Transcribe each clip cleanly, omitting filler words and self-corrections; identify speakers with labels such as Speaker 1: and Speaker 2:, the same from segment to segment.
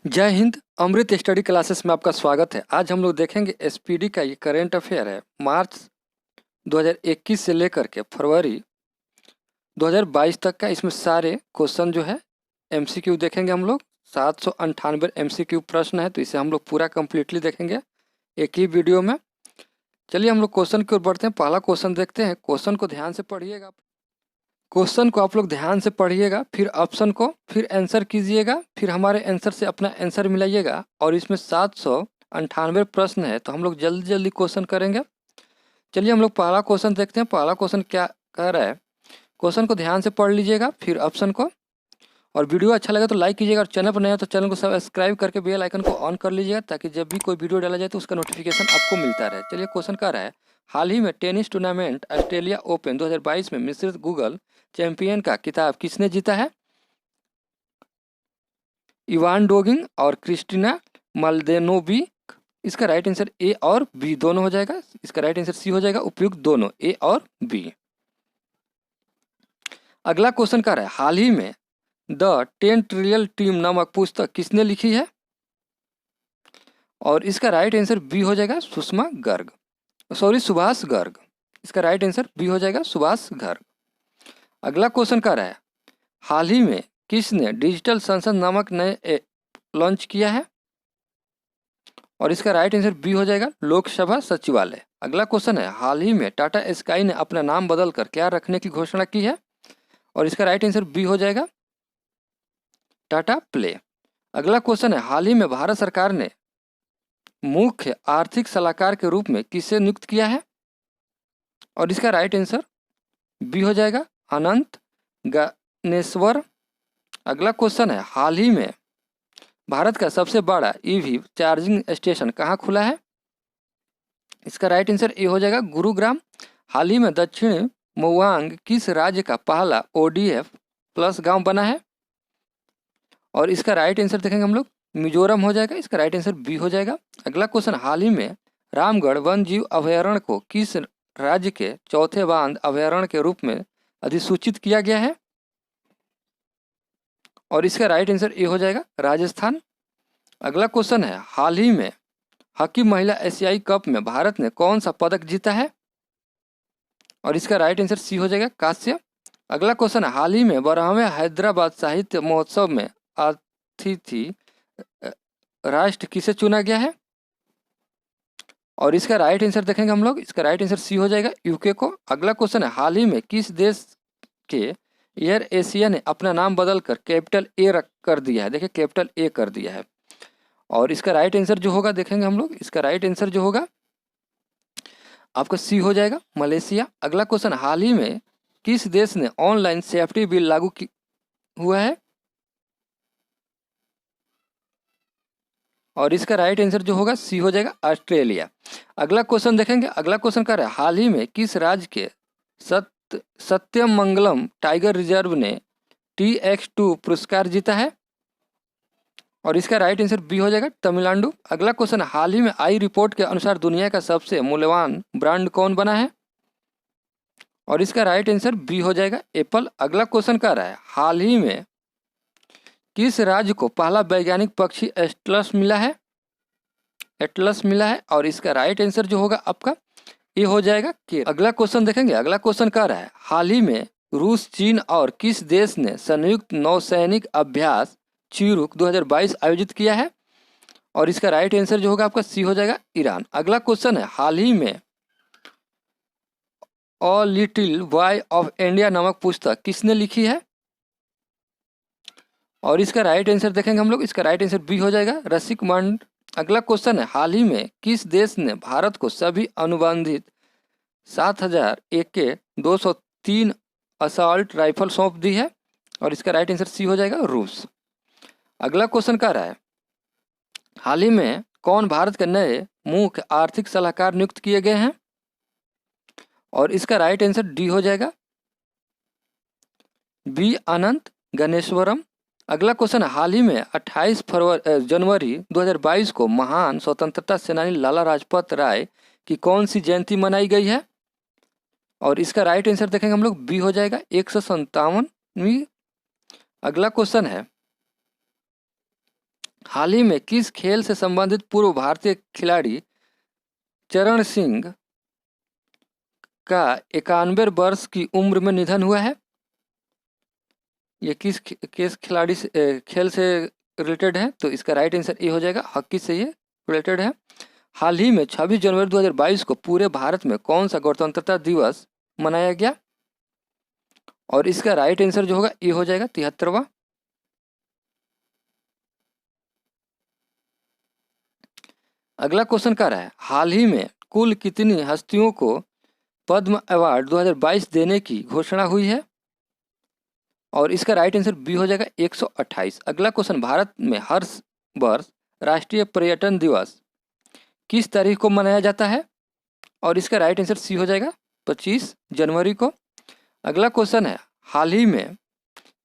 Speaker 1: जय हिंद। अमृत study classes में आपका स्वागत है। आज हम लोग देखेंगे एसपीडी का ये करेंट अफेयर है मार्च 2021 से लेकर के फरवरी 2022 तक का। इसमें सारे क्वेश्चन जो है एमसीक्यू देखेंगे हम लोग। 798 एमसीक्यू प्रश्न है, तो इसे हम लोग पूरा कंप्लीटली देखेंगे एक ही वीडियो में। चलिए हम लोग क्वेश्चन की ओर बढ़ते हैं। पहला क्वेश्चन देखते हैं। क्वेश्चन को ध्यान से पढ़िएगा। क्वेश्चन को आप लोग ध्यान से पढ़िएगा, फिर ऑप्शन को फिर आंसर कीजिएगा, फिर हमारे आंसर से अपना आंसर मिलाइएगा। और इसमें 798 प्रश्न है, तो हम लोग जल्दी जल्दी क्वेश्चन करेंगे। चलिए हम लोग पहला क्वेश्चन देखते हैं। पहला क्वेश्चन क्या कह रहा है, क्वेश्चन को ध्यान से पढ़ लीजिएगा, फिर ऑप्शन को। और वीडियो अच्छा लगे तो लाइक कीजिएगा, और चैनल पर नया है तो चैनल को सब्सक्राइब करके बेल आइकन को ऑन कर लीजिएगा, ताकि जब भी कोई वीडियो डाला जाए तो उसका नोटिफिकेशन आपको मिलता रहे। चलिए क्वेश्चन कह रहा है, हाल ही में टेनिस टूर्नामेंट ऑस्ट्रेलिया ओपन 2022 में मिश्रित गूगल चैंपियन का खिताब किसने जीता है? इवान डोगिंग और क्रिस्टिना मल्देनोविक। इसका राइट आंसर ए और बी दोनों हो जाएगा। इसका राइट आंसर सी हो जाएगा, उपयुक्त दोनों, ए और बी। अगला क्वेश्चन कह रहा है, हाल ही में द 10 ट्रिलियन टीम नामक पुस्तक किसने लिखी है? और इसका राइट आंसर बी हो जाएगा, सुभाष गर्ग। इसका राइट आंसर बी हो जाएगा, सुभाष गर्ग। अगला क्वेश्चन कह रहा है, हाल ही में किसने डिजिटल संसद नामक नए ऐप लॉन्च किया है? और इसका राइट आंसर बी हो जाएगा, लोकसभा सचिवालय। अगला क्वेश्चन है, हाल ही में टाटा स्काई ने अपना नाम बदलकर क्या रखने की घोषणा की है? और इसका राइट आंसर बी हो जाएगा, टाटा प्ले। अगला क्वेश्चन है, हाल ही में भारत सरकार ने मुख्य आर्थिक सलाहकार के रूप में किसे नियुक्त किया है? और इसका राइट आंसर बी हो जाएगा, अनंत गणेश्वर। अगला क्वेश्चन है, हाल ही में भारत का सबसे बड़ा ईवी चार्जिंग स्टेशन कहाँ खुला है? इसका राइट आंसर ए हो जाएगा, गुरुग्राम। हाल ही में दक्षिण मोवांग किस राज्य का पहला ओडीएफ प्लस गांव बना है? और इसका राइट आंसर देखेंगे हम लोग, मिजोरम हो जाएगा। इसका राइट आंसर बी हो जाएगा। अगला क्वेश्चन, हाल ही में रामगढ़ वन जीव अभयारण्य को किस राज्य के चौथे बांध अभयारण्य के रूप में अधिसूचित किया गया है? और इसका राइट आंसर ए हो जाएगा, राजस्थान। अगला क्वेश्चन है, हाल ही में हॉकी महिला एशियाई कप में भारत ने कौन सा पदक जीता है? और इसका राइट आंसर सी हो जाएगा, कांस्य। अगला क्वेश्चन है, हाल ही में 12वें हैदराबाद साहित्य महोत्सव में अतिथि राष्ट्र किसे चुना गया है? और इसका राइट आंसर देखेंगे हम लोग। इसका राइट आंसर सी हो जाएगा, यूके को। अगला क्वेश्चन है, हाल ही में किस देश के एयर एशिया ने अपना नाम बदलकर कैपिटल ए कर दिया है? देखिए कैपिटल ए कर दिया है। और इसका राइट आंसर जो होगा देखेंगे हम लोग। इसका राइट आंसर जो होगा आपका सी हो जाएगा, मलेशिया। अगला क्वेश्चन, हाल ही में किस देश ने ऑनलाइन सेफ्टी बिल लागू हुआ है? और इसका राइट आंसर जो होगा सी हो जाएगा, ऑस्ट्रेलिया। अगला क्वेश्चन देखेंगे। अगला क्वेश्चन कर रहा है, हाल ही में किस राज्य के सत्यमंगलम टाइगर रिजर्व ने TX2 पुरस्कार जीता है? और इसका राइट आंसर बी हो जाएगा, तमिलनाडु। अगला क्वेश्चन, हाल ही में आई रिपोर्ट के अनुसार दुनिया का सबसे मूल्यवान ब्रांड कौन बना है? और इसका राइट आंसर बी हो जाएगा, एप्पल। अगला क्वेश्चन कह रहा है, हाल ही में किस राज्य को पहला वैज्ञानिक पक्षी एटलस मिला है? और इसका राइट आंसर जो होगा आपका ये हो जाएगा के। अगला क्वेश्चन देखेंगे। अगला क्वेश्चन कह रहा है, हाल ही में रूस, चीन और किस देश ने संयुक्त नौसैनिक अभ्यास चिरूक 2022 आयोजित किया है? और इसका राइट आंसर जो होगा आपका सी हो जाएगा, ईरान। अगला क्वेश्चन है, हाल ही में a little boy of India नामक पुस्तक किसने लिखी है? और इसका राइट आंसर देखेंगे हम लोग। इसका राइट आंसर बी हो जाएगा, रसिक मंड। अगला क्वेश्चन है, हाल ही में किस देश ने भारत को सभी अनुबंधित 7000 AK 203 असॉल्ट राइफल सौंप दी है? और इसका राइट आंसर सी हो जाएगा, रूस। अगला क्वेश्चन कह रहा है, हाल ही में कौन भारत के नए मुख्य आर्थिक सलाहकार नियुक्त किए गए हैं? और इसका राइट आंसर डी हो जाएगा, बी, अनंत गणेश्वरम। अगला क्वेश्चन, हाल ही में 28 जनवरी 2022 को महान स्वतंत्रता सेनानी लाला लाजपत राय की कौन सी जयंती मनाई गई है? और इसका राइट आंसर देखेंगे हम लोग, बी हो जाएगा, 157वीं। अगला क्वेश्चन है, हाल ही में किस खेल से संबंधित पूर्व भारतीय खिलाड़ी चरण सिंह का 91 वर्ष की उम्र में निधन हुआ है? ये किस खिलाड़ी से खेल से रिलेटेड है? तो इसका राइट आंसर ए हो जाएगा, हॉकी से ये रिलेटेड है। हाल ही में 26 जनवरी 2022 को पूरे भारत में कौन सा गणतंत्रता दिवस मनाया गया? और इसका राइट आंसर जो होगा ए हो जाएगा 73वां। अगला क्वेश्चन क्या रहा है, हाल ही में कुल कितनी हस्तियों को पद्म अवार्ड 2022 देने की घोषणा हुई है? और इसका राइट आंसर बी हो जाएगा 128। अगला क्वेश्चन, भारत में हर वर्ष राष्ट्रीय पर्यटन दिवस किस तारीख को मनाया जाता है? और इसका राइट आंसर सी हो जाएगा 25 जनवरी को। अगला क्वेश्चन है, हाल ही में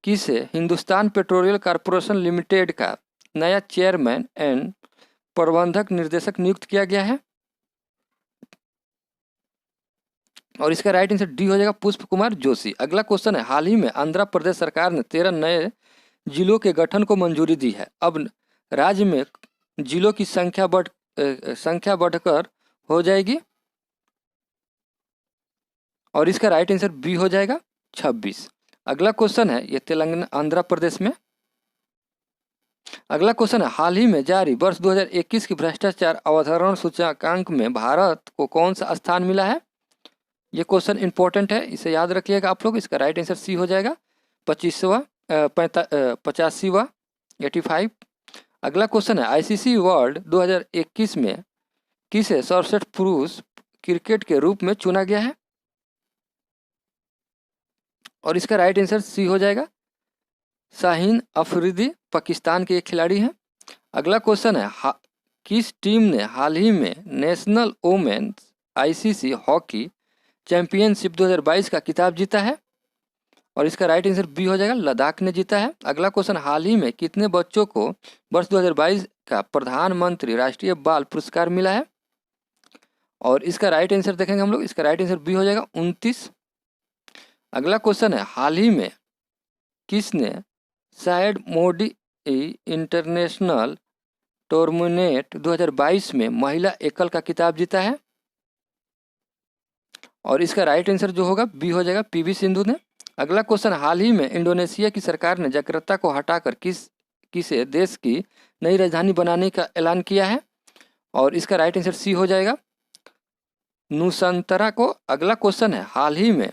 Speaker 1: किसे हिंदुस्तान पेट्रोलियम कॉर्पोरेशन लिमिटेड का नया चेयरमैन एंड प्रबंधक निर्देशक नियुक्त किया गया है? और इसका राइट आंसर डी हो जाएगा पुष्प कुमार जोशी। अगला क्वेश्चन है, हाल ही में आंध्र प्रदेश सरकार ने 13 नए जिलों के गठन को मंजूरी दी है। अब राज्य में जिलों की संख्या बढ़कर हो जाएगी? और इसका राइट आंसर बी हो जाएगा 26। अगला क्वेश्चन है, ये तेलंगाना आंध्र प्रदेश में। अगला क्वेश्चन है, हाल ही में जारी वर्ष 2021 की भ्रष्टाचार अवधारण सूचकांक में भारत को कौन सा स्थान मिला है? ये क्वेश्चन इंपॉर्टेंट है, इसे याद रखिएगा आप लोग। इसका राइट आंसर सी हो जाएगा 85वां 85। अगला क्वेश्चन है, आईसीसी वर्ल्ड 2021 में किसे सर्वश्रेष्ठ पुरुष क्रिकेट के रूप में चुना गया है? और इसका राइट आंसर सी हो जाएगा शाहीन अफरीदी, पाकिस्तान के एक खिलाड़ी हैं। अगला क्वेश्चन है, किस टीम ने हाल ही में national women's ICC hockey championship 2022 का खिताब जीता है? और इसका राइट आंसर बी हो जाएगा, लद्दाख ने जीता है। अगला क्वेश्चन, हाल ही में कितने बच्चों को वर्ष 2022 का प्रधानमंत्री राष्ट्रीय बाल पुरस्कार मिला है? और इसका राइट आंसर देखेंगे हम लोग, इसका राइट आंसर बी हो जाएगा 29। अगला क्वेश्चन है, हाल ही में किसने सैयद मोदी इंटरनेशनल टूर्नामेंट 2022 में महिला एकल का खिताब जीता है? और इसका राइट आंसर जो होगा बी हो जाएगा, पीवी सिंधु ने। अगला क्वेश्चन, हाल ही में इंडोनेशिया की सरकार ने जकार्ता को हटाकर किसे देश की नई राजधानी बनाने का ऐलान किया है? और इसका राइट आंसर सी हो जाएगा, नुसंतरा को। अगला क्वेश्चन है, हाल ही में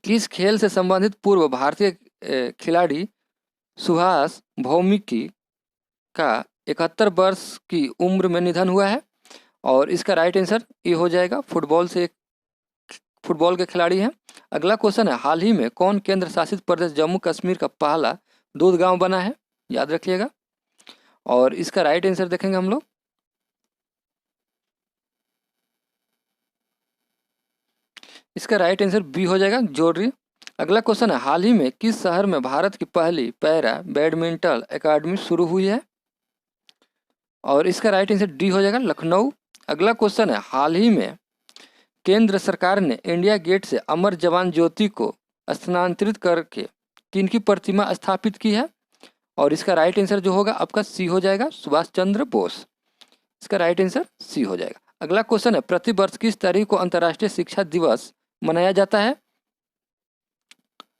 Speaker 1: किस खेल से संबंधित पूर्व भारतीय खिलाड़ी सुभाष भौमिकी का 71 वर्ष की उम्र में निधन हुआ है? और इसका राइट आंसर ये हो जाएगा, फुटबॉल के खिलाड़ी हैं। अगला क्वेश्चन है, हाल ही में कौन केंद्र शासित प्रदेश जम्मू कश्मीर का पहला दूध गांव बना है? याद रखिएगा। और इसका राइट आंसर देखेंगे हम लोग, इसका राइट आंसर बी हो जाएगा, जोरी। अगला क्वेश्चन है, हाल ही में किस शहर में भारत की पहली पैरा बैडमिंटन एकेडमी शुरू हुई है? और इसका राइट आंसर डी हो जाएगा, लखनऊ। अगला क्वेश्चन है, हाल ही में केंद्र सरकार ने इंडिया गेट से अमर जवान ज्योति को स्थानांतरित करके किनकी प्रतिमा स्थापित की है? और इसका राइट आंसर जो होगा आपका सी हो जाएगा, सुभाष चंद्र बोस। इसका राइट आंसर सी हो जाएगा। अगला क्वेश्चन है, प्रति वर्ष किस तारीख को अंतर्राष्ट्रीय शिक्षा दिवस मनाया जाता है?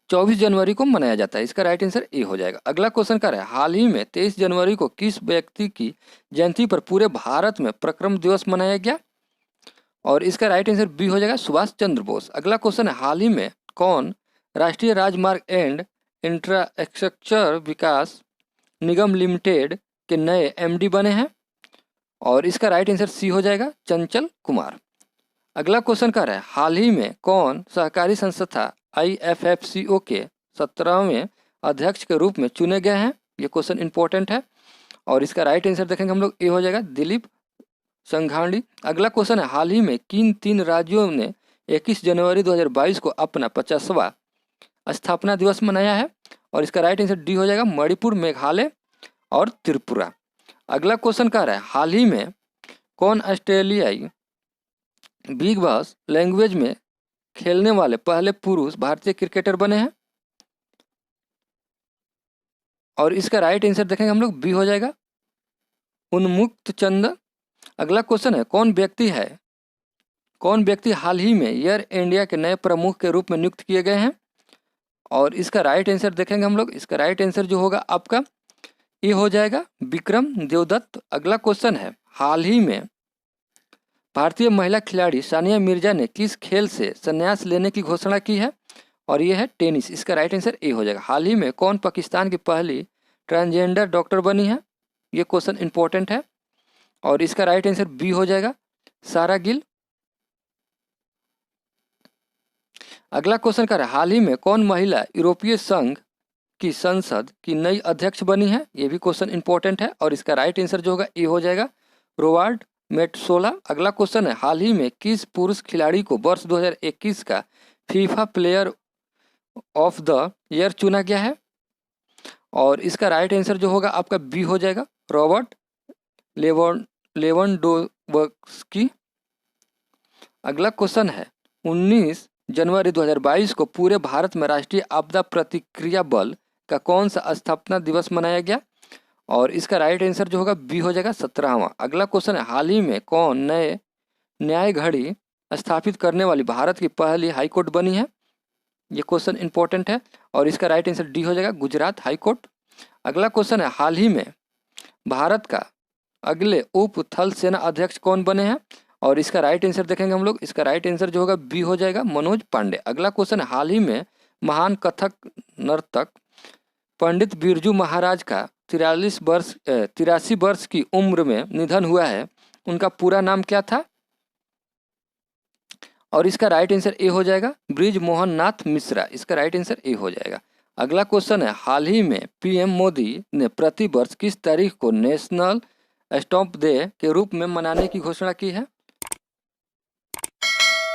Speaker 1: 24 जनवरी को मनाया जाता है। इसका राइट आंसर ए हो जाएगा। अगला क्वेश्चन क्या है, हाल ही में 23 जनवरी को किस व्यक्ति की जयंती पर पूरे भारत में पराक्रम दिवस मनाया गया? और इसका राइट आंसर बी हो जाएगा, सुभाष चंद्र बोस। अगला क्वेश्चन है, हाल ही में कौन राष्ट्रीय राजमार्ग and infrastructure Vikas Nigam limited के नए एमडी बने हैं? और इसका राइट आंसर सी हो जाएगा, चंचल कुमार। अगला क्वेश्चन क्या है, हाल ही में कौन सहकारी संस्था IFFCO के 17वें अध्यक्ष के रूप में चुने गए हैं? ये क्वेश्चन इंपॉर्टेंट है। और इसका राइट आंसर देखेंगे हम लोग, ये हो जाएगा, दिलीप संघाणी। अगला क्वेश्चन है, हाल ही में किन 3 राज्यों ने 21 जनवरी 2022 को अपना 50वां स्थापना दिवस मनाया है? और इसका राइट आंसर डी हो जाएगा, मणिपुर, मेघालय और त्रिपुरा। अगला क्वेश्चन क्या है, हाल ही में कौन ऑस्ट्रेलियाई बिग बॉस लैंग्वेज में खेलने वाले पहले पुरुष भारतीय क्रिकेटर बने हैं? और इसका राइट आंसर देखेंगे हम लोग बी हो जाएगा उन्मुक्त चंद। अगला क्वेश्चन है कौन व्यक्ति हाल ही में एयर इंडिया के नए प्रमुख के रूप में नियुक्त किए गए हैं? और इसका राइट आंसर देखेंगे हम लोग, इसका राइट आंसर जो होगा आपका ये हो जाएगा विक्रम देवदत्त। अगला क्वेश्चन है हाल ही में भारतीय महिला खिलाड़ी सानिया मिर्जा ने किस खेल से संन्यास लेने की घोषणा की है? और ये है टेनिस। इसका राइट आंसर ए हो जाएगा। हाल ही में कौन पाकिस्तान की पहली ट्रांसजेंडर डॉक्टर बनी है? ये क्वेश्चन इंपॉर्टेंट है। और इसका राइट आंसर बी हो जाएगा सारा गिल। अगला क्वेश्चन कर हाल ही में कौन महिला यूरोपीय संघ की संसद की नई अध्यक्ष बनी है? ये भी क्वेश्चन इंपॉर्टेंट है। और इसका राइट आंसर जो होगा ए हो जाएगा रोवाल्ड मेटसोला। अगला क्वेश्चन है हाल ही में किस पुरुष खिलाड़ी को वर्ष 2021 का FIFA player of the year चुना गया है? और इसका राइट आंसर जो होगा आपका बी हो जाएगा रॉबर्ट लेवेंडोव्स्की। अगला क्वेश्चन है 19 जनवरी 2022 को पूरे भारत में राष्ट्रीय आपदा प्रतिक्रिया बल का कौन सा स्थापना दिवस मनाया गया? और इसका राइट आंसर जो होगा बी हो जाएगा 17वां। अगला क्वेश्चन है हाल ही में कौन नए न्याय घड़ी स्थापित करने वाली भारत की पहली हाईकोर्ट बनी है? ये क्वेश्चन इंपॉर्टेंट है। और इसका राइट आंसर डी हो जाएगा गुजरात हाईकोर्ट। अगला क्वेश्चन है हाल ही में भारत का अगले उप थल सेना अध्यक्ष कौन बने हैं? और इसका राइट आंसर देखेंगे हम लोग, इसका राइट आंसर जो होगा बी हो जाएगा मनोज पांडे। अगला क्वेश्चन है हाल ही में महान कथक नर्तक पंडित बिरजू महाराज का 83 वर्ष की उम्र में निधन हुआ है, उनका पूरा नाम क्या था? और इसका राइट आंसर ए हो जाएगा ब्रिज मोहन नाथ मिश्रा। इसका राइट आंसर ए हो जाएगा। अगला क्वेश्चन है हाल ही में पीएम मोदी ने प्रति वर्ष किस तारीख को नेशनल स्टॉम्प डे के रूप में मनाने की घोषणा की है?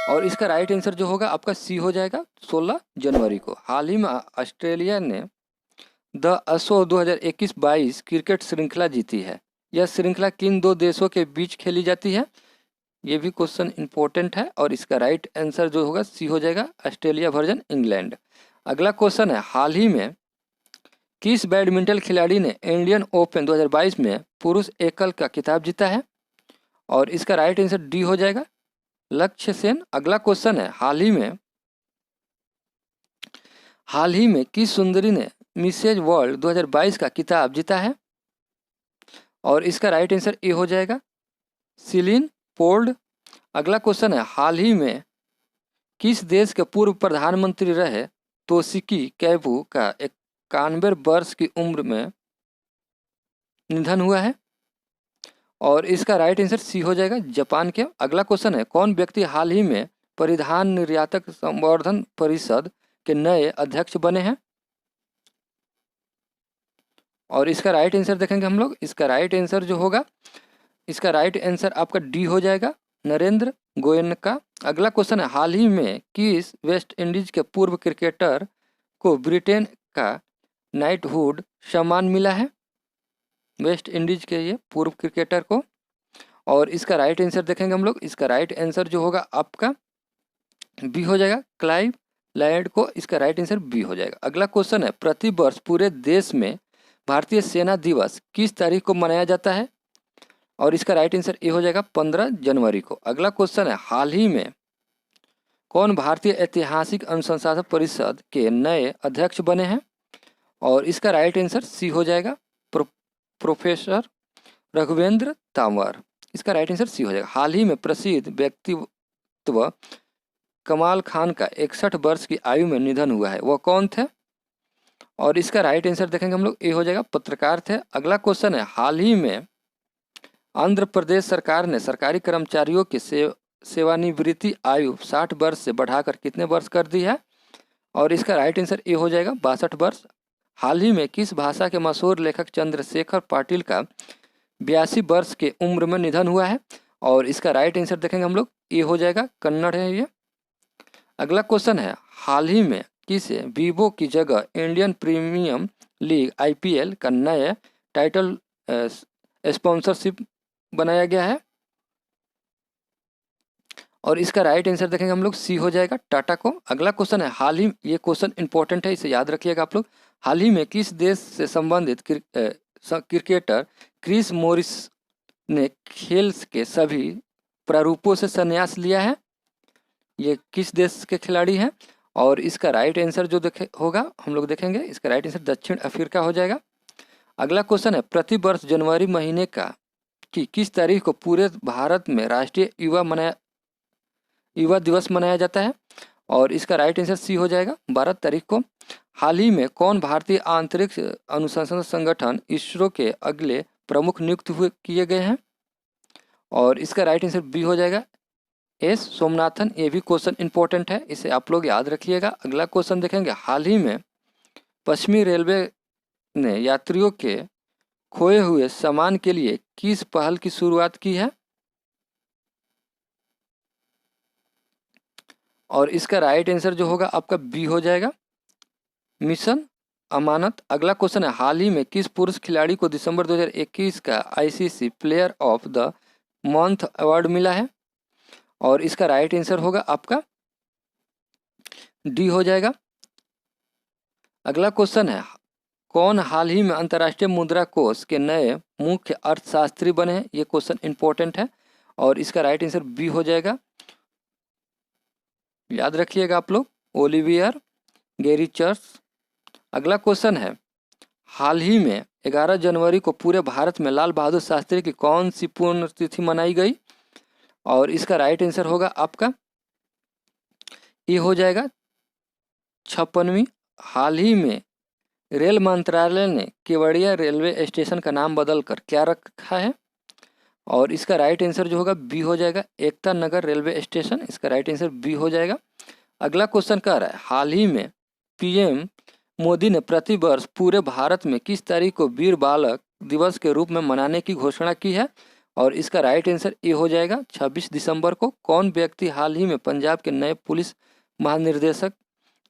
Speaker 1: और इसका राइट आंसर जो होगा आपका सी हो जाएगा 16 जनवरी को। हाल ही में ऑस्ट्रेलिया ने द असो 2021-22 क्रिकेट श्रृंखला जीती है। यह श्रृंखला किन दो देशों के बीच खेली जाती है? ये भी क्वेश्चन इंपॉर्टेंट है। और इसका राइट आंसर जो होगा सी हो जाएगा ऑस्ट्रेलिया वर्जन इंग्लैंड। अगला क्वेश्चन है हाल ही में किस बैडमिंटन खिलाड़ी ने इंडियन ओपन 2022 में पुरुष एकल का खिताब जीता है? और इसका राइट आंसर डी हो जाएगा लक्ष्य सेन। अगला क्वेश्चन है हाल ही में किस सुंदरी ने मिसेज वर्ल्ड 2022 का खिताब जीता है? और इसका राइट आंसर ए हो जाएगा सिलिन पोल्ड। अगला क्वेश्चन है हाल ही में किस देश के पूर्व प्रधानमंत्री रहे तोशिकी कैबू का 91 वर्ष की उम्र में निधन हुआ है? और इसका राइट आंसर सी हो जाएगा जापान के। अगला क्वेश्चन है कौन व्यक्ति हाल ही में परिधान निर्यातक संवर्धन परिषद के नए अध्यक्ष बने हैं? और इसका राइट आंसर देखेंगे हम लोग, इसका राइट आंसर जो होगा, इसका राइट आंसर आपका डी हो जाएगा नरेंद्र गोयनका। अगला क्वेश्चन है हाल ही में किस वेस्ट इंडीज के पूर्व क्रिकेटर को ब्रिटेन का नाइटहुड सम्मान मिला है? वेस्ट इंडीज के ये पूर्व क्रिकेटर को। और इसका राइट आंसर देखेंगे हम लोग, इसका राइट आंसर जो होगा आपका बी हो जाएगा क्लाइव लैंड को। इसका राइट आंसर बी हो जाएगा। अगला क्वेश्चन है प्रति वर्ष पूरे देश में भारतीय सेना दिवस किस तारीख को मनाया जाता है? और इसका राइट आंसर ए हो जाएगा 15 जनवरी को। अगला क्वेश्चन है हाल ही में कौन भारतीय ऐतिहासिक अनुसंधान परिषद के नए अध्यक्ष बने हैं? और इसका राइट आंसर सी हो जाएगा प्रोफेसर रघुवेंद्र तांवर। इसका राइट आंसर सी हो जाएगा। हाल ही में प्रसिद्ध व्यक्तित्व कमाल खान का 61 वर्ष की आयु में निधन हुआ है, वह कौन थे? और इसका राइट आंसर देखेंगे हम लोग, ए हो जाएगा पत्रकार थे। अगला क्वेश्चन है हाल ही में आंध्र प्रदेश सरकार ने सरकारी कर्मचारियों की सेवानिवृत्ति आयु 60 वर्ष से बढ़ाकर कितने वर्ष कर दी है? और इसका राइट आंसर ए हो जाएगा 62 वर्ष। हाल ही में किस भाषा के मशहूर लेखक चंद्रशेखर पाटिल का 82 वर्ष के उम्र में निधन हुआ है? और इसका राइट आंसर देखेंगे हम लोग, ए हो जाएगा कन्नड़ है ये। अगला क्वेश्चन है हाल ही में किसे वीवो की जगह इंडियन प्रीमियम लीग IPL का नया टाइटल स्पॉन्सरशिप बनाया गया है? और इसका राइट आंसर देखेंगे हम लोग सी हो जाएगा, टाटा को। अगला क्वेश्चन है, हाल ही, ये क्वेश्चन इंपॉर्टेंट है, इसे याद रखिएगा आप लोग। हाल ही में किस देश से संबंधित क्रिकेटर क्रिस मोरिस ने खेल के सभी प्रारूपों से संन्यास लिया है? ये किस देश के खिलाड़ी हैं? और इसका राइट आंसर जो देखे होगा हम लोग देखेंगे, इसका राइट आंसर दक्षिण अफ्रीका हो जाएगा। अगला क्वेश्चन है, प्रति वर्ष जनवरी महीने का कि किस तारीख को पूरे भारत में राष्ट्रीय युवा दिवस मनाया जाता है? और इसका राइट आंसर सी हो जाएगा, 12 तारीख को। हाल ही में कौन भारतीय अंतरिक्ष अनुसंधान संगठन इसरो के अगले प्रमुख नियुक्त किए गए हैं? और इसका राइट आंसर बी हो जाएगा, एस सोमनाथन। ये भी क्वेश्चन इंपॉर्टेंट है, इसे आप लोग याद रखिएगा। अगला क्वेश्चन देखेंगे, हाल ही में पश्चिमी रेलवे ने यात्रियों के खोए हुए सामान के लिए किस पहल की शुरुआत की है? और इसका राइट आंसर जो होगा आपका बी हो जाएगा, मिशन अमानत। अगला क्वेश्चन है, हाल ही में किस पुरुष खिलाड़ी को दिसंबर 2021 का ICC player of the month award मिला है? और इसका राइट आंसर होगा आपका डी हो जाएगा। अगला क्वेश्चन है, कौन हाल ही में अंतर्राष्ट्रीय मुद्रा कोष के नए मुख्य अर्थशास्त्री बने हैं? ये क्वेश्चन इंपॉर्टेंट है और इसका राइट आंसर बी हो जाएगा, याद रखिएगा आप लोग, ओलिवियर गेरिचर्स। अगला क्वेश्चन है, हाल ही में 11 जनवरी को पूरे भारत में लाल बहादुर शास्त्री की कौन सी पुण्यतिथि मनाई गई? और इसका राइट आंसर होगा आपका ये हो जाएगा 56वीं। हाल ही में रेल मंत्रालय ने केवड़िया रेलवे स्टेशन का नाम बदलकर क्या रखा है? और इसका राइट आंसर जो होगा बी हो जाएगा, एकता नगर रेलवे स्टेशन। इसका राइट आंसर बी हो जाएगा। अगला क्वेश्चन कह रहा है, हाल ही में पीएम मोदी ने प्रतिवर्ष पूरे भारत में किस तारीख को वीर बालक दिवस के रूप में मनाने की घोषणा की है? और इसका राइट आंसर ए हो जाएगा, 26 दिसंबर को। कौन व्यक्ति हाल ही में पंजाब के नए पुलिस महानिर्देशक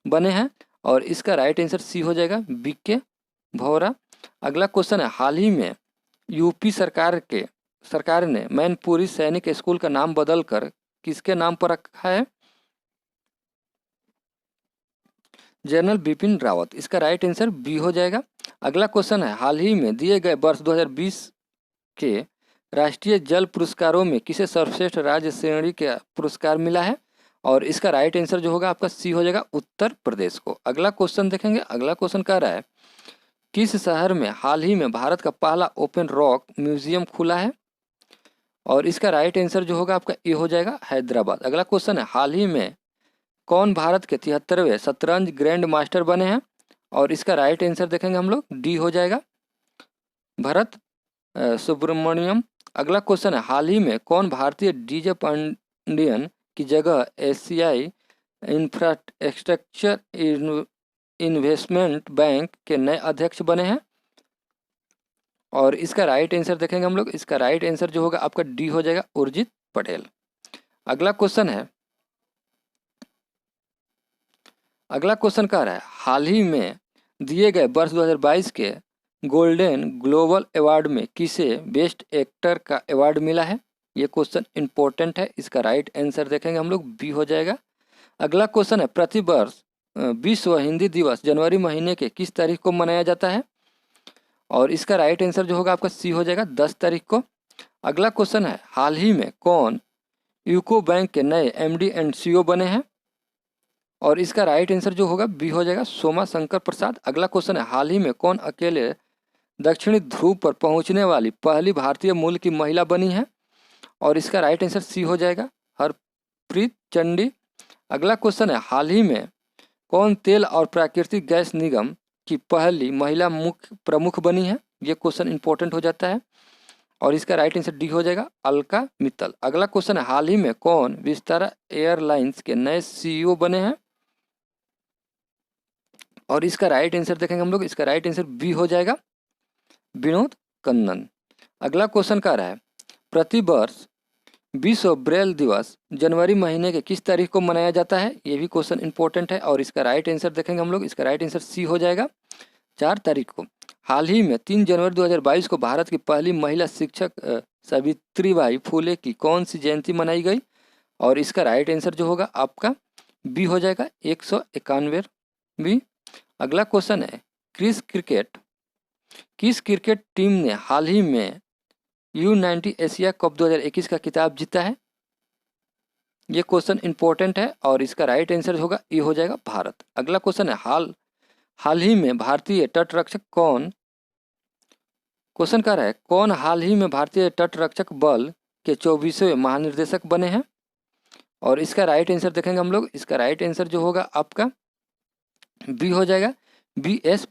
Speaker 1: बने हैं? और इसका राइट आंसर सी हो जाएगा, बीके भौरा। अगला क्वेश्चन है, हाल ही में यूपी सरकार ने मैनपुरी सैनिक स्कूल का नाम बदलकर किसके नाम पर रखा है? जनरल बिपिन रावत। इसका राइट आंसर बी हो जाएगा। अगला क्वेश्चन है, हाल ही में दिए गए वर्ष 2020 के राष्ट्रीय जल पुरस्कारों में किसे सर्वश्रेष्ठ राज्य श्रेणी का पुरस्कार मिला है? और इसका राइट आंसर जो होगा आपका सी हो जाएगा, उत्तर प्रदेश को। अगला क्वेश्चन देखेंगे, अगला क्वेश्चन कह रहा है, किस शहर में हाल ही में भारत का पहला ओपन रॉक म्यूजियम खुला है? और इसका राइट आंसर जो होगा आपका ए हो जाएगा, हैदराबाद। अगला क्वेश्चन है, हाल ही में कौन भारत के 73वें शतरंज ग्रैंड मास्टर बने हैं? और इसका राइट आंसर देखेंगे हम लोग, डी हो जाएगा, भरत सुब्रमण्यम। अगला क्वेश्चन है, हाल ही में कौन भारतीय डीजे पांडियन की जगह एशियाई इंफ्रास्ट्रक्चर इन्वेस्टमेंट बैंक के नए अध्यक्ष बने हैं? और इसका राइट आंसर देखेंगे हम लोग, इसका राइट आंसर जो होगा आपका डी हो जाएगा, उर्जित पटेल। अगला क्वेश्चन कह रहा है, हाल ही में दिए गए वर्ष 2022 के गोल्डन ग्लोबल अवार्ड में किसे बेस्ट एक्टर का अवार्ड मिला है? ये क्वेश्चन इंपॉर्टेंट है, इसका राइट आंसर देखेंगे हम लोग, बी हो जाएगा। अगला क्वेश्चन है, प्रतिवर्ष विश्व हिंदी दिवस जनवरी महीने के किस तारीख को मनाया जाता है? और इसका राइट आंसर जो होगा आपका सी हो जाएगा, 10 तारीख को। अगला क्वेश्चन है, हाल ही में कौन यूको बैंक के नए एमडी एंड सीईओ बने हैं? और इसका राइट आंसर जो होगा बी हो जाएगा, सोमा शंकर प्रसाद। अगला क्वेश्चन है, हाल ही में कौन अकेले दक्षिणी ध्रुव पर पहुंचने वाली पहली भारतीय मूल की महिला बनी है? और इसका राइट आंसर सी हो जाएगा, हरप्रीत चंडी। अगला क्वेश्चन है, हाल ही में कौन तेल और प्राकृतिक गैस निगम की पहली महिला मुख्य प्रमुख बनी है? ये क्वेश्चन इंपॉर्टेंट हो जाता है और इसका राइट आंसर डी हो जाएगा, अलका मित्तल। अगला क्वेश्चन है, हाल ही में कौन विस्तारा एयरलाइंस के नए सीईओ बने हैं? और इसका राइट आंसर देखेंगे हम लोग, इसका राइट आंसर बी हो जाएगा, विनोद कन्नन। अगला क्वेश्चन कह रहा है, प्रतिवर्ष विश्व ब्रेल दिवस जनवरी महीने के किस तारीख को मनाया जाता है? ये भी क्वेश्चन इंपॉर्टेंट है और इसका राइट आंसर देखेंगे हम लोग, इसका राइट आंसर सी हो जाएगा, 4 तारीख को। हाल ही में 3 जनवरी 2022 को भारत की पहली महिला शिक्षक सावित्रीबाई फुले की कौन सी जयंती मनाई गई? और इसका राइट आंसर जो होगा आपका बी हो जाएगा 191। अगला क्वेश्चन है किस क्रिकेट टीम ने हाल ही में U-90 एशिया कप 2021 का खिताब जीता है? ये क्वेश्चन इंपॉर्टेंट है और इसका राइट आंसर होगा ये हो जाएगा भारत। अगला क्वेश्चन है हाल ही में भारतीय तटरक्षक कौन हाल ही में भारतीय तटरक्षक बल के 24वें महानिर्देशक बने हैं? और इसका राइट आंसर देखेंगे हम लोग। इसका राइट आंसर जो होगा आपका बी हो जाएगा BS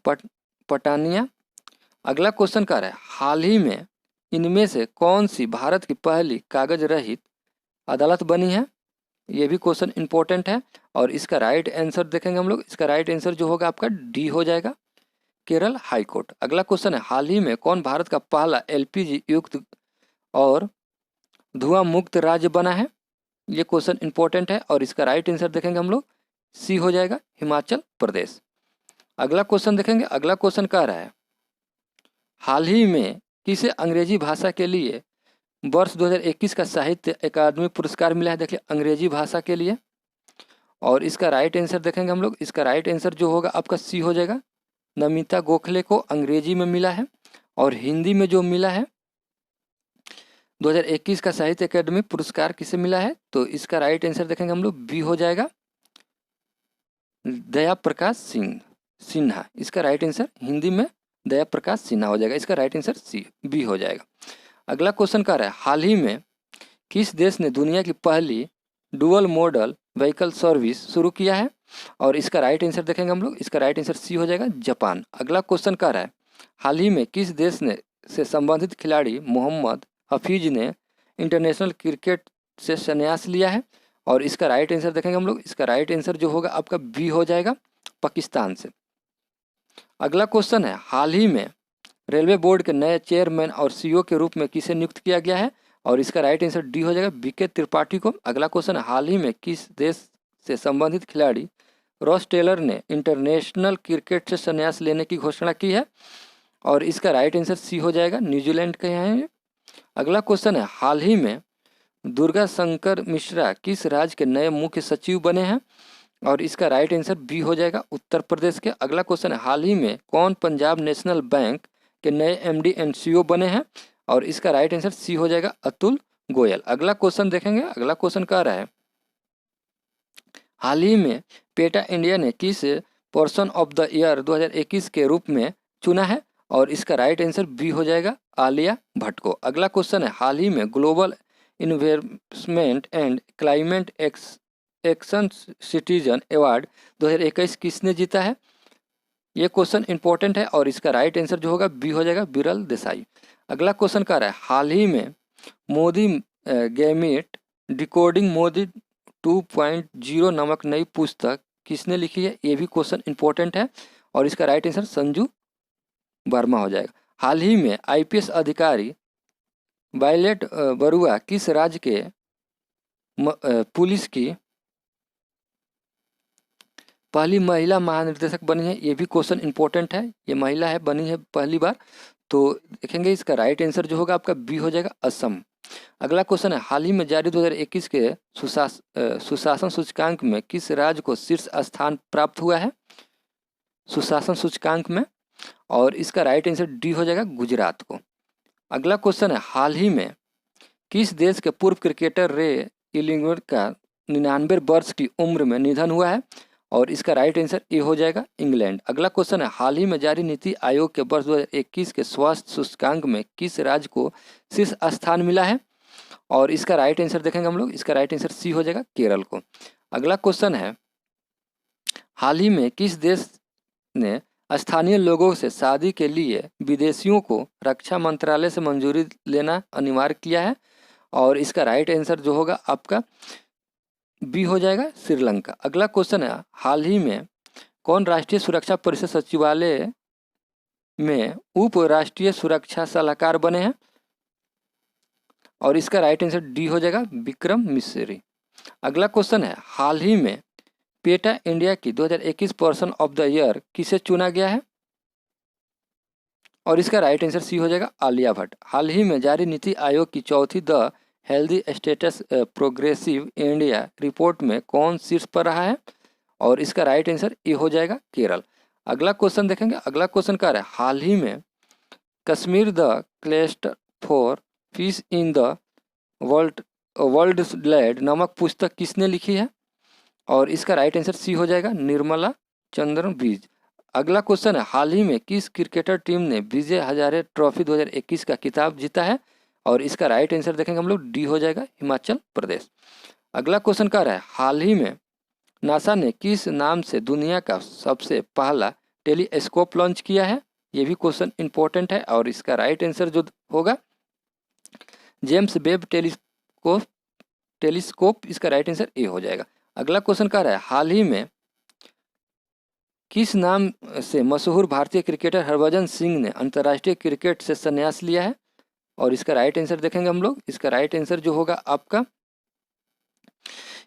Speaker 1: पटानिया। अगला क्वेश्चन हाल ही में इनमें से कौन सी भारत की पहली कागज रहित अदालत बनी है? ये भी क्वेश्चन इंपॉर्टेंट है और इसका राइट आंसर देखेंगे हम लोग। इसका राइट आंसर जो होगा आपका डी हो जाएगा, केरल हाई कोर्ट। अगला क्वेश्चन है हाल ही में कौन भारत का पहला LPG युक्त और धुआं मुक्त राज्य बना है? ये क्वेश्चन इंपॉर्टेंट है और इसका राइट आंसर देखेंगे हम लोग, सी हो जाएगा, हिमाचल प्रदेश। अगला क्वेश्चन देखेंगे। अगला क्वेश्चन कह रहा है हाल ही में किसे अंग्रेजी भाषा के लिए वर्ष 2021 का साहित्य अकादमी पुरस्कार मिला है? देखिए अंग्रेजी भाषा के लिए। और इसका राइट आंसर देखेंगे हम लोग। इसका राइट आंसर जो होगा आपका सी हो जाएगा, नमिता गोखले को अंग्रेजी में मिला है। और हिंदी में जो मिला है 2021 का साहित्य अकादमी पुरस्कार किसे मिला है? तो इसका राइट आंसर देखेंगे हम लोग, बी हो जाएगा, दया प्रकाश सिन्हा। इसका राइट आंसर हिंदी में दया प्रकाश सिन्हा हो जाएगा। इसका राइट आंसर सी बी हो जाएगा। अगला क्वेश्चन कह रहा है हाल ही में किस देश ने दुनिया की पहली डुअल मॉडल व्हीकल सर्विस शुरू किया है? और इसका राइट आंसर देखेंगे हम लोग। इसका राइट आंसर सी हो जाएगा, जापान। अगला क्वेश्चन कह रहा है हाल ही में किस देश ने से संबंधित खिलाड़ी मोहम्मद हफीज ने इंटरनेशनल क्रिकेट से संन्यास लिया है? और इसका राइट आंसर देखेंगे हम लोग। इसका राइट आंसर जो होगा आपका बी हो जाएगा, पाकिस्तान से। अगला क्वेश्चन है हाल ही में रेलवे बोर्ड के नए चेयरमैन और CEO के रूप में किसे नियुक्त किया गया है? और इसका राइट आंसर डी हो जाएगा, BK त्रिपाठी को। अगला क्वेश्चन है हाल ही में किस देश से संबंधित खिलाड़ी रॉस टेलर ने इंटरनेशनल क्रिकेट से संन्यास लेने की घोषणा की है? और इसका राइट आंसर सी हो जाएगा, न्यूजीलैंड के हैं। अगला क्वेश्चन है हाल ही में दुर्गा शंकर मिश्रा किस राज्य के नए मुख्य सचिव बने हैं? और इसका राइट आंसर बी हो जाएगा, उत्तर प्रदेश के। अगला क्वेश्चन है हाल ही में कौन पंजाब नेशनल बैंक के नए MD एंड CEO बने हैं? और इसका राइट आंसर सी हो जाएगा, अतुल गोयल। अगला क्वेश्चन देखेंगे। अगला क्वेश्चन कह रहा है हाल ही में पेटा इंडिया ने किस पर्सन ऑफ द ईयर 2021 के रूप में चुना है? और इसका राइट आंसर बी हो जाएगा, आलिया भट्ट को। अगला क्वेश्चन है हाल ही में global investment and climate action citizen award 2021 किसने जीता है? ये क्वेश्चन इंपॉर्टेंट है और इसका राइट आंसर जो होगा बी हो जाएगा, विरल देसाई। अगला क्वेश्चन कह रहा है हाल ही में मोदी गैमेट डिकोडिंग मोदी 2.0 नामक नई पुस्तक किसने लिखी है? ये भी क्वेश्चन इंपॉर्टेंट है और इसका राइट आंसर संजू वर्मा हो जाएगा। हाल ही में IPS अधिकारी वायलेट बरुआ किस राज्य के पुलिस की पहली महिला महानिर्देशक बनी है? ये भी क्वेश्चन इंपॉर्टेंट है। ये महिला है, बनी है पहली बार। तो देखेंगे इसका राइट आंसर जो होगा आपका बी हो जाएगा, असम। अगला क्वेश्चन है हाल ही में जारी 2021 के सुशासन सूचकांक में किस राज्य को शीर्ष स्थान प्राप्त हुआ है सुशासन सूचकांक में? और इसका राइट आंसर डी हो जाएगा, गुजरात को। अगला क्वेश्चन है हाल ही में किस देश के पूर्व क्रिकेटर रे इलिंगवर्थ का 99 वर्ष की उम्र में निधन हुआ है? और इसका राइट आंसर ए हो जाएगा, इंग्लैंड। अगला क्वेश्चन है हाल ही में जारी नीति आयोग के वर्ष 2021 के स्वास्थ्य सूचकांक में किस राज्य को शीर्ष स्थान मिला है? और इसका राइट आंसर देखेंगे हम लोग। इसका राइट आंसर सी हो जाएगा, केरल को। अगला क्वेश्चन है हाल ही में किस देश ने स्थानीय लोगों से शादी के लिए विदेशियों को रक्षा मंत्रालय से मंजूरी लेना अनिवार्य किया है? और इसका राइट आंसर जो होगा आपका बी हो जाएगा, श्रीलंका। अगला क्वेश्चन है हाल ही में कौन राष्ट्रीय सुरक्षा परिषद सचिवालय में उप राष्ट्रीय सुरक्षा सलाहकार बने हैं? और इसका राइट आंसर डी हो जाएगा, विक्रम मिश्री। अगला क्वेश्चन है हाल ही में पेटा इंडिया की 2021 पर्सन ऑफ द ईयर किसे चुना गया है? और इसका राइट आंसर सी हो जाएगा, आलिया भट्ट। हाल ही में जारी नीति आयोग की चौथी the healthy status progressive India report में कौन शीर्ष पर रहा है? और इसका राइट आंसर ए हो जाएगा केरल। अगला क्वेश्चन देखेंगे। अगला क्वेश्चन क्या है? हाल ही में Kashmir the cluster for fish in the world lad नामक पुस्तक किसने लिखी है? और इसका राइट आंसर सी हो जाएगा निर्मला चंद्रन बीज। अगला क्वेश्चन है, हाल ही में किस क्रिकेटर टीम ने विजय हजारे ट्रॉफी 2021 का खिताब जीता है? और इसका राइट आंसर देखेंगे हम लोग डी हो जाएगा हिमाचल प्रदेश। अगला क्वेश्चन क्या है? हाल ही में नासा ने किस नाम से दुनिया का सबसे पहला टेलीस्कोप लॉन्च किया है? ये भी क्वेश्चन इंपॉर्टेंट है और इसका राइट आंसर जो होगा जेम्स वेब टेलीस्कोप, इसका राइट आंसर ए हो जाएगा। अगला क्वेश्चन क्या है? हाल ही में किस नाम से मशहूर भारतीय क्रिकेटर हरभजन सिंह ने अंतर्राष्ट्रीय क्रिकेट से संन्यास लिया है? और इसका राइट आंसर देखेंगे हम लोग। इसका राइट आंसर जो होगा आपका,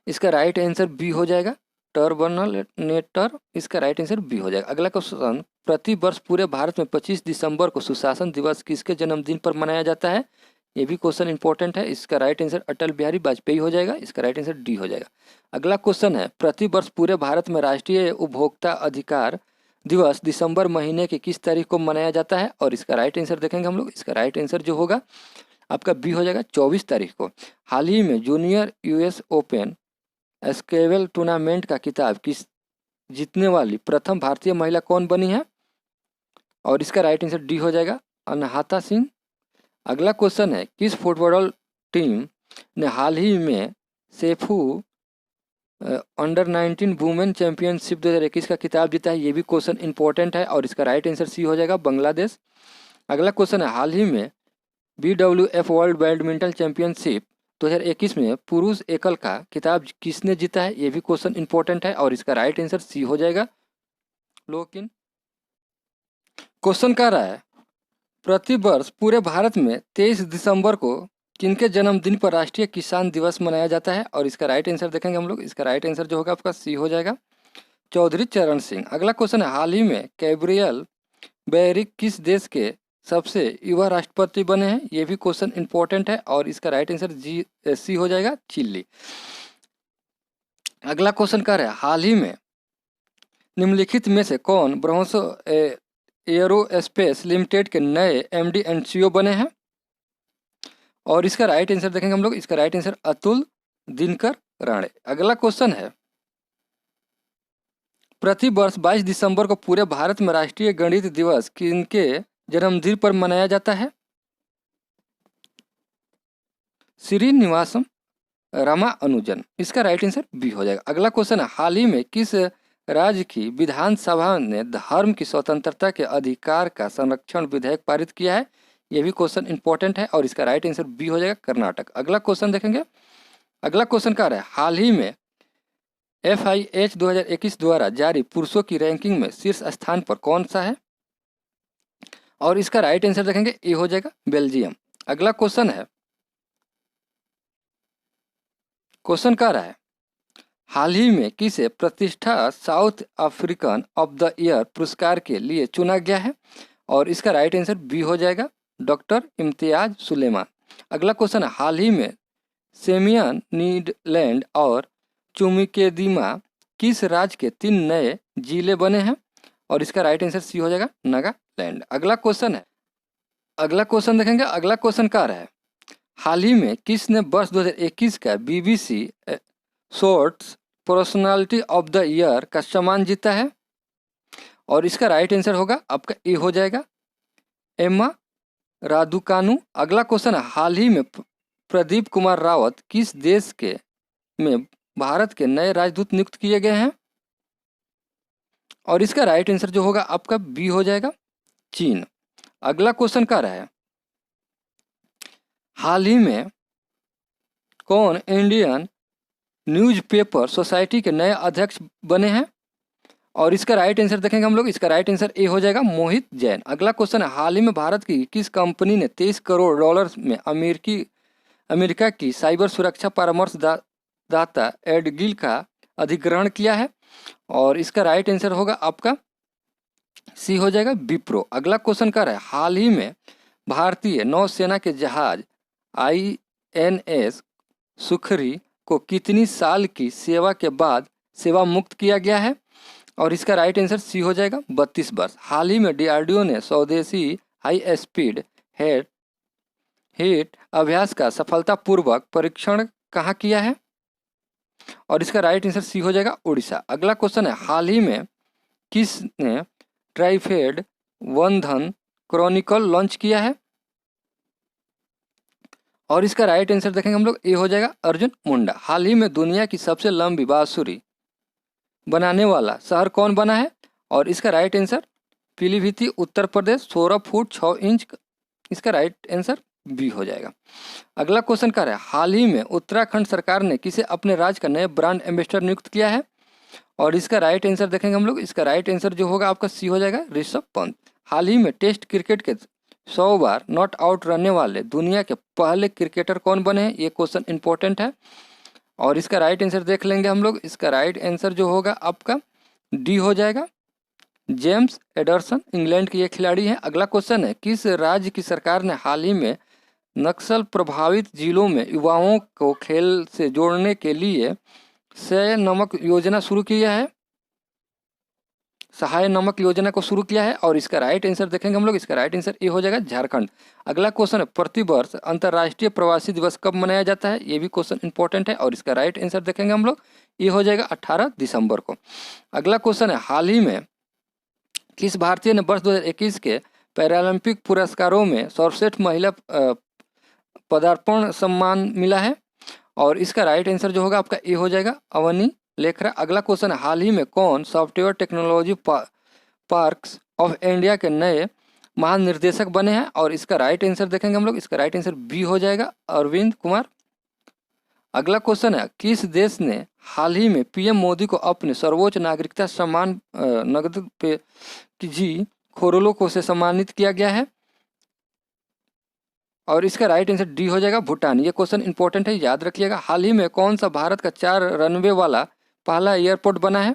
Speaker 1: इसका राइट आंसर बी हो जाएगा टर्बनेटर, इसका राइट आंसर बी हो जाएगा। अगला क्वेश्चन, प्रति वर्ष पूरे भारत में 25 दिसंबर को सुशासन दिवस किसके जन्मदिन पर मनाया जाता है? ये भी क्वेश्चन इंपॉर्टेंट है। इसका राइट आंसर अटल बिहारी वाजपेयी हो जाएगा। इसका राइट आंसर डी हो जाएगा। अगला क्वेश्चन है, प्रति वर्ष पूरे भारत में राष्ट्रीय उपभोक्ता अधिकार दिवस दिसंबर महीने की किस तारीख को मनाया जाता है? और इसका राइट आंसर देखेंगे हम लोग। इसका राइट आंसर जो होगा आपका बी हो जाएगा 24 तारीख को। हाल ही में junior US open scribble tournament का खिताब किस जीतने वाली प्रथम भारतीय महिला कौन बनी है? और इसका राइट आंसर डी हो जाएगा अनहाता सिंह। अगला क्वेश्चन है, किस फुटबॉल टीम ने हाल ही में सेफू अंडर 19 वुमेन चैंपियनशिप 2021 का खिताब जीता है? ये भी क्वेश्चन इंपॉर्टेंट है और इसका राइट आंसर सी हो जाएगा बांग्लादेश। अगला क्वेश्चन है, हाल ही में BWF वर्ल्ड बैडमिंटन चैंपियनशिप 2021 में पुरुष एकल का खिताब किसने जीता है? ये भी क्वेश्चन इंपॉर्टेंट है और इसका राइट आंसर सी हो जाएगा लोकिन। क्वेश्चन कह रहा है, प्रति वर्ष पूरे भारत में 23 दिसंबर को किनके जन्मदिन पर राष्ट्रीय किसान दिवस मनाया जाता है? और इसका राइट आंसर देखेंगे हम लोग। इसका राइट आंसर जो होगा आपका सी हो जाएगा चौधरी चरण सिंह। अगला क्वेश्चन है, हाल ही में गैब्रियल बैरिक किस देश के सबसे युवा राष्ट्रपति बने हैं? ये भी क्वेश्चन इंपॉर्टेंट है और इसका राइट आंसर सी हो जाएगा चिली। अगला क्वेश्चन क्या है, हाल ही में निम्नलिखित में से कौन ब्रह्मोस एरोस्पेस लिमिटेड के नए MD एंड CEO बने हैं? और इसका राइट आंसर देखेंगे हम लोग। इसका राइट आंसर अतुल दिनकर राणे। अगला क्वेश्चन है, प्रति वर्ष 22 दिसंबर को पूरे भारत में राष्ट्रीय गणित दिवस किनके जन्मदिन पर मनाया जाता है? श्रीनिवासम रामानुजन, इसका राइट आंसर बी हो जाएगा। अगला क्वेश्चन है, हाल ही में किस राज्य की विधानसभा ने धर्म की स्वतंत्रता के अधिकार का संरक्षण विधेयक पारित किया है? यह भी क्वेश्चन इंपॉर्टेंट है और इसका राइट आंसर बी हो जाएगा कर्नाटक। अगला क्वेश्चन देखेंगे। अगला क्वेश्चन क्या है, हाल ही में FIH 2021 द्वारा जारी पुरुषों की रैंकिंग में शीर्ष स्थान पर कौन सा है? और इसका राइट आंसर देखेंगे ए हो जाएगा बेल्जियम। अगला क्वेश्चन है, क्वेश्चन क्या रहा है, हाल ही में किसे प्रतिष्ठा south African of the year पुरस्कार के लिए चुना गया है? और इसका राइट आंसर बी हो जाएगा डॉक्टर इम्तियाज सुलेमान। अगला क्वेश्चन है, हाल ही में सेमियन नीदरलैंड और चुमिकेदिमा किस राज्य के 3 नए जिले बने हैं? और इसका राइट आंसर सी हो जाएगा नागालैंड। अगला क्वेश्चन है, अगला क्वेश्चन देखेंगे। अगला क्वेश्चन क्या रहा है, हाल ही में किसने वर्ष 2021 का BBC shorts personality of the year का सम्मान जीता है? और इसका राइट आंसर होगा आपका ए हो जाएगा एम्मा रादुकानु। अगला क्वेश्चन है, हाल ही में प्रदीप कुमार रावत किस देश के में भारत के नए राजदूत नियुक्त किए गए हैं? और इसका राइट आंसर जो होगा आपका बी हो जाएगा चीन। अगला क्वेश्चन क्या रहा है, हाल ही में कौन इंडियन न्यूज़पेपर सोसाइटी के नए अध्यक्ष बने हैं? और इसका राइट आंसर देखेंगे हम लोग। इसका राइट आंसर ए हो जाएगा मोहित जैन। अगला क्वेश्चन है, हाल ही में भारत की किस कंपनी ने $23 करोड़ में अमेरिका की साइबर सुरक्षा परामर्श दाता एडगिल का अधिग्रहण किया है? और इसका राइट आंसर होगा आपका सी हो जाएगा विप्रो। अगला क्वेश्चन क्या है, हाल ही में भारतीय नौसेना के जहाज एन.एस. सुखरी को कितनी साल की सेवा के बाद सेवा मुक्त किया गया है? और इसका राइट आंसर सी हो जाएगा 32 वर्ष। हाल ही में डीआरडीओ ने स्वदेशी हाई स्पीड हिट अभ्यास का सफलतापूर्वक परीक्षण कहाँ किया है? और इसका राइट आंसर सी हो जाएगा उड़ीसा। अगला क्वेश्चन है, हाल ही में किसने ट्राइफेड वंधन क्रॉनिकल लॉन्च किया है? और इसका राइट आंसर देखेंगे हम लोग, ये हो जाएगा अर्जुन मुंडा। हाल ही में दुनिया की सबसे लंबी बांसुरी बनाने वाला शहर कौन बना है? और इसका right answer Pilibhit Uttar Pradesh 16 foot 6 inch. इसका राइट आंसर बी हो जाएगा। अगला क्वेश्चन क्या है, हाल ही में उत्तराखंड सरकार ने किसे अपने राज्य का नए ब्रांड एम्बेसडर नियुक्त किया है? और इसका राइट आंसर देखेंगे हम लोग, इसका राइट आंसर जो होगा आपका सी हो जाएगा ऋषभ पंत। हाल ही में टेस्ट क्रिकेट के 100 बार नॉट आउट रहने वाले दुनिया के पहले क्रिकेटर कौन बने हैं? ये क्वेश्चन इंपॉर्टेंट है। और इसका राइट आंसर देख लेंगे हम लोग, इसका राइट आंसर जो होगा आपका डी हो जाएगा, जेम्स एडरसन, इंग्लैंड के ये खिलाड़ी हैं। अगला क्वेश्चन है, किस राज्य की सरकार ने हाल ही में नक्सल प्रभावित जिलों में युवाओं को खेल से जोड़ने के लिए सहाय नमक योजना शुरू किया है? सहाय नमक योजना को शुरू किया है। और इसका राइट आंसर देखेंगे हम लोग, इसका राइट आंसर ये हो जाएगा झारखंड। अगला क्वेश्चन है, प्रतिवर्ष अंतर्राष्ट्रीय प्रवासी दिवस कब मनाया जाता है? ये भी क्वेश्चन इंपॉर्टेंट है। और इसका राइट आंसर देखेंगे हम लोग, ये हो जाएगा 18 दिसंबर को। अगला क्वेश्चन है, हाल ही में किस भारतीय ने वर्ष 2021 के पैरालंपिक पुरस्कारों में सर्वश्रेष्ठ महिला पदार्पण सम्मान मिला है? और इसका राइट आंसर जो होगा आपका ए हो जाएगा अवनी लेखरा। अगला क्वेश्चन है, हाल ही में कौन software technology parks of India के नए महानिर्देशक बने हैं? और इसका राइट आंसर देखेंगे हम लोग, इसका राइट आंसर बी हो जाएगा अरविंद कुमार। अगला क्वेश्चन है, किस देश ने हाल ही में पीएम मोदी को अपने सर्वोच्च नागरिकता सम्मान नगद पे जी खोरोलो को से सम्मानित किया गया है? और इसका राइट आंसर डी हो जाएगा भूटान। ये क्वेश्चन इंपॉर्टेंट है, याद रखिएगा। हाल ही में कौन सा भारत का 4 रनवे वाला पहला एयरपोर्ट बना है?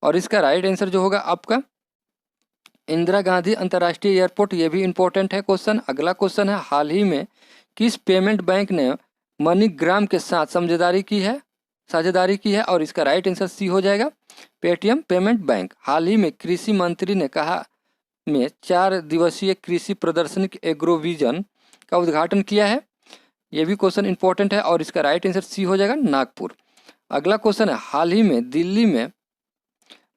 Speaker 1: और इसका राइट आंसर जो होगा आपका इंदिरा गांधी अंतर्राष्ट्रीय एयरपोर्ट। ये भी इंपॉर्टेंट है क्वेश्चन। अगला क्वेश्चन है, हाल ही में किस पेमेंट बैंक ने मनीग्राम के साथ साझेदारी की है? और इसका राइट आंसर सी हो जाएगा पेटीएम पेमेंट बैंक। हाल ही में कृषि मंत्री ने कहा में 4 दिवसीय कृषि प्रदर्शनी एग्रोविजन का उद्घाटन किया है? ये भी क्वेश्चन इंपॉर्टेंट है। और इसका राइट आंसर सी हो जाएगा नागपुर। अगला क्वेश्चन है, हाल ही में दिल्ली में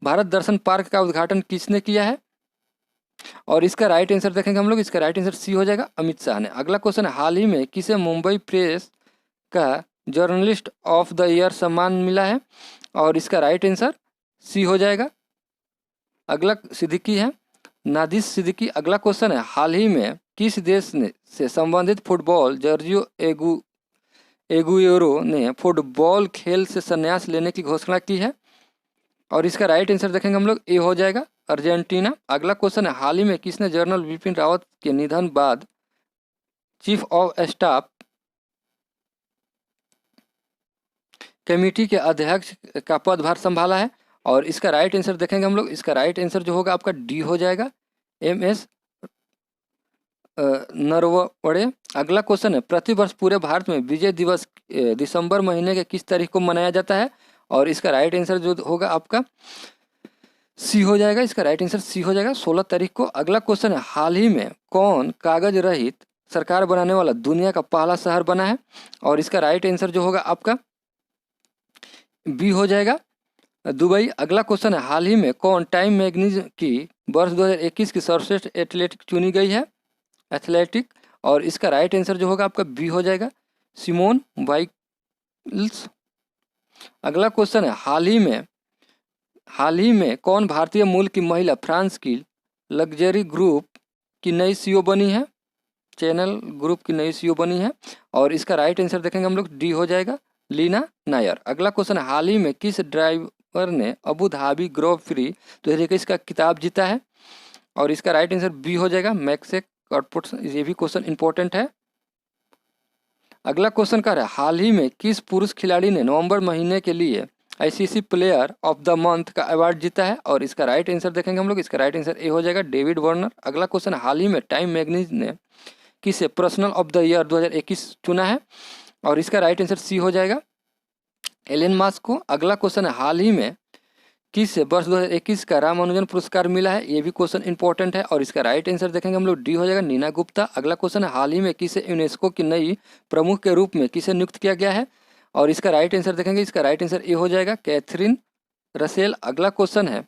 Speaker 1: भारत दर्शन पार्क का उद्घाटन किसने किया है? और इसका राइट आंसर देखेंगे हम लोग, इसका राइट आंसर सी हो जाएगा अमित शाह ने। अगला क्वेश्चन है, हाल ही में किसे मुंबई प्रेस का जर्नलिस्ट ऑफ द ईयर सम्मान मिला है? और इसका राइट आंसर सी हो जाएगा अगला सिद्दीकी है, नादिस सिद्दीकी। अगला क्वेश्चन है, हाल ही में किस देश ने से संबंधित फुटबॉल जर्जियो एगुएरो ने फुटबॉल खेल से संन्यास लेने की घोषणा की है? और इसका राइट आंसर देखेंगे हम लोग, ए हो जाएगा अर्जेंटीना। अगला क्वेश्चन है, हाल ही में किसने जनरल बिपिन रावत के निधन बाद चीफ ऑफ स्टाफ कमेटी के अध्यक्ष का पदभार संभाला है? और इसका राइट आंसर देखेंगे हम लोग, इसका राइट आंसर जो होगा आपका डी हो जाएगा MS नरवणे। अगला क्वेश्चन है, प्रतिवर्ष पूरे भारत में विजय दिवस दिसंबर महीने के किस तारीख को मनाया जाता है? और इसका राइट आंसर जो होगा आपका सी हो जाएगा, इसका राइट आंसर सी हो जाएगा 16 तारीख को। अगला क्वेश्चन है, हाल ही में कौन कागज रहित सरकार बनाने वाला दुनिया का पहला शहर बना है? और इसका राइट आंसर जो होगा आपका बी हो जाएगा दुबई। अगला क्वेश्चन है, हाल ही में कौन टाइम मैगजीन की वर्ष 2021 की सर्वश्रेष्ठ एथलेटिक चुनी गई है? एथलेटिक। और इसका राइट आंसर जो होगा आपका बी हो जाएगा सिमोन बाइल्स। अगला क्वेश्चन है, हाल ही में कौन भारतीय मूल की महिला फ्रांस की लग्जरी ग्रुप की नई CEO बनी है? चैनल ग्रुप की नई CEO बनी है। और इसका राइट आंसर देखेंगे हम लोग, डी हो जाएगा लीना नायर। अगला क्वेश्चन है, हाल ही में किस ड्राइवर ने अबू धाबी ग्रैंड प्री 2021 का खिताब जीता है? और इसका राइट आंसर बी हो जाएगा मैक्स कॉर्पोरेट। ये भी क्वेश्चन इंपॉर्टेंट है। अगला क्वेश्चन क्या है, हाल ही में किस पुरुष खिलाड़ी ने नवंबर महीने के लिए ICC player of the month का अवार्ड जीता है? और इसका राइट आंसर देखेंगे हम लोग, इसका राइट आंसर ए हो जाएगा डेविड वार्नर। अगला क्वेश्चन, हाल ही में टाइम मैगजीन ने किसे पर्सनल ऑफ द ईयर 2021 चुना है? और इसका राइट आंसर सी हो जाएगा, एलन मास्क को। अगला क्वेश्चन है, हाल ही में किस वर्ष 2021 का रामानुजन पुरस्कार मिला है? ये भी क्वेश्चन इंपॉर्टेंट है और इसका राइट आंसर देखेंगे हम लोग, डी हो जाएगा, नीना गुप्ता। अगला क्वेश्चन है, हाल ही में किसे यूनेस्को की नई प्रमुख के रूप में किसे नियुक्त किया गया है? और इसका राइट आंसर देखेंगे, इसका राइट आंसर ए हो जाएगा, कैथरीन रसेल। अगला क्वेश्चन है,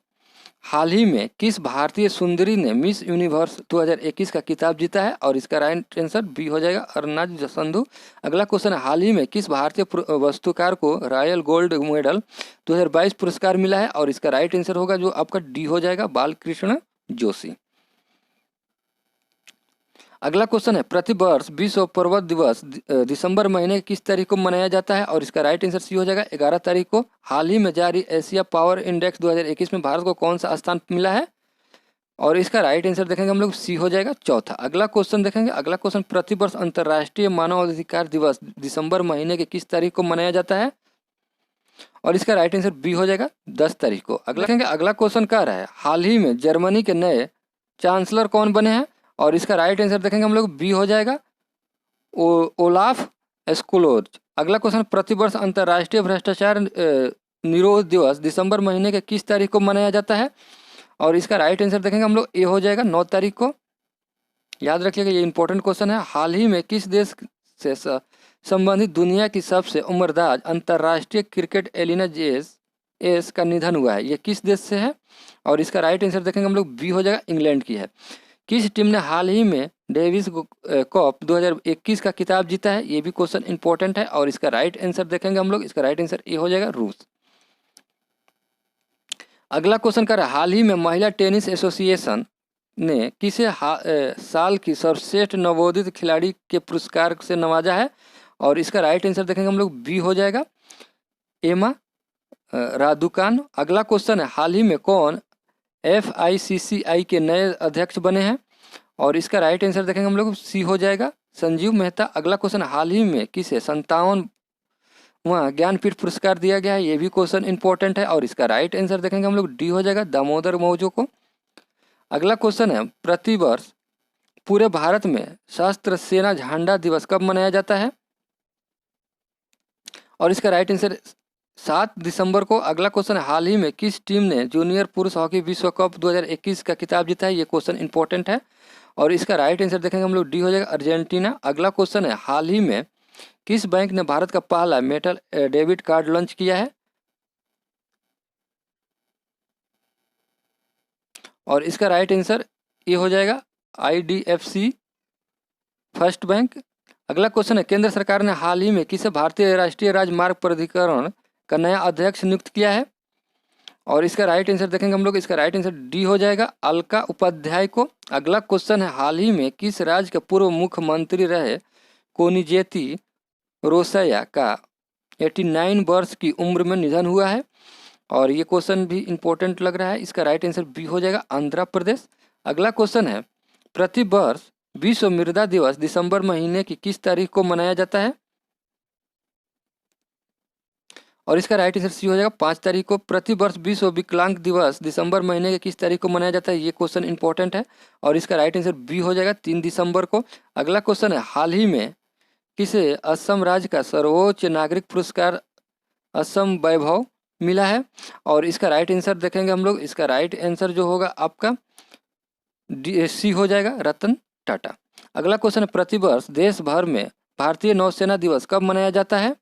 Speaker 1: हाल ही में किस भारतीय सुंदरी ने मिस यूनिवर्स 2021 का खिताब जीता है? और इसका राइट आंसर बी हो जाएगा, अरुणा संधू। अगला क्वेश्चन है, हाल ही में किस भारतीय वस्तुकार को रॉयल गोल्ड मेडल 2022 पुरस्कार मिला है? और इसका राइट आंसर होगा जो आपका डी हो जाएगा, बालकृष्ण जोशी। अगला क्वेश्चन है, प्रतिवर्ष विश्व पर्वत दिवस दिसंबर महीने किस तारीख को मनाया जाता है? और इसका राइट आंसर सी हो जाएगा, 11 तारीख को। हाल ही में जारी एशिया पावर इंडेक्स 2021 में भारत को कौन सा स्थान मिला है? और इसका राइट आंसर देखेंगे हम लोग, सी हो जाएगा, चौथा। अगला क्वेश्चन देखेंगे, अगला क्वेश्चन, प्रतिवर्ष अंतर्राष्ट्रीय मानवाधिकार दिवस दिसंबर महीने के किस तारीख को मनाया जाता है? और इसका राइट आंसर बी हो जाएगा, 10 तारीख को। अगला देखेंगे, अगला क्वेश्चन कह रहा है, हाल ही में जर्मनी के नए चांसलर कौन बने हैं? और इसका राइट आंसर देखेंगे हम लोग, बी हो जाएगा, ओलाफ स्कोलोज। अगला क्वेश्चन, प्रतिवर्ष अंतर्राष्ट्रीय भ्रष्टाचार निरोध दिवस दिसंबर महीने के किस तारीख को मनाया जाता है? और इसका राइट आंसर देखेंगे हम लोग, ए हो जाएगा, 9 तारीख को। याद रखिएगा, ये इंपॉर्टेंट क्वेश्चन है। हाल ही में किस देश से संबंधित दुनिया की सबसे उम्रदराज अंतर्राष्ट्रीय क्रिकेट एलिना एस का निधन हुआ है? ये किस देश से है? और इसका राइट आंसर देखेंगे हम लोग, बी हो जाएगा, इंग्लैंड की है। किस टीम ने हाल ही में डेविस कप 2021 का खिताब जीता है? ये भी क्वेश्चन इंपॉर्टेंट है और इसका राइट आंसर देखेंगे हम लोग, इसका राइट आंसर ए हो जाएगा, रूस। अगला क्वेश्चन कर, हाल ही में महिला टेनिस एसोसिएशन ने किसे साल की सर्वश्रेष्ठ नवोदित खिलाड़ी के पुरस्कार से नवाजा है? और इसका राइट आंसर देखेंगे हम लोग, बी हो जाएगा, एमा रादुकान। अगला क्वेश्चन है, हाल ही में कौन FICCI के नए अध्यक्ष बने हैं? और इसका राइट आंसर देखेंगे हम लोग, सी हो जाएगा, संजीव मेहता। अगला क्वेश्चन, हाल ही में किसे 57वां ज्ञानपीठ पुरस्कार दिया गया है? ये भी क्वेश्चन इंपॉर्टेंट है और इसका राइट आंसर देखेंगे हम लोग, डी हो जाएगा, दामोदर मौजो को। अगला क्वेश्चन है, प्रतिवर्ष पूरे भारत में सशस्त्र सेना झंडा दिवस कब मनाया जाता है? और इसका राइट आंसर 7 दिसंबर को। अगला क्वेश्चन है, हाल ही में किस टीम ने जूनियर पुरुष हॉकी विश्व कप 2021 का खिताब जीता है? ये क्वेश्चन इंपॉर्टेंट है और इसका राइट आंसर देखेंगे हम लोग, डी हो जाएगा, अर्जेंटीना। अगला क्वेश्चन है, हाल ही में किस बैंक ने भारत का पहला मेटल डेबिट कार्ड लॉन्च किया है? और इसका राइट आंसर ये हो जाएगा, IDFC फर्स्ट बैंक। अगला क्वेश्चन है, केंद्र सरकार ने हाल ही में किसे भारतीय राष्ट्रीय राजमार्ग प्राधिकरण का नया अध्यक्ष नियुक्त किया है? और इसका राइट आंसर देखेंगे हम लोग, इसका राइट आंसर डी हो जाएगा, अलका उपाध्याय को। अगला क्वेश्चन है, हाल ही में किस राज्य के पूर्व मुख्यमंत्री रहे कोनिजेती रोसैया का 89 वर्ष की उम्र में निधन हुआ है? और ये क्वेश्चन भी इंपॉर्टेंट लग रहा है, इसका राइट आंसर बी हो जाएगा, आंध्र प्रदेश। अगला क्वेश्चन है, प्रतिवर्ष विश्व मृदा दिवस दिसंबर महीने की किस तारीख को मनाया जाता है? और इसका राइट आंसर सी हो जाएगा, 5 तारीख को। प्रतिवर्ष विश्व विकलांग दिवस दिसंबर महीने के किस तारीख को मनाया जाता है? ये क्वेश्चन इंपॉर्टेंट है और इसका राइट आंसर बी हो जाएगा, 3 दिसंबर को। अगला क्वेश्चन है, हाल ही में किसे असम राज्य का सर्वोच्च नागरिक पुरस्कार असम वैभव मिला है? और इसका राइट आंसर देखेंगे हम लोग, इसका राइट आंसर जो होगा आपका सी हो जाएगा, रतन टाटा। अगला क्वेश्चन है, प्रतिवर्ष देश भर में भारतीय नौसेना दिवस कब मनाया जाता है?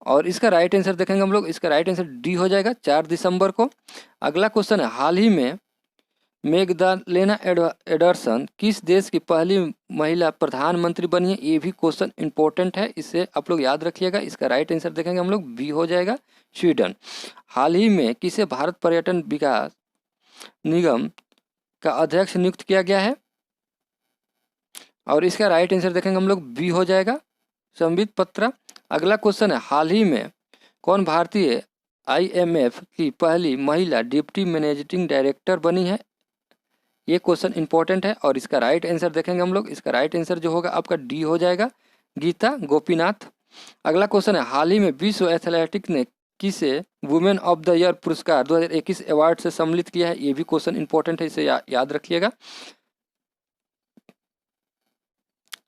Speaker 1: और इसका राइट आंसर देखेंगे हम लोग, इसका राइट आंसर डी हो जाएगा, 4 दिसंबर को। अगला क्वेश्चन है, हाल ही में मैग्दालेना एंडरसन किस देश की पहली महिला प्रधानमंत्री बनी है? ये भी क्वेश्चन इंपॉर्टेंट है, इसे आप लोग याद रखिएगा। इसका राइट आंसर देखेंगे हम लोग, बी हो जाएगा, स्वीडन। हाल ही में किसे भारत पर्यटन विकास निगम का अध्यक्ष नियुक्त किया गया है? और इसका राइट आंसर देखेंगे हम लोग, बी हो जाएगा, संबित पत्रा। अगला क्वेश्चन है, हाल ही में कौन भारतीय IMF की पहली महिला डिप्टी मैनेजिंग डायरेक्टर बनी है? ये क्वेश्चन इंपॉर्टेंट है और इसका राइट आंसर देखेंगे हम लोग, इसका राइट आंसर जो होगा आपका डी हो जाएगा, गीता गोपीनाथ। अगला क्वेश्चन है, हाल ही में विश्व एथलेटिक्स ने किसे वुमेन ऑफ द ईयर पुरस्कार 2021 अवार्ड से सम्मिलित किया है? ये भी क्वेश्चन इंपॉर्टेंट है, इसे याद रखिएगा।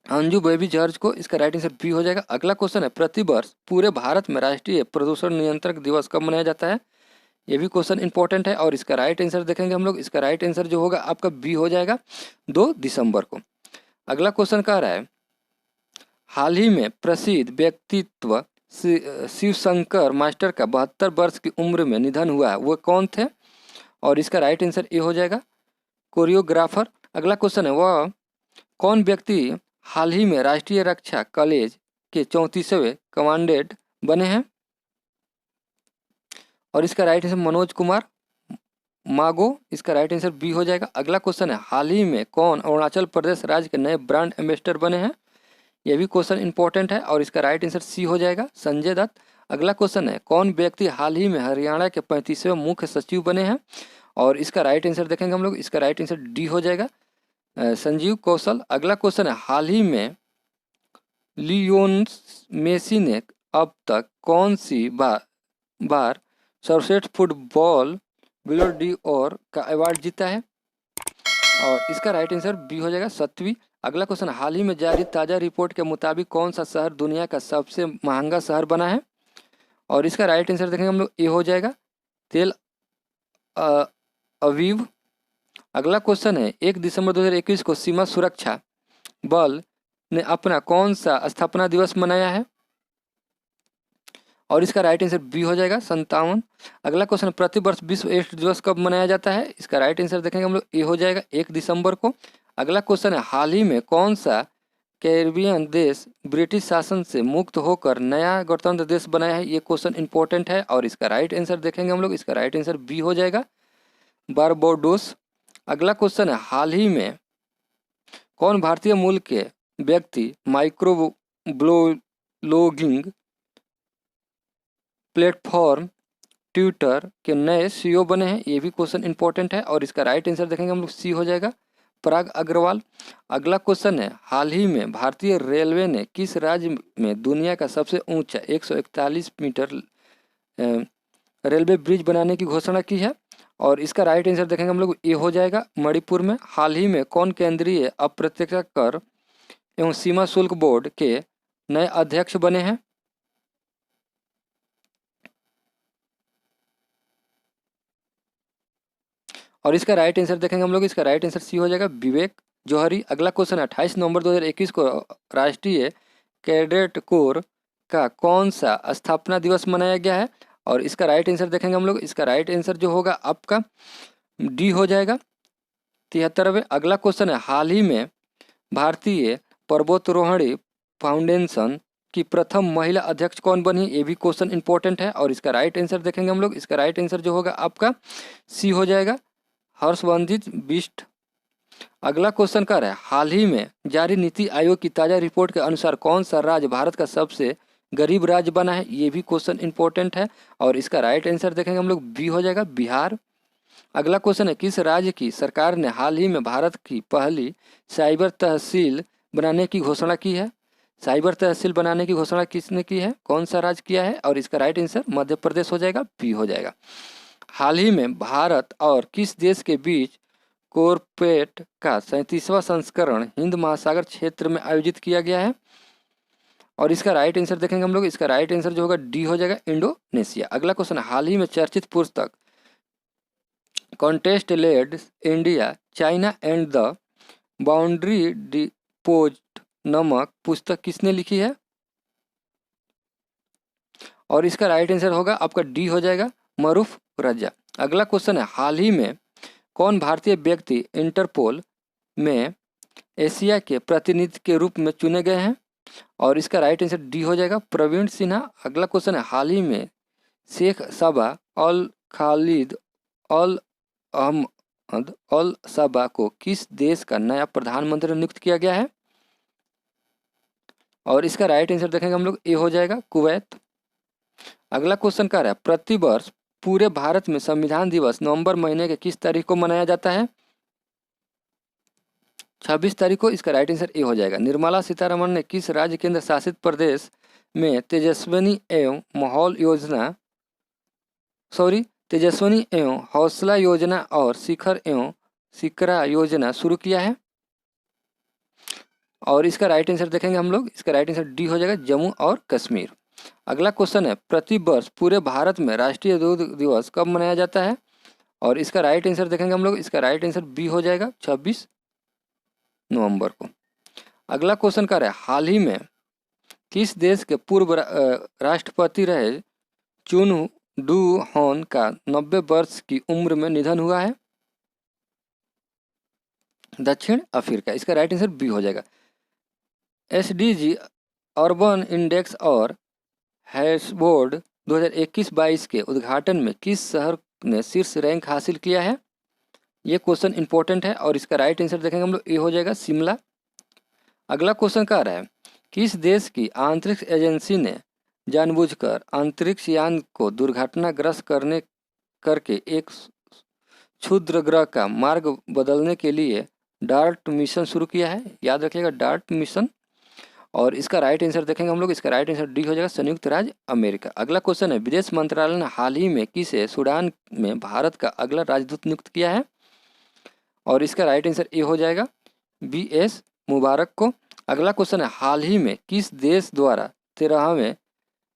Speaker 1: अंजू बेबी जॉर्ज को, इसका राइट आंसर बी हो जाएगा। अगला क्वेश्चन है, प्रतिवर्ष पूरे भारत में राष्ट्रीय प्रदूषण नियंत्रण दिवस कब मनाया जाता है? ये भी क्वेश्चन इंपॉर्टेंट है और इसका राइट आंसर देखेंगे हम लोग। इसका राइट आंसर जो होगा आपका बी हो जाएगा, 2 दिसंबर को। अगला क्वेश्चन कह रहा है, हाल ही में प्रसिद्ध व्यक्तित्व शिव शंकर मास्टर का 72 वर्ष की उम्र में निधन हुआ है, वो कौन थे? और इसका राइट आंसर ए हो जाएगा, कोरियोग्राफर। अगला क्वेश्चन है, वह कौन व्यक्ति हाल ही में राष्ट्रीय रक्षा कॉलेज के 34वें कमांडेंट बने हैं? और इसका राइट आंसर मनोज कुमार मागो, इसका राइट आंसर बी हो जाएगा। अगला क्वेश्चन है, हाल ही में कौन अरुणाचल प्रदेश राज्य के नए ब्रांड एम्बेसडर बने हैं? यह भी क्वेश्चन इंपॉर्टेंट है और इसका राइट आंसर सी हो जाएगा, संजय दत्त। अगला क्वेश्चन है, कौन व्यक्ति हाल ही में हरियाणा के 35वें मुख्य सचिव बने हैं? और इसका राइट आंसर देखेंगे हम लोग। इसका राइट आंसर डी हो जाएगा, संजीव कौशल। अगला क्वेश्चन है, हाल ही में लियोनेल मेसी ने अब तक कौन सी बार सर्वश्रेष्ठ फुटबॉल बिलो डी और का अवार्ड जीता है? और इसका राइट आंसर बी हो जाएगा, 7वीं। अगला क्वेश्चन, हाल ही में जारी ताज़ा रिपोर्ट के मुताबिक कौन सा शहर दुनिया का सबसे महंगा शहर बना है? और इसका राइट आंसर देखेंगे हम लोग, ए हो जाएगा, तेल अवीव। अगला क्वेश्चन है, 1 दिसंबर 2021 को सीमा सुरक्षा बल ने अपना कौन सा स्थापना दिवस मनाया है? और इसका राइट आंसर बी हो जाएगा, 57। अगला क्वेश्चन, प्रतिवर्ष विश्व एड्स दिवस कब मनाया जाता है? इसका राइट आंसर देखेंगे हम लोग, ए हो जाएगा, 1 दिसंबर को। अगला क्वेश्चन है, हाल ही में कौन सा कैरिबियन देश ब्रिटिश शासन से मुक्त होकर नया गणतंत्र देश बनाया है? ये क्वेश्चन इंपॉर्टेंट है और इसका राइट आंसर देखेंगे हम लोग। इसका राइट आंसर बी हो जाएगा, बारबाडोस। अगला क्वेश्चन है, हाल ही में कौन भारतीय मूल के व्यक्ति माइक्रो ब्लॉगिंग प्लेटफॉर्म ट्विटर के नए सीईओ बने हैं? ये भी क्वेश्चन इंपॉर्टेंट है और इसका राइट आंसर देखेंगे हम लोग, सी हो जाएगा, पराग अग्रवाल। अगला क्वेश्चन है, हाल ही में भारतीय रेलवे ने किस राज्य में दुनिया का सबसे ऊंचा 141 मीटर रेलवे ब्रिज बनाने की घोषणा की है? और इसका राइट आंसर देखेंगे हम लोग, ये हो जाएगा, मणिपुर में। हाल ही में कौन केंद्रीय अप्रत्यक्ष कर एवं सीमा शुल्क बोर्ड के नए अध्यक्ष बने हैं? और इसका राइट आंसर देखेंगे हम लोग। इसका राइट आंसर सी हो जाएगा, विवेक जौहरी। अगला क्वेश्चन, 28 नवंबर 2021 को राष्ट्रीय कैडेट कोर का कौन सा स्थापना दिवस मनाया गया है? और इसका राइट आंसर देखेंगे हम लोग। इसका राइट आंसर जो होगा आपका डी हो जाएगा, 73वें। अगला क्वेश्चन है, हाल ही में भारतीय पर्वतारोहणी फाउंडेशन की प्रथम महिला अध्यक्ष कौन बनी? ये भी क्वेश्चन इंपॉर्टेंट है और इसका राइट आंसर देखेंगे हम लोग। इसका राइट आंसर जो होगा आपका सी हो जाएगा, हर्षवर्धन बिष्ट। अगला क्वेश्चन कर रहा है, हाल ही में जारी नीति आयोग की ताज़ा रिपोर्ट के अनुसार कौन सा राज्य भारत का सबसे गरीब राज्य बना है? ये भी क्वेश्चन इंपॉर्टेंट है और इसका राइट आंसर देखेंगे हम लोग, बी हो जाएगा, बिहार। अगला क्वेश्चन है, किस राज्य की सरकार ने हाल ही में भारत की पहली साइबर तहसील बनाने की घोषणा की है? साइबर तहसील बनाने की घोषणा किसने की है, कौन सा राज्य किया है? और इसका राइट आंसर मध्य प्रदेश हो जाएगा, बी हो जाएगा। हाल ही में भारत और किस देश के बीच कॉरपेट का 37वां संस्करण हिंद महासागर क्षेत्र में आयोजित किया गया है? और इसका राइट आंसर देखेंगे हम लोग। इसका राइट आंसर जो होगा डी हो जाएगा, इंडोनेशिया। अगला क्वेश्चन, हाल ही में चर्चित पुस्तक contest led India China and the boundary deposed नामक पुस्तक किसने लिखी है? और इसका राइट आंसर होगा आपका डी हो जाएगा, मरूफ रजा। अगला क्वेश्चन है, हाल ही में कौन भारतीय व्यक्ति इंटरपोल में एशिया के प्रतिनिधि के रूप में चुने गए हैं? और इसका राइट आंसर डी हो जाएगा, प्रवीण सिन्हा। अगला क्वेश्चन है, हाल ही में शेख सबा अल खालिद अल अहमद अल सबा को किस देश का नया प्रधानमंत्री नियुक्त किया गया है? और इसका राइट आंसर देखेंगे हम लोग, ए हो जाएगा, कुवैत। अगला क्वेश्चन क्या है, प्रतिवर्ष पूरे भारत में संविधान दिवस नवंबर महीने के किस तारीख को मनाया जाता है? 26 तारीख को। इसका राइट आंसर ए हो जाएगा। निर्मला सीतारमण ने किस राज्य केंद्र शासित प्रदेश में तेजस्विनी एवं हौसला योजना और शिखर एवं शिखरा योजना शुरू किया है? और इसका राइट आंसर देखेंगे हम लोग, इसका राइट आंसर डी हो जाएगा, जम्मू और कश्मीर। अगला क्वेश्चन है, प्रति वर्ष पूरे भारत में राष्ट्रीय दूध दिवस कब मनाया जाता है? और इसका राइट आंसर देखेंगे हम लोग, इसका राइट आंसर बी हो जाएगा, 26 नवंबर को। अगला क्वेश्चन क्या है, हाल ही में किस देश के पूर्व राष्ट्रपति रहे चुन डू हॉन का 90 वर्ष की उम्र में निधन हुआ है? दक्षिण अफ्रीका। इसका राइट आंसर बी हो जाएगा। SDG अर्बन इंडेक्स और हैशबोर्ड 2021-22 के उद्घाटन में किस शहर ने शीर्ष रैंक हासिल किया है? ये क्वेश्चन इंपॉर्टेंट है और इसका राइट आंसर देखेंगे हम लोग, ए हो जाएगा, शिमला। अगला क्वेश्चन क्या रहा है, किस देश की अंतरिक्ष एजेंसी ने जानबूझकर अंतरिक्ष यान को दुर्घटनाग्रस्त करके एक क्षुद्र ग्रह का मार्ग बदलने के लिए डार्ट मिशन शुरू किया है? याद रखिएगा, डार्ट मिशन। और इसका राइट आंसर देखेंगे हम लोग, इसका राइट आंसर डी हो जाएगा, संयुक्त राज्य अमेरिका। अगला क्वेश्चन है, विदेश मंत्रालय ने हाल ही में किसे सूडान में भारत का अगला राजदूत नियुक्त किया है? और इसका राइट आंसर ए हो जाएगा, BS मुबारक को। अगला क्वेश्चन है, हाल ही में किस देश द्वारा 13वें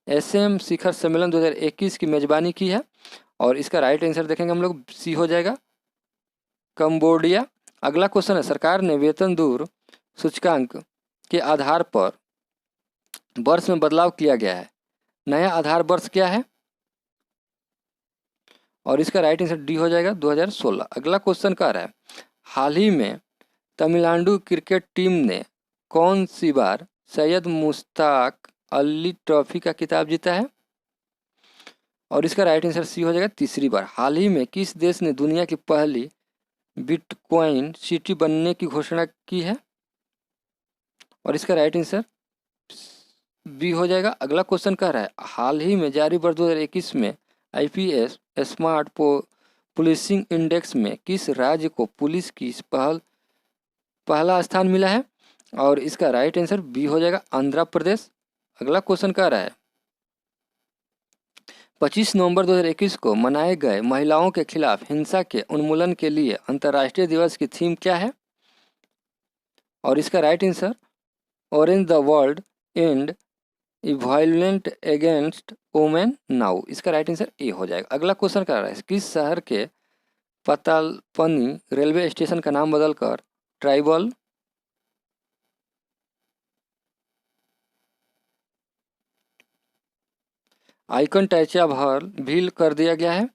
Speaker 1: ASEAN शिखर सम्मेलन 2021 की मेजबानी की है? और इसका राइट आंसर देखेंगे हम लोग, सी हो जाएगा, कंबोडिया। अगला क्वेश्चन है, सरकार ने वेतन दर सूचकांक के आधार पर वर्ष में बदलाव किया गया है, नया आधार वर्ष क्या है? और इसका राइट आंसर डी हो जाएगा, 2016। अगला क्वेश्चन क्या रहा है, हाल ही में तमिलनाडु क्रिकेट टीम ने कौन सी बार सैयद मुश्ताक अली ट्रॉफी का खिताब जीता है? और इसका राइट आंसर सी हो जाएगा, तीसरी बार। हाल ही में किस देश ने दुनिया की पहली बिटकॉइन सिटी बनने की घोषणा की है? और इसका राइट आंसर बी हो जाएगा। अगला क्वेश्चन कह रहा है, हाल ही में जारी वर्ष 2021 में IPS स्मार्ट पुलिसिंग इंडेक्स में किस राज्य को पुलिस की पहला स्थान मिला है? और इसका राइट आंसर बी हो जाएगा, आंध्र प्रदेश। अगला क्वेश्चन कह रहा है, 25 नवंबर 2021 को मनाए गए महिलाओं के खिलाफ हिंसा के उन्मूलन के लिए अंतर्राष्ट्रीय दिवस की थीम क्या है? और इसका right answer, orange the world and violent against women now. इसका राइट आंसर ए हो जाएगा। अगला क्वेश्चन कर रहा है, किस शहर के पतालपनी रेलवे स्टेशन का नाम बदलकर ट्राइबल आइकन टैचा भील कर दिया गया है?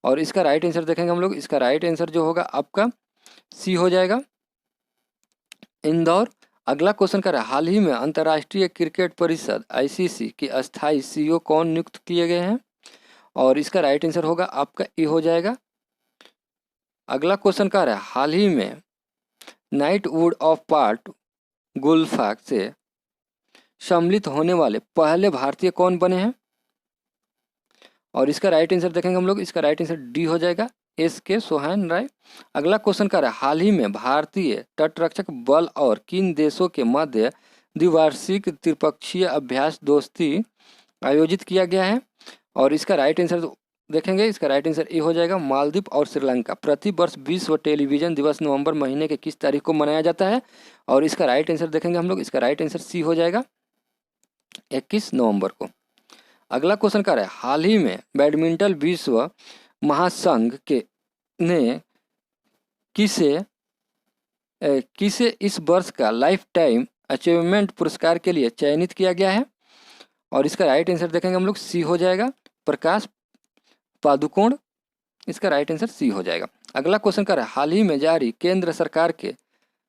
Speaker 1: और इसका राइट आंसर देखेंगे हम लोग, इसका राइट आंसर जो होगा आपका सी हो जाएगा, इंदौर। अगला क्वेश्चन कर रहा है, हाल ही में अंतर्राष्ट्रीय क्रिकेट परिषद ICC के अस्थायी CEO कौन नियुक्त किए गए हैं? और इसका राइट आंसर होगा आपका ए हो जाएगा। अगला क्वेश्चन कर रहा है, हाल ही में नाइट वुड ऑफ पार्ट गुल्फाक से सम्मिलित होने वाले पहले भारतीय कौन बने हैं? और इसका राइट आंसर देखेंगे हम लोग, इसका राइट आंसर डी हो जाएगा, SK सोहान राय। अगला क्वेश्चन कर रहा है, हाल ही में भारतीय तटरक्षक बल और किन देशों के मध्य द्विवार्षिक त्रिपक्षीय अभ्यास दोस्ती आयोजित किया गया है? और इसका राइट आंसर देखेंगे, इसका राइट आंसर ए हो जाएगा, मालदीव और श्रीलंका। प्रति वर्ष विश्व टेलीविजन दिवस नवंबर महीने के किस तारीख को मनाया जाता है? और इसका राइट आंसर देखेंगे हम लोग, इसका राइट आंसर सी हो जाएगा, 21 नवंबर को। अगला क्वेश्चन क्या है, हाल ही में बैडमिंटन विश्व महासंघ ने किसे इस वर्ष का लाइफ टाइम अचीवमेंट पुरस्कार के लिए चयनित किया गया है? और इसका राइट आंसर देखेंगे हम लोग, सी हो जाएगा, प्रकाश पादुकोण। इसका राइट आंसर सी हो जाएगा। अगला क्वेश्चन क्या है, हाल ही में जारी केंद्र सरकार के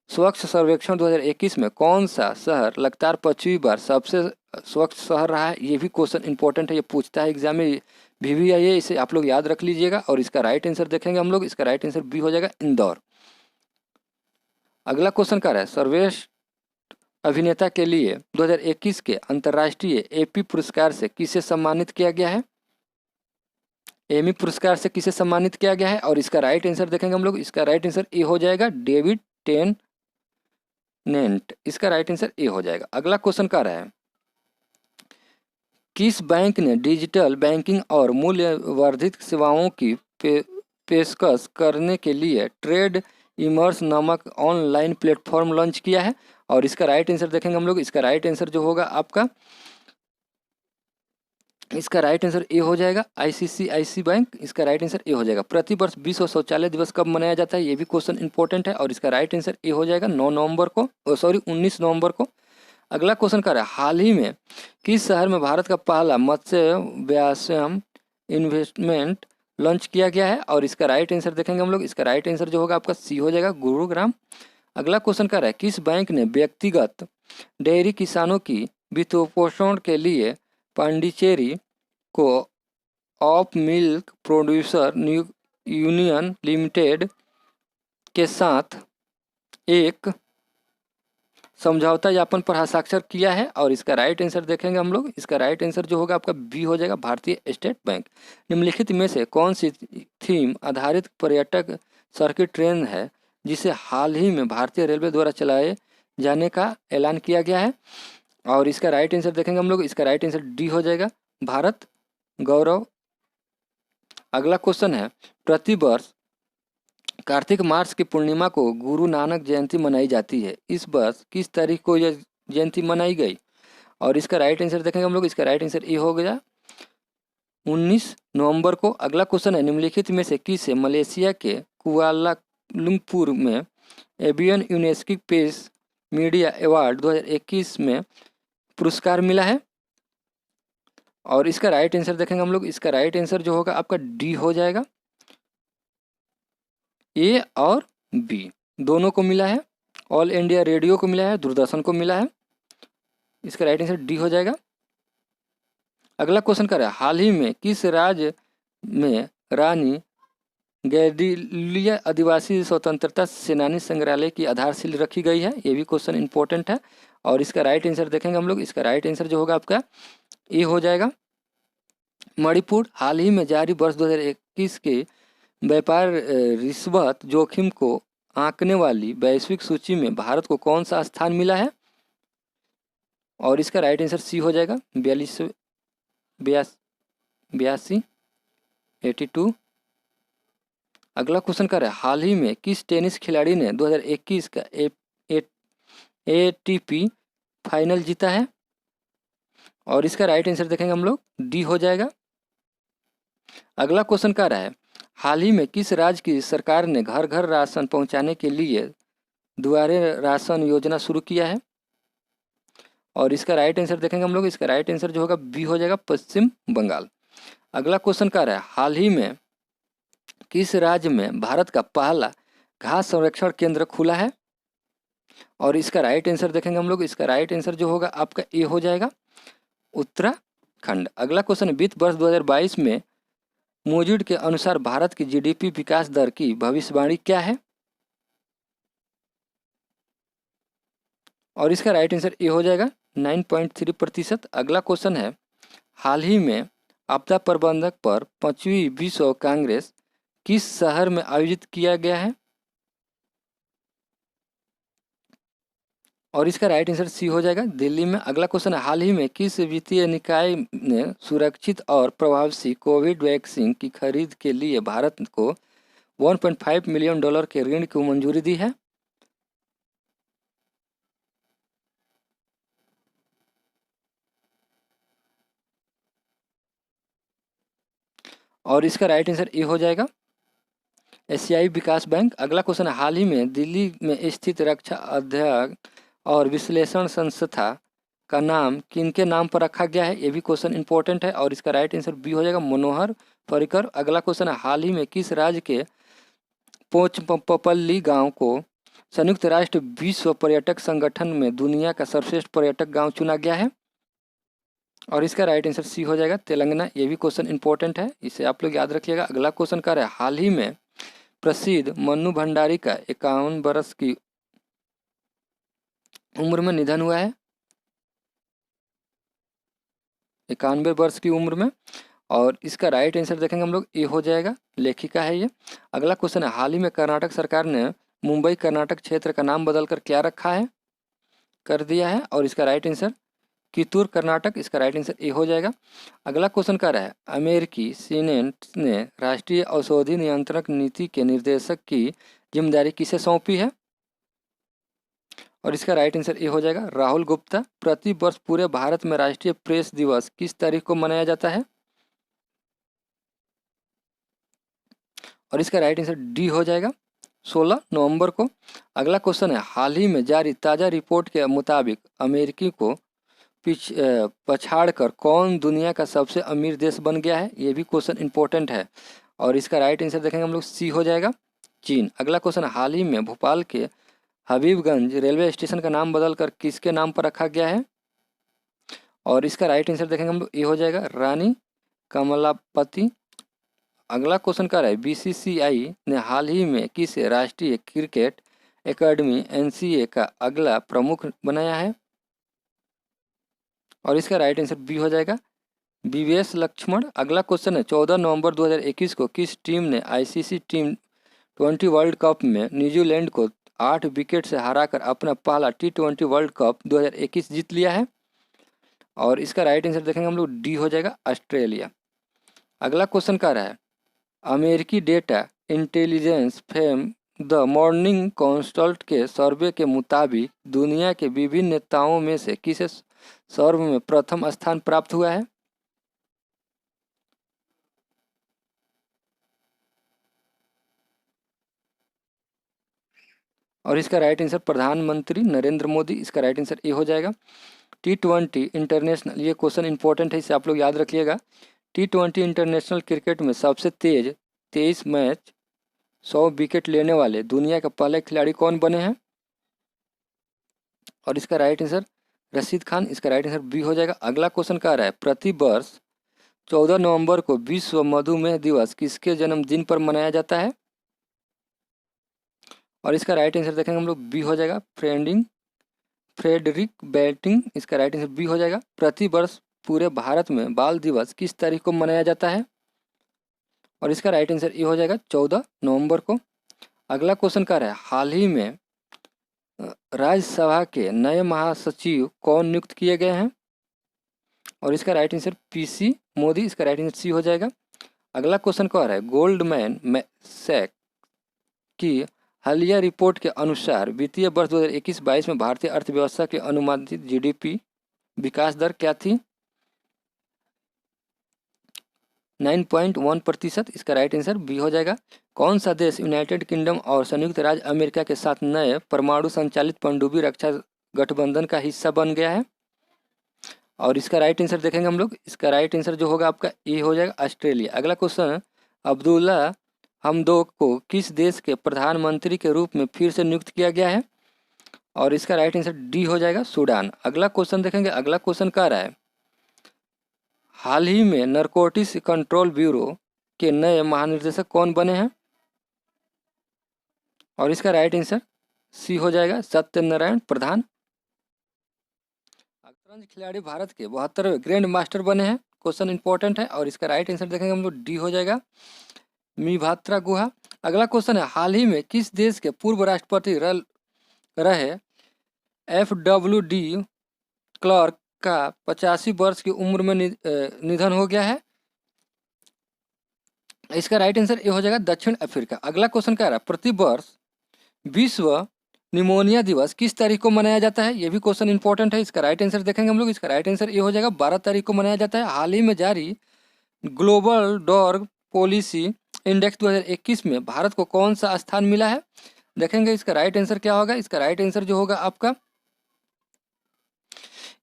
Speaker 1: स्वच्छ सर्वेक्षण 2021 में कौन सा शहर लगातार 5वीं बार सबसे स्वच्छ शहर रहा है? ये भी क्वेश्चन इंपॉर्टेंट है, ये पूछता है एग्जाम में, भी आई है, इसे आप लोग याद रख लीजिएगा। और इसका राइट आंसर देखेंगे हम लोग, इसका राइट आंसर बी हो जाएगा, इंदौर। अगला क्वेश्चन क्या है, सर्वश्रेष्ठ अभिनेता के लिए 2021 के अंतर्राष्ट्रीय AP पुरस्कार से किसे सम्मानित किया गया है? एमी पुरस्कार से किसे सम्मानित किया गया है? और इसका राइट आंसर देखेंगे हम लोग, इसका राइट आंसर ए हो जाएगा, डेविड टेनेंट। इसका राइट आंसर ए हो जाएगा। अगला क्वेश्चन क्या रहा है, किस बैंक ने डिजिटल बैंकिंग और मूल्य वर्धित सेवाओं की पेशकश करने के लिए ट्रेड इमर्स नामक ऑनलाइन प्लेटफॉर्म लॉन्च किया है? और इसका राइट आंसर देखेंगे हम लोग, इसका राइट आंसर जो होगा आपका, इसका राइट आंसर ए हो जाएगा ICICI बैंक, इसका राइट आंसर ए हो जाएगा। प्रतिवर्ष विश्व शौचालय दिवस कब मनाया जाता है? ये भी क्वेश्चन इंपॉर्टेंट है और इसका राइट आंसर ए हो जाएगा 9 नवंबर को, सॉरी 19 नवंबर को। अगला क्वेश्चन क्या है, हाल ही में किस शहर में भारत का पहला मत्स्य व्यायाम इन्वेस्टमेंट लॉन्च किया गया है? और इसका राइट आंसर देखेंगे हम लोग, इसका राइट आंसर जो होगा आपका सी हो जाएगा, गुरुग्राम। अगला क्वेश्चन क्या है, किस बैंक ने व्यक्तिगत डेयरी किसानों की वित्तपोषण के लिए पांडिचेरी को of milk producer union limited के साथ एक समझौता ज्ञापन पर हस्ताक्षर किया है? और इसका राइट आंसर देखेंगे हम लोग, इसका राइट आंसर जो होगा आपका बी हो जाएगा, भारतीय स्टेट बैंक। निम्नलिखित में से कौन सी थीम आधारित पर्यटक सर्किट ट्रेन है जिसे हाल ही में भारतीय रेलवे द्वारा चलाए जाने का ऐलान किया गया है? और इसका राइट आंसर देखेंगे हम लोग, इसका राइट आंसर डी हो जाएगा, भारत गौरव। अगला क्वेश्चन है, प्रतिवर्ष कार्तिक मास की पूर्णिमा को गुरु नानक जयंती मनाई जाती है, इस वर्ष किस तारीख को यह जयंती मनाई गई? और इसका राइट आंसर देखेंगे हम लोग, इसका राइट आंसर ये हो गया 19 नवंबर को। अगला क्वेश्चन है, निम्नलिखित में से किसे मलेशिया के कुआलालंपुर में एवियन यूनेस्को पेस मीडिया अवार्ड 2021 में पुरस्कार मिला है? और इसका राइट आंसर देखेंगे हम लोग, इसका राइट आंसर जो होगा आपका डी हो जाएगा, ए और बी दोनों को मिला है, ऑल इंडिया रेडियो को मिला है, दूरदर्शन को मिला है, इसका राइट आंसर डी हो जाएगा। अगला क्वेश्चन कर रहा है, हाल ही में किस राज्य में रानी गैडिलिया आदिवासी स्वतंत्रता सेनानी संग्रहालय की आधारशिला रखी गई है? ये भी क्वेश्चन इंपॉर्टेंट है और इसका राइट आंसर देखेंगे हम लोग, इसका राइट आंसर जो होगा आपका ए हो जाएगा, मणिपुर। हाल ही में जारी वर्ष 2021 के व्यापार रिश्वत जोखिम को आंकने वाली वैश्विक सूची में भारत को कौन सा स्थान मिला है? और इसका राइट आंसर सी हो जाएगा, 82। अगला क्वेश्चन कर रहा है, हाल ही में किस टेनिस खिलाड़ी ने 2021 का ATP फाइनल जीता है? और इसका राइट आंसर देखेंगे हम लोग, डी हो जाएगा। अगला क्वेश्चन कर रहा है, हाल ही में किस राज्य की सरकार ने घर घर राशन पहुंचाने के लिए दुआरे राशन योजना शुरू किया है? और इसका राइट आंसर देखेंगे हम लोग, इसका राइट आंसर जो होगा बी हो जाएगा, पश्चिम बंगाल। अगला क्वेश्चन क्या है, हाल ही में किस राज्य में भारत का पहला घास संरक्षण केंद्र खुला है? और इसका राइट आंसर देखेंगे हम लोग, इसका राइट आंसर जो होगा आपका ए हो जाएगा, उत्तराखंड। अगला क्वेश्चन, वित्त वर्ष 2022 में मूडिज के अनुसार भारत की GDP विकास दर की भविष्यवाणी क्या है? और इसका राइट आंसर ए हो जाएगा, 9.3%। अगला क्वेश्चन है, हाल ही में आपदा प्रबंधक पर 5वीं विश्व कांग्रेस किस शहर में आयोजित किया गया है? और इसका राइट आंसर सी हो जाएगा, दिल्ली में। अगला क्वेश्चन है, हाल ही में किस वित्तीय निकाय ने सुरक्षित और प्रभावशी कोविड वैक्सीन की खरीद के लिए भारत को $1.5 मिलियन के ऋण की मंजूरी दी है? और इसका राइट आंसर ए हो जाएगा, एशियाई विकास बैंक। अगला क्वेश्चन है, हाल ही में दिल्ली में स्थित रक्षा अध्ययन और विश्लेषण संस्था का नाम किनके नाम पर रखा गया है? ये भी क्वेश्चन इंपॉर्टेंट है और इसका राइट आंसर बी हो जाएगा, मनोहर पर्रिकर। अगला क्वेश्चन है, हाल ही में किस राज्य के पोचमपल्ली गांव को संयुक्त राष्ट्र विश्व पर्यटक संगठन में दुनिया का सर्वश्रेष्ठ पर्यटक गांव चुना गया है? और इसका राइट आंसर सी हो जाएगा, तेलंगाना। ये भी क्वेश्चन इंपॉर्टेंट है, इसे आप लोग याद रखिएगा। अगला क्वेश्चन क्या है, हाल ही में प्रसिद्ध मन्नू भंडारी का 51 वर्ष की उम्र में निधन हुआ है, 91 वर्ष की उम्र में। और इसका राइट आंसर देखेंगे हम लोग, ए हो जाएगा, लेखिका है ये। अगला क्वेश्चन है, हाल ही में कर्नाटक सरकार ने मुंबई कर्नाटक क्षेत्र का नाम बदलकर क्या रखा है, कर दिया है? और इसका राइट आंसर कितूर कर्नाटक, इसका राइट आंसर ए हो जाएगा। अगला क्वेश्चन क्या है, अमेरिकी सीनेट ने राष्ट्रीय औषधि नियंत्रक नीति के निर्देशक की जिम्मेदारी किसे सौंपी है? और इसका राइट आंसर ए हो जाएगा राहुल गुप्ता। प्रति वर्ष पूरे भारत में राष्ट्रीय प्रेस दिवस किस तारीख को मनाया जाता है? और इसका राइट आंसर डी हो जाएगा 16 नवंबर को। अगला क्वेश्चन है, हाल ही में जारी ताज़ा रिपोर्ट के मुताबिक अमेरिकी को पछाड़कर कौन दुनिया का सबसे अमीर देश बन गया है? ये भी क्वेश्चन इंपॉर्टेंट है। और इसका राइट आंसर देखेंगे हम लोग, सी हो जाएगा चीन। अगला क्वेश्चन, हाल ही में भोपाल के हबीबगंज रेलवे स्टेशन का नाम बदलकर किसके नाम पर रखा गया है? और इसका राइट आंसर देखेंगे हम लोग, ये हो जाएगा रानी कमलापति। अगला क्वेश्चन क्या है, बीसीसीआई ने हाल ही में किस राष्ट्रीय क्रिकेट एकेडमी एनसीए का अगला प्रमुख बनाया है? और इसका राइट आंसर बी हो जाएगा विवेश लक्ष्मण। अगला क्वेश्चन है, 14 नवंबर 2021 को किस टीम ने आईसीसी T20 वर्ल्ड कप में न्यूजीलैंड को 8 विकेट से हराकर अपना पहला T20 वर्ल्ड कप 2021 जीत लिया है? और इसका राइट आंसर देखेंगे हम लोग, डी हो जाएगा ऑस्ट्रेलिया। अगला क्वेश्चन क्या रहा है, अमेरिकी data intelligence firm the Morning Consult के सर्वे के मुताबिक दुनिया के विभिन्न नेताओं में से किसे सर्वे में प्रथम स्थान प्राप्त हुआ है? और इसका राइट आंसर प्रधानमंत्री नरेंद्र मोदी। इसका राइट आंसर ए हो जाएगा। T20 इंटरनेशनल, ये क्वेश्चन इंपॉर्टेंट है, इसे आप लोग याद रखिएगा। T20 इंटरनेशनल क्रिकेट में सबसे तेज 23 मैच 100 विकेट लेने वाले दुनिया के पहले खिलाड़ी कौन बने हैं? और इसका राइट आंसर रशीद खान। इसका राइट आंसर बी हो जाएगा। अगला क्वेश्चन क्या रहा है, प्रति वर्ष 14 नवंबर को विश्व मधुमेह दिवस किसके जन्मदिन पर मनाया जाता है? और इसका राइट आंसर देखेंगे हम लोग, बी हो जाएगा फ्रेडरिक बैटिंग। इसका राइट आंसर बी हो जाएगा। प्रति वर्ष पूरे भारत में बाल दिवस किस तारीख को मनाया जाता है? और इसका राइट आंसर ये हो जाएगा 14 नवंबर को। अगला क्वेश्चन क्या है, हाल ही में राज्यसभा के नए महासचिव कौन नियुक्त किए गए हैं? और इसका राइट आंसर पीसी मोदी। इसका राइट आंसर सी हो जाएगा। अगला क्वेश्चन क्या है, गोल्डमैन सैक की हालिया रिपोर्ट के अनुसार वित्तीय वर्ष 2021-22 में भारतीय अर्थव्यवस्था की अनुमानित जीडीपी विकास दर क्या थी? 9.1%। इसका राइट आंसर बी हो जाएगा। कौन सा देश यूनाइटेड किंगडम और संयुक्त राज्य अमेरिका के साथ नए परमाणु संचालित पनडुब्बी रक्षा गठबंधन का हिस्सा बन गया है? और इसका राइट आंसर देखेंगे हम लोग, इसका राइट आंसर जो होगा आपका ए हो जाएगा ऑस्ट्रेलिया। अगला क्वेश्चन, अब्दुल्ला हमदोक को किस देश के प्रधानमंत्री के रूप में फिर से नियुक्त किया गया है? और इसका राइट आंसर डी हो जाएगा सूडान। अगला क्वेश्चन देखेंगे, अगला क्वेश्चन क्या रहा है, हाल ही में नारकोटिक्स कंट्रोल ब्यूरो के नए महानिदेशक कौन बने हैं? और इसका राइट आंसर सी हो जाएगा सत्यनारायण प्रधान। शतरंज खिलाड़ी भारत के 72वें ग्रैंड मास्टर बने हैं, क्वेश्चन इंपॉर्टेंट है। और इसका राइट आंसर देखेंगे हम लोग, डी हो जाएगा मीभात्रा गुहा। अगला क्वेश्चन है, हाल ही में किस देश के पूर्व राष्ट्रपति रहे FWD क्लार्क का 85 वर्ष की उम्र में निधन हो गया है? इसका राइट आंसर ये हो जाएगा दक्षिण अफ्रीका। अगला क्वेश्चन क्या रहा, प्रति वर्ष विश्व निमोनिया दिवस किस तारीख को मनाया जाता है? ये भी क्वेश्चन इंपॉर्टेंट है। इसका राइट आंसर देखेंगे हम लोग, इसका राइट आंसर ये हो जाएगा 12 तारीख को मनाया जाता है। हाल ही में जारी ग्लोबल डॉग पॉलिसी इंडेक्स 2021 में भारत को कौन सा स्थान मिला है? देखेंगे इसका राइट आंसर क्या होगा। इसका राइट आंसर जो होगा आपका,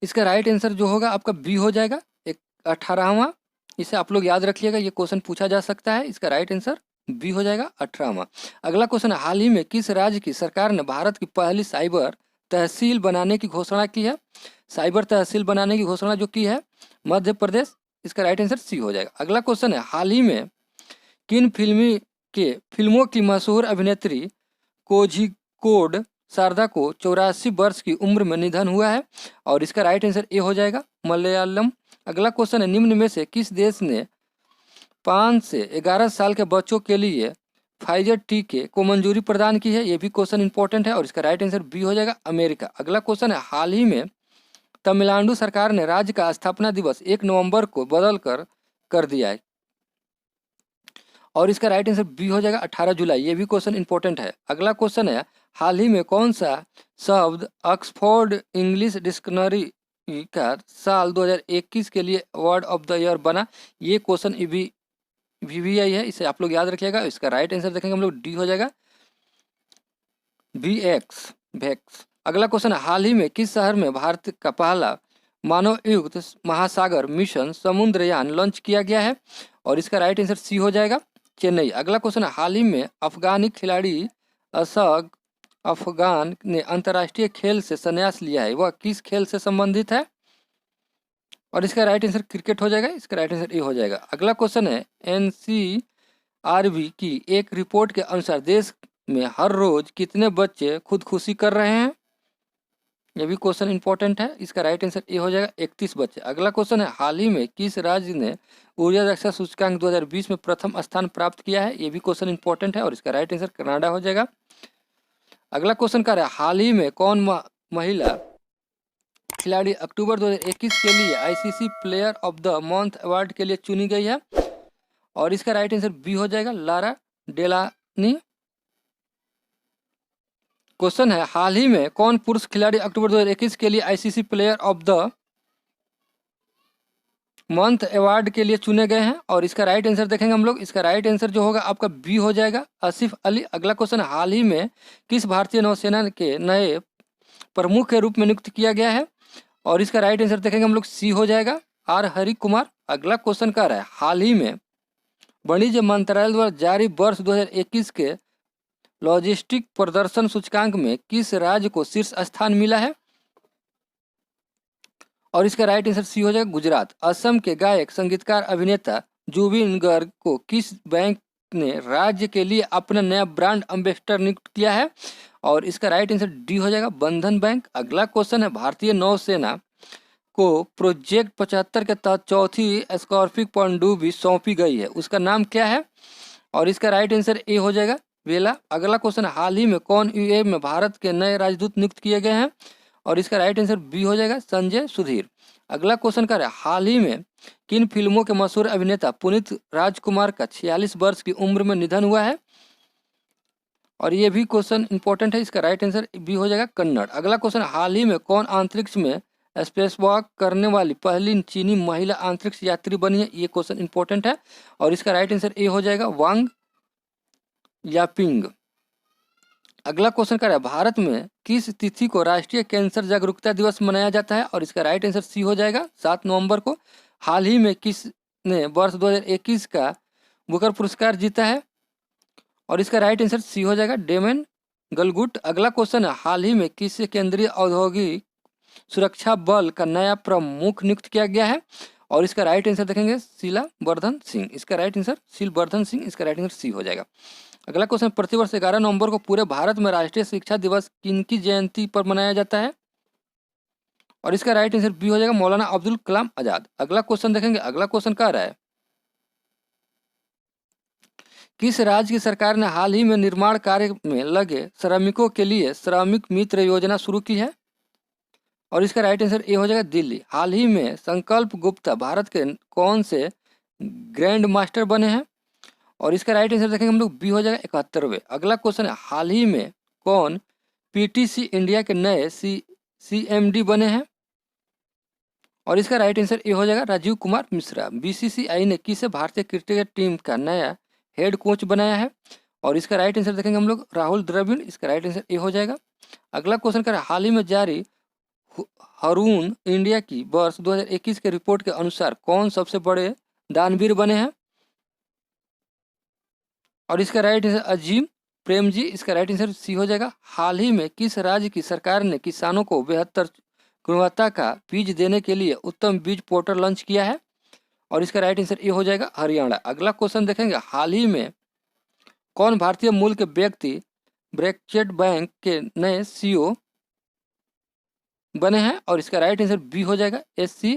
Speaker 1: इसका राइट आंसर जो होगा आपका बी हो जाएगा 18वां। इसे आप लोग याद रखिएगा, ये क्वेश्चन पूछा जा सकता है। इसका राइट आंसर बी हो जाएगा 18वां। अगला क्वेश्चन, हाल ही में किस राज्य की सरकार ने भारत की पहली साइबर तहसील बनाने की घोषणा की है? साइबर तहसील बनाने की घोषणा जो की है, मध्य प्रदेश। इसका राइट आंसर सी हो जाएगा। अगला क्वेश्चन है, हाल ही में किन फिल्मों की मशहूर अभिनेत्री कोझिकोड शारदा को 84 वर्ष की उम्र में निधन हुआ है? और इसका राइट आंसर ए हो जाएगा मलयालम। अगला क्वेश्चन है, निम्न में से किस देश ने 5 से 11 साल के बच्चों के लिए फाइजर टीके को मंजूरी प्रदान की है? ये भी क्वेश्चन इंपॉर्टेंट है। और इसका राइट आंसर बी हो जाएगा अमेरिका। अगला क्वेश्चन है, हाल ही में तमिलनाडु सरकार ने राज्य का स्थापना दिवस 1 नवंबर को बदल कर दिया है, और इसका राइट आंसर बी हो जाएगा 18 जुलाई। ये भी क्वेश्चन इंपॉर्टेंट है। अगला क्वेश्चन है, हाल ही में कौन सा शब्द ऑक्सफोर्ड इंग्लिश डिक्शनरी का साल 2021 के लिए वर्ड ऑफ द ईयर बना? ये क्वेश्चन VVI है, इसे आप लोग याद रखिएगा। इसका राइट आंसर देखेंगे हम लोग, डी हो जाएगा, VX वैक्स। अगला क्वेश्चन है, हाल ही में किस शहर में भारत का पहला मानवयुक्त महासागर मिशन समुद्रयान लॉन्च किया गया है? और इसका राइट आंसर सी हो जाएगा, चेन्नई। अगला क्वेश्चन है, हाल ही में अफगानी खिलाड़ी अशरफ अफगान ने अंतर्राष्ट्रीय खेल से संन्यास लिया है, वह किस खेल से संबंधित है? और इसका राइट आंसर क्रिकेट हो जाएगा। इसका राइट आंसर ए हो जाएगा। अगला क्वेश्चन है, NCRB की एक रिपोर्ट के अनुसार देश में हर रोज कितने बच्चे खुदकुशी कर रहे हैं? यह भी क्वेश्चन इंपॉर्टेंट है। इसका राइट आंसर ए हो जाएगा, 31 बच्चे। अगला क्वेश्चन है, हाल ही में किस राज्य ने ऊर्जा दक्षता सूचकांक 2020 में प्रथम स्थान प्राप्त किया है? ये भी क्वेश्चन इंपॉर्टेंट है और इसका राइट आंसर कनाडा हो जाएगा। अगला क्वेश्चन क्या है, हाल ही में कौन महिला खिलाड़ी अक्टूबर 2021 के लिए ICC player of the month award के लिए चुनी गई है? और इसका राइट आंसर बी हो जाएगा, लारा डेलानी। क्वेश्चन है, हाल ही में कौन पुरुष खिलाड़ी अक्टूबर 2021 के लिए ICC player of the month award के लिए चुने गए हैं? और इसका राइट आंसर देखेंगे हम लोग। इसका राइट आंसर जो होगा आपका बी हो जाएगा, आसिफ अली। अगला क्वेश्चन, हाल ही में किस भारतीय नौसेना के नए प्रमुख के रूप में नियुक्त किया गया है? और इसका राइट आंसर देखेंगे हम लोग, सी हो जाएगा, आर हरि कुमार। अगला क्वेश्चन क्या रहा है, हाल ही में वाणिज्य मंत्रालय द्वारा जारी वर्ष 2021 के लॉजिस्टिक प्रदर्शन सूचकांक में किस राज्य को शीर्ष स्थान मिला है? और इसका राइट आंसर सी हो जाएगा, गुजरात। असम के गायक संगीतकार अभिनेता जुबिन गर्ग को किस बैंक ने राज्य के लिए अपना नया ब्रांड एम्बेसडर नियुक्त किया है? और इसका राइट आंसर डी हो जाएगा, बंधन बैंक। अगला क्वेश्चन है, भारतीय नौसेना को प्रोजेक्ट 75 के तहत चौथी स्कॉर्पिक पनडुब्बी सौंपी गई है, उसका नाम क्या है? और इसका राइट आंसर ए हो जाएगा, वेला। अगला क्वेश्चन, हाल ही में कौन UAE में भारत के नए राजदूत नियुक्त किए गए हैं? और इसका राइट आंसर बी हो जाएगा, संजय सुधीर। अगला क्वेश्चन क्या है, हाल ही में किन फिल्मों के मशहूर अभिनेता पुनीत राजकुमार का 46 वर्ष की उम्र में निधन हुआ है? और ये भी क्वेश्चन इंपॉर्टेंट है। इसका राइट आंसर बी हो जाएगा, कन्नड़। अगला क्वेश्चन, हाल ही में कौन अंतरिक्ष में स्पेस वॉक करने वाली पहली चीनी महिला अंतरिक्ष यात्री बनी है? ये क्वेश्चन इंपॉर्टेंट है और इसका राइट आंसर ए हो जाएगा, वांग यापिंग। अगला क्वेश्चन क्या है, भारत में किस तिथि को राष्ट्रीय कैंसर जागरूकता दिवस मनाया जाता है? और इसका राइट आंसर सी हो जाएगा, 7 नवंबर को। हाल ही में किसने वर्ष 2021 का बुकर पुरस्कार जीता है? और इसका राइट आंसर सी हो जाएगा, डेमन गलगुट। अगला क्वेश्चन है, हाल ही में किस केंद्रीय औद्योगिक सुरक्षा बल का नया प्रमुख नियुक्त किया गया है? और इसका राइट आंसर देखेंगे, शीलावर्धन सिंह। इसका राइट आंसर शीलवर्धन सिंह, इसका राइट आंसर सी हो जाएगा। अगला क्वेश्चन, प्रतिवर्ष 11 नवंबर को पूरे भारत में राष्ट्रीय शिक्षा दिवस किनकी जयंती पर मनाया जाता है? और इसका राइट आंसर बी हो जाएगा, मौलाना अब्दुल कलाम आजाद। अगला क्वेश्चन देखेंगे। अगला क्वेश्चन क्या रहा है, किस राज्य की सरकार ने हाल ही में निर्माण कार्य में लगे श्रमिकों के लिए श्रमिक मित्र योजना शुरू की है? और इसका राइट आंसर ए हो जाएगा, दिल्ली। हाल ही में संकल्प गुप्ता भारत के कौन से ग्रैंड मास्टर बने हैं? और इसका राइट आंसर देखेंगे हम लोग, बी हो जाएगा, 71वें। अगला क्वेश्चन है, हाल ही में कौन PTC इंडिया के नए CMD बने हैं? और इसका राइट आंसर ए हो जाएगा, राजीव कुमार मिश्रा। BCCI ने किसे भारतीय क्रिकेट टीम का नया हेड कोच बनाया है? और इसका राइट आंसर देखेंगे हम लोग, राहुल द्रविड़। इसका राइट आंसर ए हो जाएगा। अगला क्वेश्चन कर, हाल ही में जारी हरून इंडिया की वर्ष 2021 के रिपोर्ट के अनुसार कौन सबसे बड़े दानवीर बने हैं? और इसका राइट आंसर अजीम प्रेम जी। इसका राइट आंसर सी हो जाएगा। हाल ही में किस राज्य की सरकार ने किसानों को बेहतर गुणवत्ता का बीज देने के लिए उत्तम बीज पोर्टल लॉन्च किया है? और इसका राइट आंसर ये हो जाएगा, हरियाणा। अगला क्वेश्चन देखेंगे, हाल ही में कौन भारतीय मूल के व्यक्ति ब्रैकेट बैंक के नए CEO बने हैं? और इसका राइट आंसर बी हो जाएगा, SC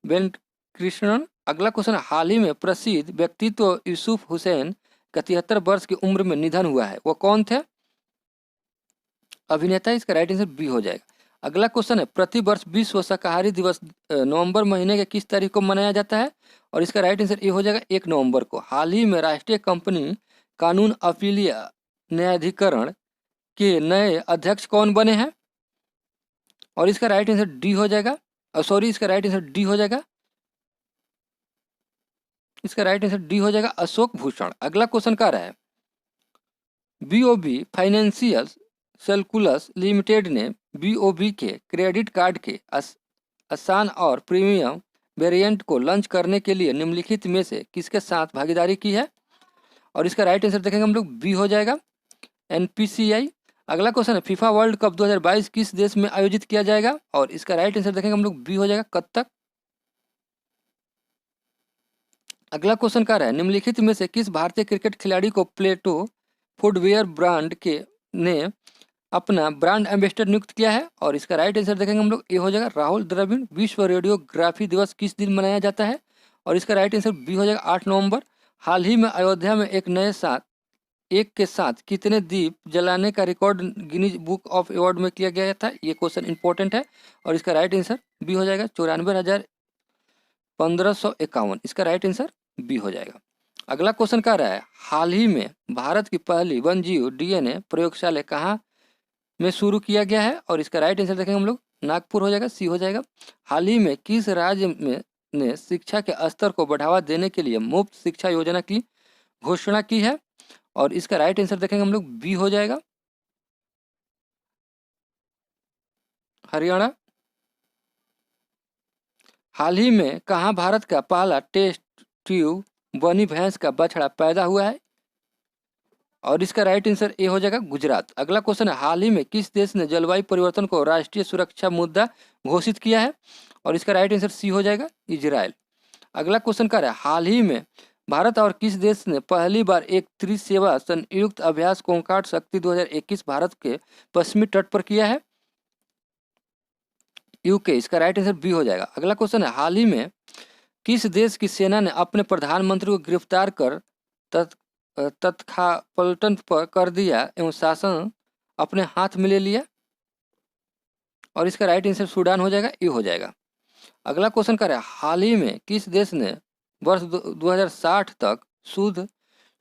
Speaker 1: वेंकटकृष्णन। अगला क्वेश्चन, हाल ही में प्रसिद्ध व्यक्तित्व यूसुफ हुसैन का 73 वर्ष की उम्र में निधन हुआ है, वो कौन थे? अभिनेता। इसका राइट आंसर बी हो जाएगा। अगला क्वेश्चन है, प्रति वर्ष विश्व शाकाहारी दिवस नवंबर महीने के किस तारीख को मनाया जाता है? और इसका राइट आंसर ये हो जाएगा 1 नवंबर को। हाल ही में राष्ट्रीय कंपनी कानून अपीलीय न्यायाधिकरण के नए अध्यक्ष कौन बने हैं? और इसका राइट आंसर डी हो जाएगा, सॉरी इसका राइट आंसर डी हो जाएगा, इसका राइट आंसर डी हो जाएगा अशोक भूषण। अगला क्वेश्चन क्या रहा है, बीओबी फाइनेंशियल सर्कुलस लिमिटेड ने बीओबी के क्रेडिट कार्ड के आसान और प्रीमियम वेरिएंट को लॉन्च करने के लिए निम्नलिखित में से किसके साथ भागीदारी की है? और इसका राइट आंसर देखेंगे हम लोग, बी हो जाएगा एनपीसीआई। अगला क्वेश्चन है, फीफा वर्ल्ड कप 2022 किस देश में आयोजित किया जाएगा? और इसका राइट आंसर देखेंगे हम लोग, बी हो जाएगा कत्तर। अगला क्वेश्चन क्या रहा है, निम्नलिखित में से किस भारतीय क्रिकेट खिलाड़ी को प्लेटो फुटवेयर ब्रांड के ने अपना ब्रांड एम्बेसडर नियुक्त किया है? और इसका राइट आंसर देखेंगे हम लोग, ये हो जाएगा राहुल द्रविड़। विश्व रेडियोग्राफी दिवस किस दिन मनाया जाता है? और इसका राइट आंसर बी हो जाएगा 8 नवंबर। हाल ही में अयोध्या में एक के साथ कितने दीप जलाने का record Guinness book of award में किया गया था? ये क्वेश्चन इंपॉर्टेंट है। और इसका राइट आंसर बी हो जाएगा 94,1551। इसका राइट आंसर बी हो जाएगा। अगला क्वेश्चन क्या रहा है, हाल ही में भारत की पहली वन्यजीव डीएनए प्रयोगशाला कहाँ में शुरू किया गया है? और इसका राइट आंसर देखेंगे हम लोग, नागपुर हो जाएगा, सी हो जाएगा। हाल ही में किस राज्य में ने शिक्षा के स्तर को बढ़ावा देने के लिए मुफ्त शिक्षा योजना की घोषणा की है? और इसका राइट आंसर देखेंगे हम लोग, बी हो जाएगा हरियाणा। हाल ही में कहाँ भारत का पहला टेस्ट ट्यूब बनी भैंस का बछड़ा पैदा हुआ है? और इसका राइट आंसर ए हो जाएगा गुजरात। अगला क्वेश्चन है, हाल ही में किस देश ने जलवायु परिवर्तन को राष्ट्रीय सुरक्षा मुद्दा घोषित किया है? और इसका राइट आंसर सी हो जाएगा इजराइल। अगला क्वेश्चन क्या है, हाल ही में भारत और किस देश ने पहली बार एक त्रिसेवा संयुक्त अभ्यास कोंकाण शक्ति 2021 भारत के पश्चिमी तट पर किया है? यूके। इसका राइट आंसर बी हो जाएगा। अगला क्वेश्चन है, हाल ही में किस देश की सेना ने अपने प्रधानमंत्री को गिरफ्तार कर तत्कापलटन पर कर दिया एवं शासन अपने हाथ में ले लिया? और इसका राइट आंसर सूडान हो जाएगा, ये हो जाएगा। अगला क्वेश्चन क्या है, हाल ही में किस देश ने वर्ष 2060 तक शुद्ध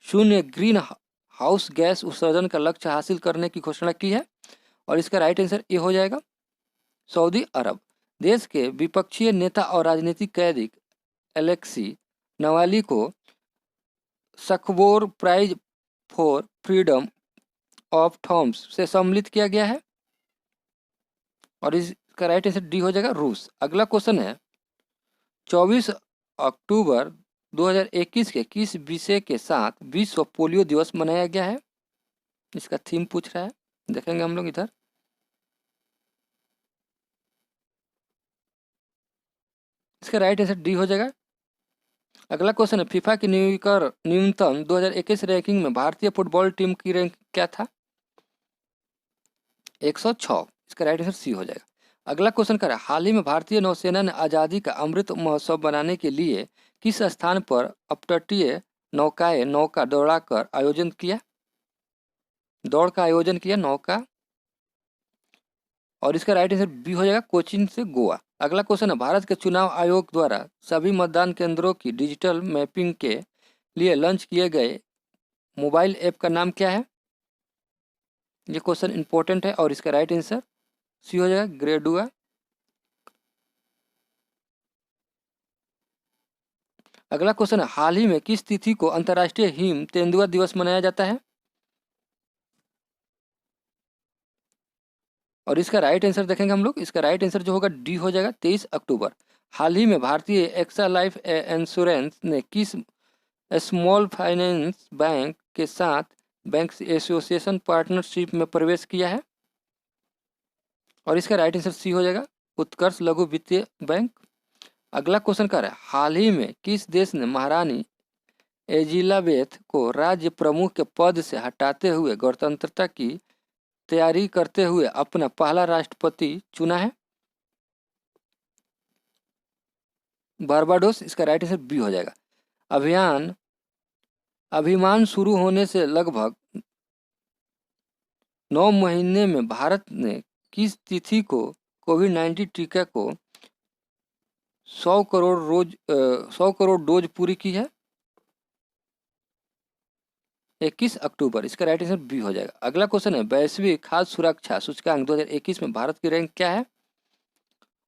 Speaker 1: शून्य ग्रीन हाउस गैस उत्सर्जन का लक्ष्य हासिल करने की घोषणा की है? और इसका राइट आंसर ये हो जाएगा सऊदी अरब। देश के विपक्षी नेता और राजनीतिक कैदी एलेक्सी नवाली को Sakharov prize for freedom of थॉम्स से सम्मिलित किया गया है? और इसका राइट आंसर डी हो जाएगा रूस। अगला क्वेश्चन है, 24 अक्टूबर 2021 के किस विषय के साथ विश्व पोलियो दिवस मनाया गया है? इसका थीम पूछ रहा है, देखेंगे हम लोग इधर। इसका राइट आंसर डी हो जाएगा। अगला क्वेश्चन है, फीफा की न्यूनतम 2021 रैंकिंग में भारतीय फुटबॉल टीम की रैंक क्या था? 106। इसका राइट आंसर सी हो जाएगा। अगला क्वेश्चन क्या है, हाल ही में भारतीय नौसेना ने आज़ादी का अमृत महोत्सव बनाने के लिए किस स्थान पर अपतटीय नौका दौड़ का आयोजन किया नौका? और इसका राइट आंसर बी हो जाएगा कोचीन से गोवा। अगला क्वेश्चन है, भारत के चुनाव आयोग द्वारा सभी मतदान केंद्रों की डिजिटल मैपिंग के लिए लॉन्च किए गए मोबाइल ऐप का नाम क्या है? ये क्वेश्चन इंपॉर्टेंट है। और इसका राइट आंसर सी हो जाएगा ग्रेडुआ। अगला क्वेश्चन है, हाल ही में किस तिथि को अंतर्राष्ट्रीय हिम तेंदुआ दिवस मनाया जाता है? और इसका राइट आंसर देखेंगे हम लोग, इसका राइट आंसर जो होगा डी हो जाएगा 23 अक्टूबर। हाल ही में भारतीय एक्सा लाइफ इंश्योरेंस ने किस स्मॉल फाइनेंस बैंक के साथ बैंक एसोसिएशन पार्टनरशिप में प्रवेश किया है? और इसका राइट आंसर सी हो जाएगा उत्कर्ष लघु वित्तीय बैंक। अगला क्वेश्चन क्या है, हाल ही में किस देश ने महारानी एलिजाबेथ को राज्य प्रमुख के पद से हटाते हुए गणतंत्रता की तैयारी करते हुए अपना पहला राष्ट्रपति चुना है? बारबाडोस। इसका राइट आंसर बी हो जाएगा। अभियान शुरू होने से लगभग 9 महीने में भारत ने किस तिथि को कोविड-19 टीका को 100 करोड़ डोज पूरी की है? 21 अक्टूबर। इसका राइट आंसर बी हो जाएगा। अगला क्वेश्चन है, वैश्विक खाद्य सुरक्षा सूचकांक 2021 में भारत की रैंक क्या है?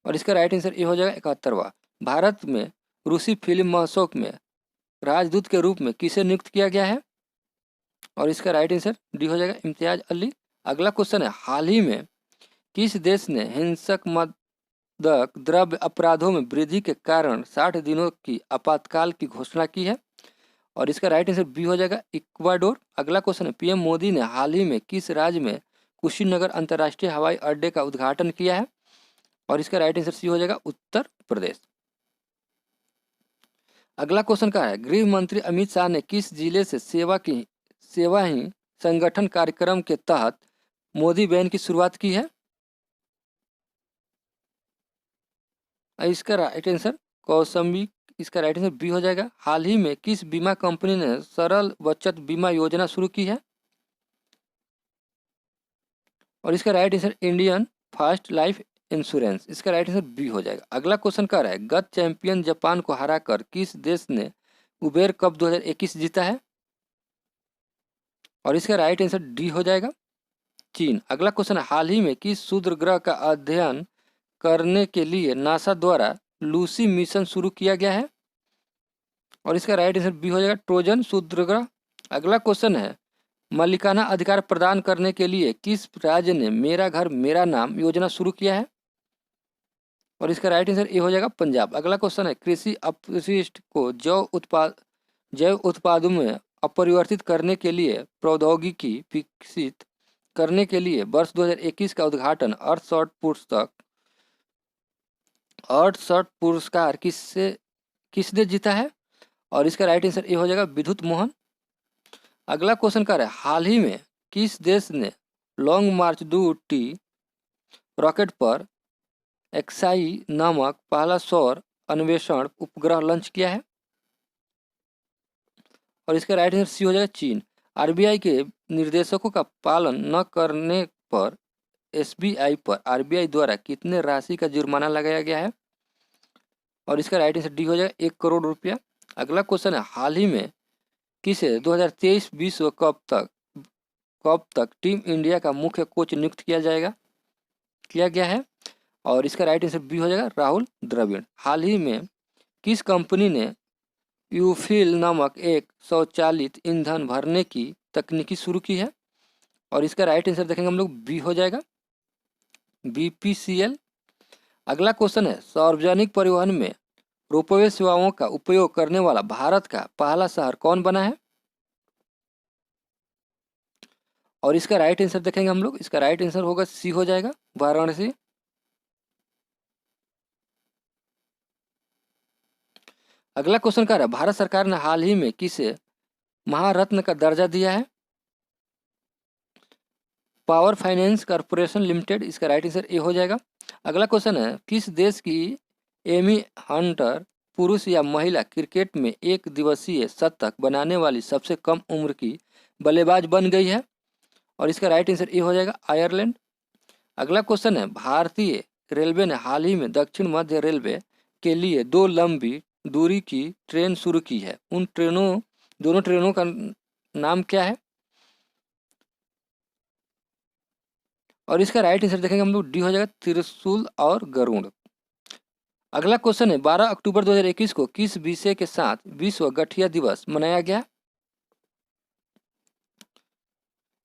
Speaker 1: और इसका राइट आंसर ये हो जाएगा 71वां। भारत में रूसी फिल्म महोत्सव में राजदूत के रूप में किसे नियुक्त किया गया है? और इसका राइट आंसर डी हो जाएगा, इम्तियाज अली। अगला क्वेश्चन है, हाल ही में किस देश ने हिंसक मादक द्रव्य अपराधों में वृद्धि के कारण 60 दिनों की आपातकाल की घोषणा की है? और इसका राइट आंसर बी हो जाएगा, इक्वाडोर। अगला क्वेश्चन है, पीएम मोदी ने हाल ही में किस राज्य में कुशीनगर अंतर्राष्ट्रीय हवाई अड्डे का उद्घाटन किया है? और इसका राइट आंसर सी हो जाएगा, उत्तर प्रदेश। अगला क्वेश्चन का है, गृह मंत्री अमित शाह ने किस जिले से सेवा ही संगठन कार्यक्रम के तहत मोदी वैन की शुरुआत की है? इसका राइट आंसर कौशाम्बी। इसका राइट आंसर बी हो जाएगा। हाल ही में किस बीमा कंपनी ने सरल बचत बीमा योजना शुरू की है? और इसका right answer Indian first life insurance. इसका राइट आंसर बी हो जाएगा। अगला क्वेश्चन कर रहा है, गत चैंपियन जापान को हराकर किस देश ने उबेर कप 2021 जीता है? और इसका राइट आंसर डी हो जाएगा, चीन। अगला क्वेश्चन है, हाल ही में किस क्षुद्र ग्रह का अध्ययन करने के लिए नासा द्वारा लूसी मिशन शुरू किया गया है? और इसका राइट आंसर बी हो जाएगा, ट्रोजन क्षुद्र ग्रह। अगला क्वेश्चन है, मालिकाना अधिकार प्रदान करने के लिए किस राज्य ने मेरा घर मेरा नाम योजना शुरू किया है? और इसका राइट आंसर ये हो जाएगा, पंजाब। अगला क्वेश्चन है, कृषि अपशिष्ट को जैव उत्पादों में अपरिवर्तित करने के लिए प्रौद्योगिकी विकसित करने के लिए वर्ष 2021 का उद्घाटन अर्थशॉट पुरस्कार किसने जीता है? और इसका राइट आंसर ये हो जाएगा, विद्युत मोहन। अगला क्वेश्चन कर रहा है, हाल ही में किस देश ने लॉन्ग मार्च 2T रॉकेट पर एक्साई नामक पहला सौर अन्वेषण उपग्रह लॉन्च किया है? और इसका राइट आंसर सी हो जाएगा, चीन। आरबीआई के निर्देशकों का पालन न करने पर एसबीआई पर आरबीआई द्वारा कितने राशि का जुर्माना लगाया गया है? और इसका राइट आंसर डी हो जाएगा, 1 करोड़ रुपया। अगला क्वेश्चन है, हाल ही में किसे 2023 विश्व कप तक टीम इंडिया का मुख्य कोच नियुक्त किया गया है? और इसका राइट आंसर बी हो जाएगा, राहुल द्रविड़। हाल ही में किस कंपनी ने यूफिल नामक एक स्वचालित ईंधन भरने की तकनीकी शुरू की है? और इसका राइट आंसर देखेंगे हम लोग, बी हो जाएगा, बीपीसीएल। अगला क्वेश्चन है, सार्वजनिक परिवहन में रोपवे सेवाओं का उपयोग करने वाला भारत का पहला शहर कौन बना है? और इसका राइट आंसर देखेंगे हम लोग, इसका राइट आंसर होगा सी हो जाएगा, वाराणसी। अगला क्वेश्चन क्या है, भारत सरकार ने हाल ही में किसे महारत्न का दर्जा दिया है? Power finance corporation limited. इसका राइट आंसर ए हो जाएगा। अगला क्वेश्चन है, किस देश की एमी हंटर पुरुष या महिला क्रिकेट में एक दिवसीय शतक बनाने वाली सबसे कम उम्र की बल्लेबाज बन गई है? और इसका राइट आंसर ए हो जाएगा, आयरलैंड। अगला क्वेश्चन है, भारतीय रेलवे ने हाल ही में दक्षिण मध्य रेलवे के लिए 2 लंबी दूरी की ट्रेन शुरू की है। उन दोनों ट्रेनों का नाम क्या है? और इसका राइट आंसर देखेंगे हम लोग, डी हो जाएगा, त्रिशूल और गरुड़। अगला क्वेश्चन है, 12 अक्टूबर 2021 को किस विषय के साथ विश्व गठिया दिवस मनाया गया?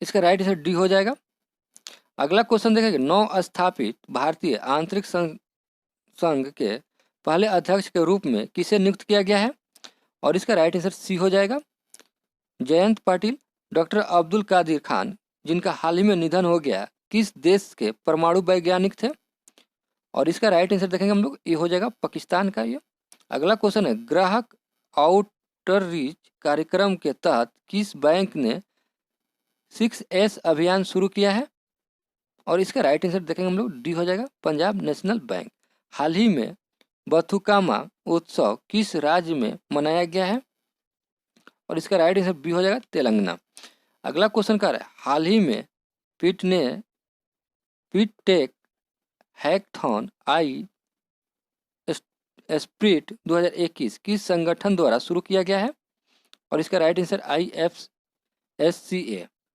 Speaker 1: इसका राइट आंसर डी हो जाएगा। अगला क्वेश्चन देखेंगे, नव स्थापित भारतीय आंतरिक संघ के पहले अध्यक्ष के रूप में किसे नियुक्त किया गया है? और इसका राइट आंसर सी हो जाएगा, जयंत पाटिल। डॉक्टर अब्दुल कादिर खान, जिनका हाल ही में निधन हो गया, किस देश के परमाणु वैज्ञानिक थे? और इसका राइट आंसर देखेंगे हम लोग, ये हो जाएगा पाकिस्तान का ये। अगला क्वेश्चन है, ग्राहक आउटरीच कार्यक्रम के तहत किस बैंक ने 6S अभियान शुरू किया है? और इसका राइट आंसर देखेंगे हम लोग, डी हो जाएगा, पंजाब नेशनल बैंक। हाल ही में बथुकामा उत्सव किस राज्य में मनाया गया है? और इसका राइट आंसर बी हो जाएगा, तेलंगाना। अगला क्वेश्चन क्या है, हाल ही में पीट टेक हैकथॉन आई स्प्रिट 2021 किस संगठन द्वारा शुरू किया गया है? और इसका राइट आंसर IFSCA,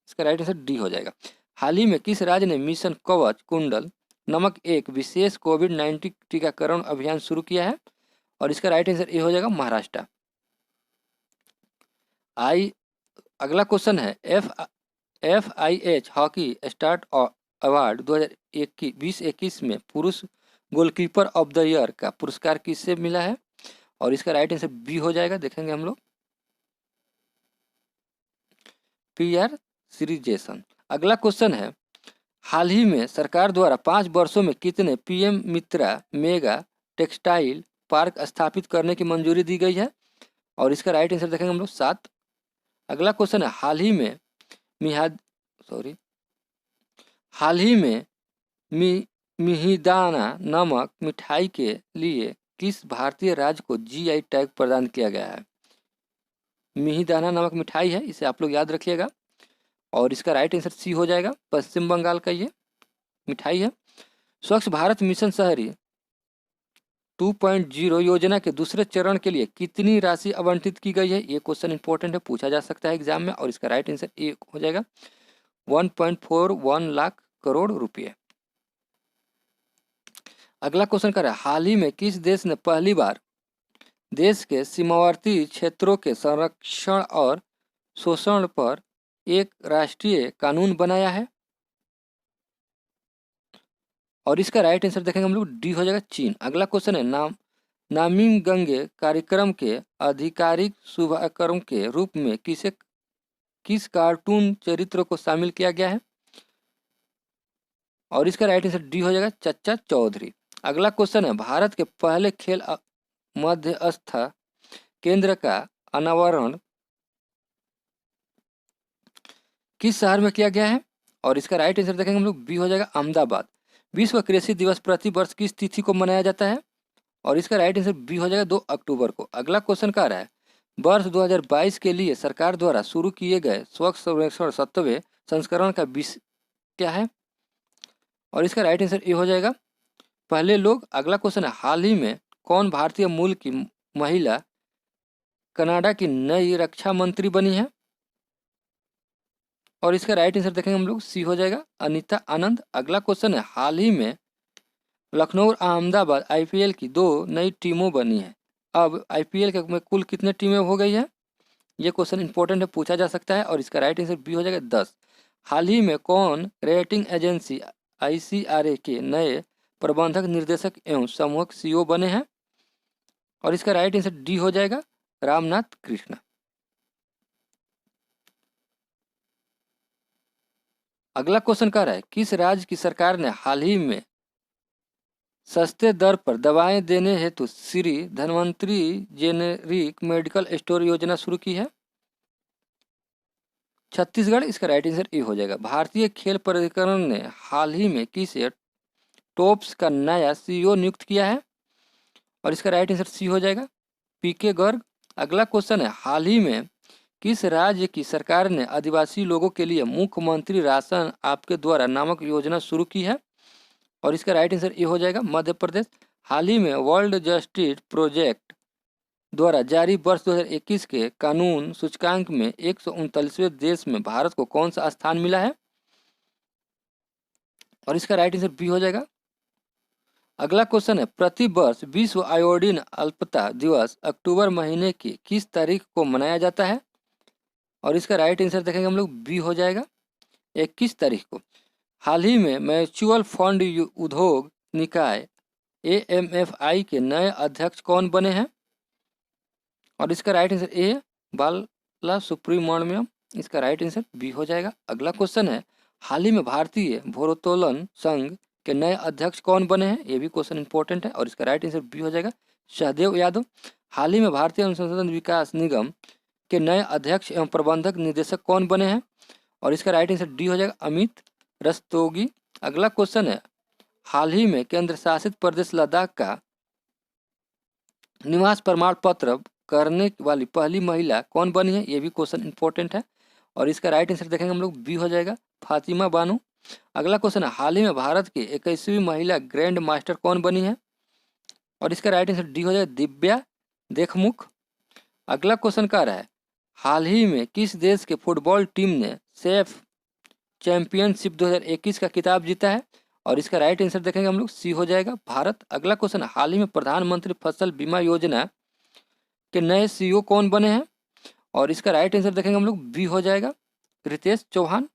Speaker 1: इसका राइट आंसर डी हो जाएगा। हाल ही में किस राज्य ने मिशन कवच कुंडल नामक एक विशेष कोविड-19 टीकाकरण अभियान शुरू किया है? और इसका राइट आंसर ए हो जाएगा महाराष्ट्र। अगला क्वेश्चन है FIH हॉकी स्टार अवार्ड 2021 में पुरुष गोलकीपर ऑफ द ईयर का पुरस्कार किससे मिला है? और इसका राइट आंसर बी हो जाएगा, देखेंगे हम लोग, PR श्रीजेसन। अगला क्वेश्चन है हाल ही में सरकार द्वारा 5 वर्षों में कितने PM मित्रा मेगा टेक्सटाइल पार्क स्थापित करने की मंजूरी दी गई है? और इसका राइट आंसर देखेंगे हम लोग 7। अगला क्वेश्चन है हाल ही में मिहिदाना नामक मिठाई के लिए किस भारतीय राज्य को GI टैग प्रदान किया गया है? मिहिदाना नामक मिठाई है, इसे आप लोग याद रखिएगा। और इसका राइट आंसर सी हो जाएगा, पश्चिम बंगाल का ये मिठाई है। स्वच्छ भारत मिशन शहरी 2.0 योजना के दूसरे चरण के लिए कितनी राशि आवंटित की गई है? ये क्वेश्चन इंपॉर्टेंट है, पूछा जा सकता है एग्जाम में। और इसका राइट आंसर ए हो जाएगा 1.41 लाख करोड़ रुपये। अगला क्वेश्चन कर रहा है हाल ही में किस देश ने पहली बार देश के सीमावर्ती क्षेत्रों के संरक्षण और शोषण पर एक राष्ट्रीय कानून बनाया है? और इसका राइट आंसर देखेंगे हम लोग डी हो जाएगा चीन। अगला क्वेश्चन है नामिंग गंगे कार्यक्रम के आधिकारिक शुभारंभ के रूप में किस कार्टून चरित्र को शामिल किया गया है? और इसका राइट आंसर डी हो जाएगा चच्चा चौधरी। अगला क्वेश्चन है भारत के पहले खेल मध्यस्थ केंद्र का अनावरण किस शहर में किया गया है? और इसका राइट आंसर देखेंगे हम लोग बी हो जाएगा अहमदाबाद। विश्व कृषि दिवस प्रति वर्ष किस तिथि को मनाया जाता है? और इसका राइट आंसर बी हो जाएगा 2 अक्टूबर को। अगला क्वेश्चन का रहा है वर्ष 2022 के लिए सरकार द्वारा शुरू किए गए स्वच्छ सर्वेक्षण 7वें संस्करण का विषय क्या है? और इसका राइट आंसर ए हो जाएगा पहले लोग। अगला क्वेश्चन है हाल ही में कौन भारतीय मूल की महिला कनाडा की नई रक्षा मंत्री बनी है? और इसका राइट आंसर देखेंगे हम लोग सी हो जाएगा अनीता आनंद। अगला क्वेश्चन है हाल ही में लखनऊ और अहमदाबाद IPL की 2 नई टीमों बनी है। अब IPL के में कुल कितने टीमें हो गई है? ये क्वेश्चन इंपॉर्टेंट है, पूछा जा सकता है। और इसका राइट आंसर बी हो जाएगा 10। हाल ही में कौन रेटिंग एजेंसी ICRA के नए प्रबंधक निर्देशक एवं समूहक CEO बने हैं? और इसका राइट आंसर डी हो जाएगा रामनाथ कृष्ण। अगला क्वेश्चन कह रहा है किस राज्य की सरकार ने हाल ही में सस्ते दर पर दवाएं देने हेतु Shri Dhanvantari generic medical store योजना शुरू की है? छत्तीसगढ़। इसका राइट आंसर ए हो जाएगा। भारतीय खेल प्राधिकरण ने हाल ही में किसे टॉप्स का नया CEO नियुक्त किया है? और इसका राइट आंसर सी हो जाएगा PK गर्ग। अगला क्वेश्चन है हाल ही में किस राज्य की सरकार ने आदिवासी लोगों के लिए मुख्यमंत्री राशन आपके द्वारा नामक योजना शुरू की है? और इसका राइट आंसर ए हो जाएगा मध्य प्रदेश। हाल ही में वर्ल्ड जस्टिस प्रोजेक्ट द्वारा जारी वर्ष 2021 के कानून सूचकांक में 139वें देश में भारत को कौन सा स्थान मिला है? और इसका राइट आंसर बी हो जाएगा। अगला क्वेश्चन है प्रति वर्ष विश्व आयोडीन अल्पता दिवस अक्टूबर महीने की किस तारीख को मनाया जाता है? और इसका राइट आंसर देखेंगे हम लोग बी हो जाएगा 21 तारीख को। हाल ही में म्यूचुअल फंड उद्योग निकाय AMFI के नए अध्यक्ष कौन बने हैं? और इसका राइट आंसर ए बाला सुब्रमण्यम। इसका राइट आंसर बी हो जाएगा। अगला क्वेश्चन है हाल ही में भारतीय भारोत्तोलन संघ के नए अध्यक्ष कौन बने हैं? ये भी क्वेश्चन इंपॉर्टेंट है। और इसका राइट आंसर बी हो जाएगा सहदेव यादव। हाल ही में भारतीय अनुसंधान विकास निगम के नए अध्यक्ष एवं प्रबंधक निदेशक कौन बने हैं? और इसका राइट आंसर डी हो जाएगा अमित रस्तोगी। अगला क्वेश्चन है हाल ही में केंद्र शासित प्रदेश लद्दाख का निवास प्रमाण पत्र करने वाली पहली महिला कौन बनी है? ये भी क्वेश्चन इंपॉर्टेंट है। और इसका राइट आंसर देखेंगे हम लोग बी हो जाएगा फातिमा बानो। अगला क्वेश्चन है, हाल ही में भारत की 21वीं महिला ग्रैंड मास्टर कौन बनी है? और इसका राइट आंसर डी हो जाएगा दिव्या देखमुख। अगला क्वेश्चन कह रहा है, हाल ही में किस देश के फुटबॉल टीम ने सेफ चैंपियनशिप 2021 का खिताब जीता है? और इसका राइट आंसर देखेंगे हम लोग, सी हो जाएगा भारत। अगला क्वेश्चन, हाल ही में प्रधानमंत्री फसल बीमा योजना के नए सीईओ कौन बने हैं? और इसका राइट आंसर देखेंगे हम लोग, बी हो जाएगा रितेश चौहान।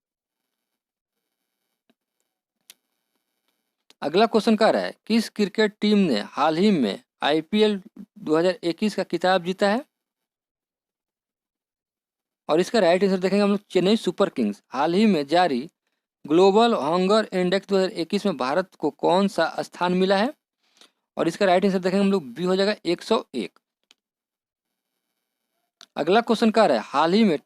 Speaker 1: अगला क्वेश्चन कह रहा है, किस क्रिकेट टीम ने हाल ही में आईपीएल 2021 का खिताब जीता है? और इसका राइट आंसर देखेंगे हम लोग, चेन्नई सुपर किंग्स। हाल ही में जारी ग्लोबल हंगर इंडेक्स 2021 में भारत को कौन सा स्थान मिला है? और इसका राइट आंसर देखेंगे हम लोग, बी हो जाएगा 101। अगला क्वेश्चन कह रहा है, हाल ही में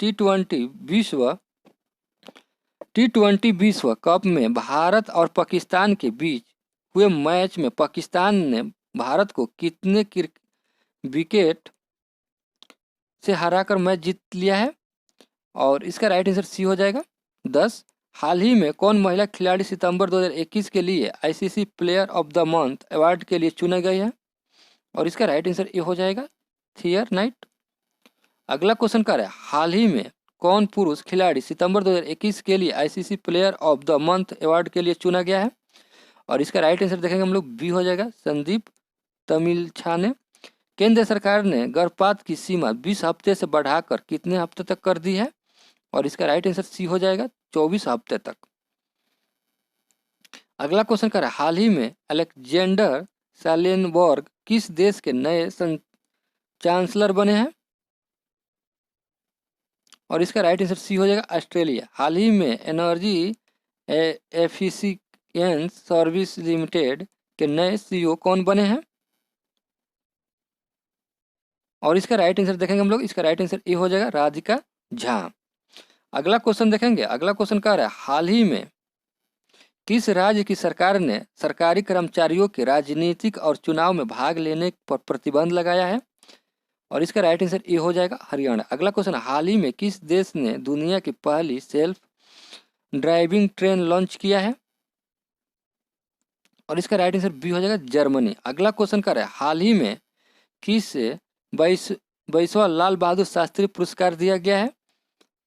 Speaker 1: टी20 विश्व कप में भारत और पाकिस्तान के बीच हुए मैच में पाकिस्तान ने भारत को कितने विकेट से हराकर मैच जीत लिया है? और इसका राइट आंसर सी हो जाएगा 10। हाल ही में कौन महिला खिलाड़ी सितंबर 2021 के लिए ICC player of the month award के लिए चुना गई है? और इसका राइट आंसर ये हो जाएगा थियर नाइट। अगला क्वेश्चन कर रहा है, हाल ही में कौन पुरुष खिलाड़ी सितंबर 2021 के लिए ICC player of the month award के लिए चुना गया है? और इसका राइट आंसर देखेंगे हम लोग, बी हो जाएगा संदीप तमिलछाने। केंद्र सरकार ने गर्भपात की सीमा 20 हफ्ते से बढ़ाकर कितने हफ्ते तक कर दी है? और इसका राइट आंसर सी हो जाएगा 24 हफ्ते तक। अगला क्वेश्चन कर रहा है, हाल ही में अलेक्जेंडर सालेनबर्ग किस देश के नए चांसलर बने हैं? और इसका राइट आंसर सी हो जाएगा ऑस्ट्रेलिया। हाल ही में एनर्जी एफिशिएंस सर्विस लिमिटेड के नए सीईओ कौन बने हैं? और इसका राइट आंसर देखेंगे हम लोग, इसका राइट आंसर ए हो जाएगा राधिका झा। अगला क्वेश्चन देखेंगे, अगला क्वेश्चन कह रहा है, हाल ही में किस राज्य की सरकार ने सरकारी कर्मचारियों के राजनीतिक और चुनाव में भाग लेने पर प्रतिबंध लगाया है? और इसका राइट आंसर ए हो जाएगा हरियाणा। अगला क्वेश्चन, हाल ही में किस देश ने दुनिया की पहली सेल्फ ड्राइविंग ट्रेन लॉन्च किया है? और इसका राइट आंसर बी हो जाएगा जर्मनी। अगला क्वेश्चन कर रहा है, हाल ही में किस 22वां लाल बहादुर शास्त्री पुरस्कार दिया गया है?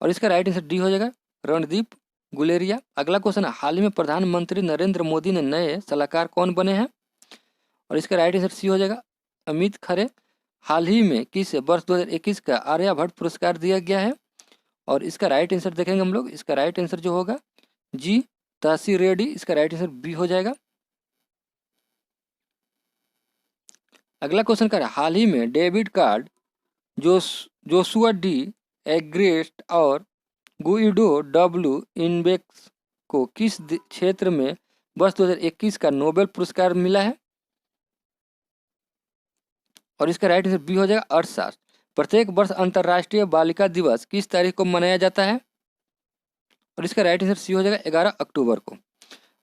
Speaker 1: और इसका राइट आंसर डी हो जाएगा रणदीप गुलेरिया। अगला क्वेश्चन है, हाल ही में प्रधानमंत्री नरेंद्र मोदी ने नए सलाहकार कौन बने हैं? और इसका राइट आंसर सी हो जाएगा अमित खरे। हाल ही में किस वर्ष 2021 का आर्यभट्ट पुरस्कार दिया गया है? और इसका राइट आंसर देखेंगे हम लोग, इसका राइट आंसर जो होगा जी तासी रेड्डी। इसका राइट आंसर बी हो जाएगा। अगला क्वेश्चन कर, हाल ही में डेबिट कार्ड जोशुआ डी एग्रेस्ट और गुइडो डब्ल्यू इनबेक्स को किस क्षेत्र में वर्ष 2021 का नोबेल पुरस्कार मिला है? और इसका राइट आंसर बी हो जाएगा अर्थशास्त्र। प्रत्येक वर्ष अंतर्राष्ट्रीय बालिका दिवस किस तारीख को मनाया जाता है? और इसका राइट आंसर सी हो जाएगा 11 अक्टूबर को।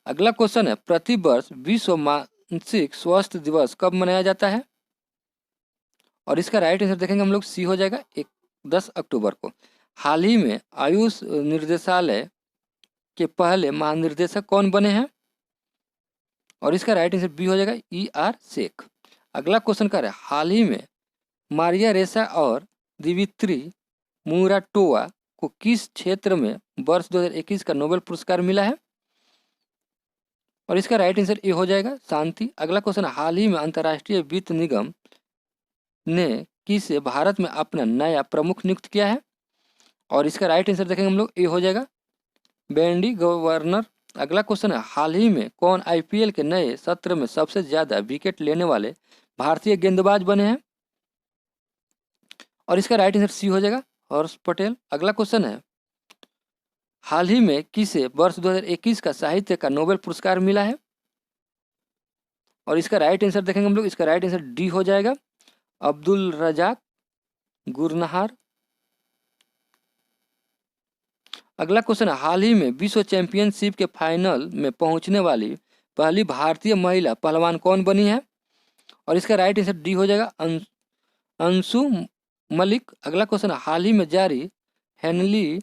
Speaker 1: अगला क्वेश्चन है, प्रति वर्ष विश्व मानसिक स्वास्थ्य दिवस कब मनाया जाता है? और इसका राइट आंसर देखेंगे हम लोग, सी हो जाएगा 10 अक्टूबर को। हाल ही में आयुष निर्देशालय के पहले महानिर्देशक कौन बने हैं? और इसका राइट आंसर बी हो जाएगा ER शेख। अगला क्वेश्चन कर रहा है, हाल ही में मारिया रेसा और दिवित्री मुराटोवा को किस क्षेत्र में वर्ष 2021 का नोबेल पुरस्कार मिला है? और इसका राइट आंसर ए हो जाएगा शांति। अगला क्वेश्चन, हाल ही में अंतर्राष्ट्रीय वित्त निगम ने किसे भारत में अपना नया प्रमुख नियुक्त किया है? और इसका राइट आंसर देखेंगे हम लोग, ए हो जाएगा बेंडी गवर्नर। अगला क्वेश्चन है, हाल ही में कौन IPL के नए सत्र में सबसे ज्यादा विकेट लेने वाले भारतीय गेंदबाज बने हैं? और इसका राइट आंसर सी हो जाएगा हर्ष पटेल। अगला क्वेश्चन है, हाल ही में किसे वर्ष 2021 का साहित्य का नोबेल पुरस्कार मिला है? और इसका राइट आंसर देखेंगे हम लोग, इसका राइट आंसर डी हो जाएगा अब्दुल रजाक गुरनहार। अगला क्वेश्चन है, हाल ही में विश्व चैंपियनशिप के फाइनल में पहुंचने वाली पहली भारतीय महिला पहलवान कौन बनी है? और इसका राइट आंसर डी हो जाएगा अंशु मलिक। अगला क्वेश्चन है, हाल ही में जारी हेनली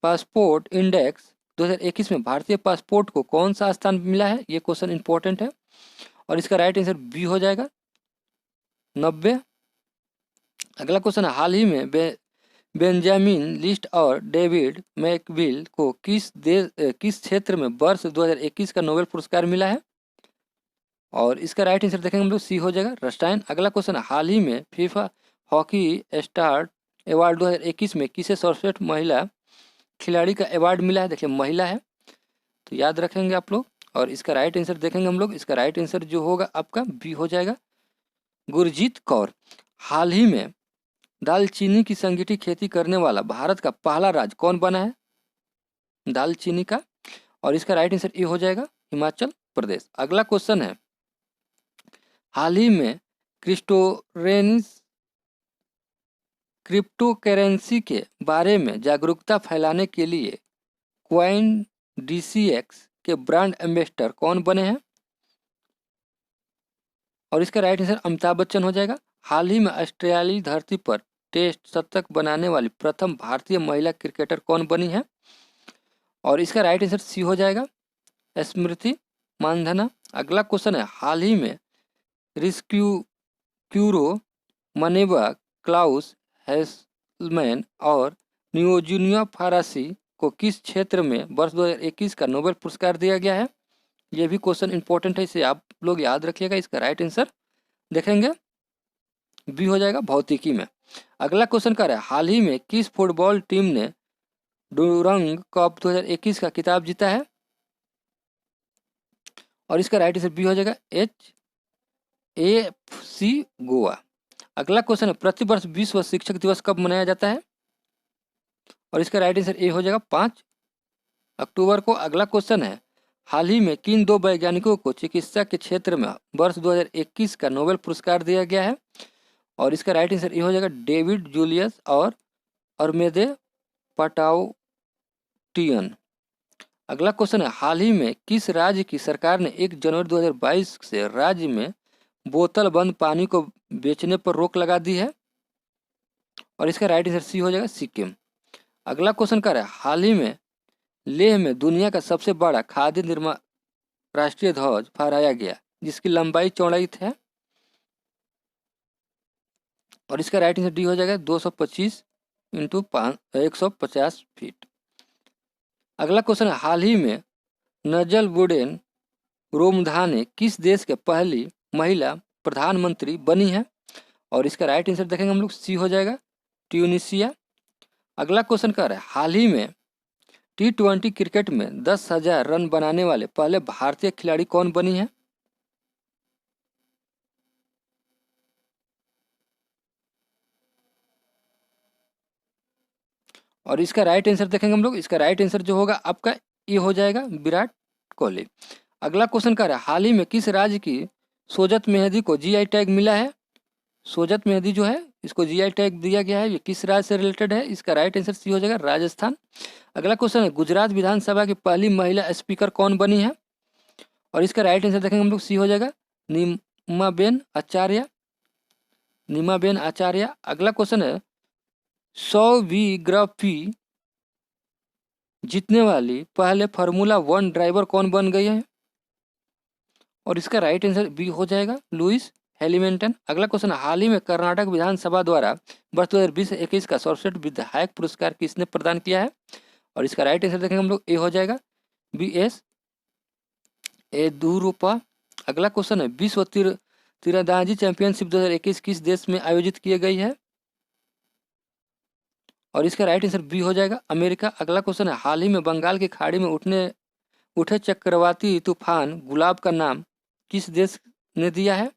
Speaker 1: पासपोर्ट इंडेक्स 2021 में भारतीय पासपोर्ट को कौन सा स्थान मिला है? ये क्वेश्चन इंपॉर्टेंट है और इसका राइट आंसर बी हो जाएगा 90। अगला क्वेश्चन है, हाल ही में बेंजामिन लिस्ट और डेविड मैकबिल को किस क्षेत्र में वर्ष 2021 का नोबेल पुरस्कार मिला है? और इसका राइट आंसर देखेंगे हम लोग, सी हो जाएगा रसायन। अगला क्वेश्चन है, हाल ही में फीफा हॉकी स्टार अवार्ड 2021 में किसे सर्वश्रेष्ठ महिला खिलाड़ी का अवार्ड मिला है? देखिए महिला है, तो याद रखेंगे आप लोग। और इसका राइट आंसर देखेंगे हम लोग, इसका राइट आंसर जो होगा आपका बी हो जाएगा गुरजीत कौर। हाल ही में दालचीनी की संगठित खेती करने वाला भारत का पहला राज्य कौन बना है दालचीनी का? और इसका राइट आंसर ए हो जाएगा हिमाचल प्रदेश। अगला क्वेश्चन है, हाल ही में क्रिप्टो करेंसी के बारे में जागरूकता फैलाने के लिए क्वाइन DCX के ब्रांड एम्बेसडर कौन बने हैं? और इसका राइट आंसर अमिताभ बच्चन हो जाएगा। हाल ही में ऑस्ट्रेलियाई धरती पर टेस्ट शतक बनाने वाली प्रथम भारतीय महिला क्रिकेटर कौन बनी है? और इसका राइट आंसर सी हो जाएगा स्मृति मानधना। अगला क्वेश्चन है, हाल ही में रिस्क्यूरो मनेवा क्लाउस हेसलमैन और नियोजुनिया फरासी को किस क्षेत्र में वर्ष 2021 का नोबेल पुरस्कार दिया गया है? ये भी क्वेश्चन इंपॉर्टेंट है, इसे आप लोग याद रखिएगा। इसका राइट आंसर देखेंगे बी हो जाएगा भौतिकी में। अगला क्वेश्चन क्या है, हाल ही में किस फुटबॉल टीम ने डुरंग कप 2021 का खिताब जीता है? और इसका राइट आंसर बी हो जाएगा HAFC गोवा। अगला क्वेश्चन है, प्रतिवर्ष विश्व शिक्षक दिवस कब मनाया जाता है? और इसका राइट आंसर ए हो जाएगा 5 अक्टूबर को। अगला क्वेश्चन है, हाल ही में किन दो वैज्ञानिकों को चिकित्सा के क्षेत्र में वर्ष 2021 का नोबेल पुरस्कार दिया गया है? और इसका राइट आंसर ये हो जाएगा डेविड जूलियस और अरमेदे पटाउटियन। अगला क्वेश्चन है, हाल ही में किस राज्य की सरकार ने 1 जनवरी 2022 से राज्य में बोतल बंद पानी को बेचने पर रोक लगा दी है? और इसका राइट आंसर सी हो जाएगा सिक्किम। अगला क्वेश्चन क्या है, हाल ही में लेह में दुनिया का सबसे बड़ा खाद्य निर्माण राष्ट्रीय ध्वज फहराया गया जिसकी लंबाई चौड़ाई है? और इसका राइट आंसर डी हो जाएगा 225 इंटू 150 फीट। अगला क्वेश्चन है, हाल ही में नजलबुडेन रोमधाने किस देश के पहली महिला प्रधानमंत्री बनी है? और इसका राइट आंसर देखेंगे हम लोग, सी हो जाएगा ट्यूनिसिया। अगला क्वेश्चन क्या है, हाल ही में T20 क्रिकेट में 10,000 रन बनाने वाले पहले भारतीय खिलाड़ी कौन बनी है? और इसका राइट आंसर देखेंगे हम लोग, इसका राइट आंसर जो होगा आपका ये हो जाएगा विराट कोहली। अगला क्वेश्चन क्या है, हाल ही में किस राज्य की सोजत मेहंदी को GI टैग मिला है? सोजत मेहंदी जो है इसको GI टैग दिया गया है, ये किस राज्य से रिलेटेड है? इसका राइट आंसर सी हो जाएगा राजस्थान। अगला क्वेश्चन है, गुजरात विधानसभा की पहली महिला स्पीकर कौन बनी है? और इसका राइट आंसर देखेंगे हम लोग, सी हो जाएगा नीमाबेन आचार्य। अगला क्वेश्चन है, 100वीं जीतने वाली पहले फार्मूला 1 ड्राइवर कौन बन गई है? और इसका राइट आंसर बी हो जाएगा लुइस हैमिल्टन। अगला क्वेश्चन, हाल ही में कर्नाटक विधानसभा द्वारा वर्ष 2020-21 का सर्वश्रेष्ठ विधायक पुरस्कार किसने प्रदान किया है? और इसका राइट आंसर देखेंगे हम लोग, ए हो जाएगा BS येदियुरप्पा। अगला क्वेश्चन है, विश्व तीरंदाजी चैंपियनशिप 2021 किस देश में आयोजित की गई है? और इसका राइट आंसर बी हो जाएगा अमेरिका। अगला क्वेश्चन है, हाल ही में बंगाल की खाड़ी में उठे चक्रवाती तूफान गुलाब का नाम किस देश ने दिया है?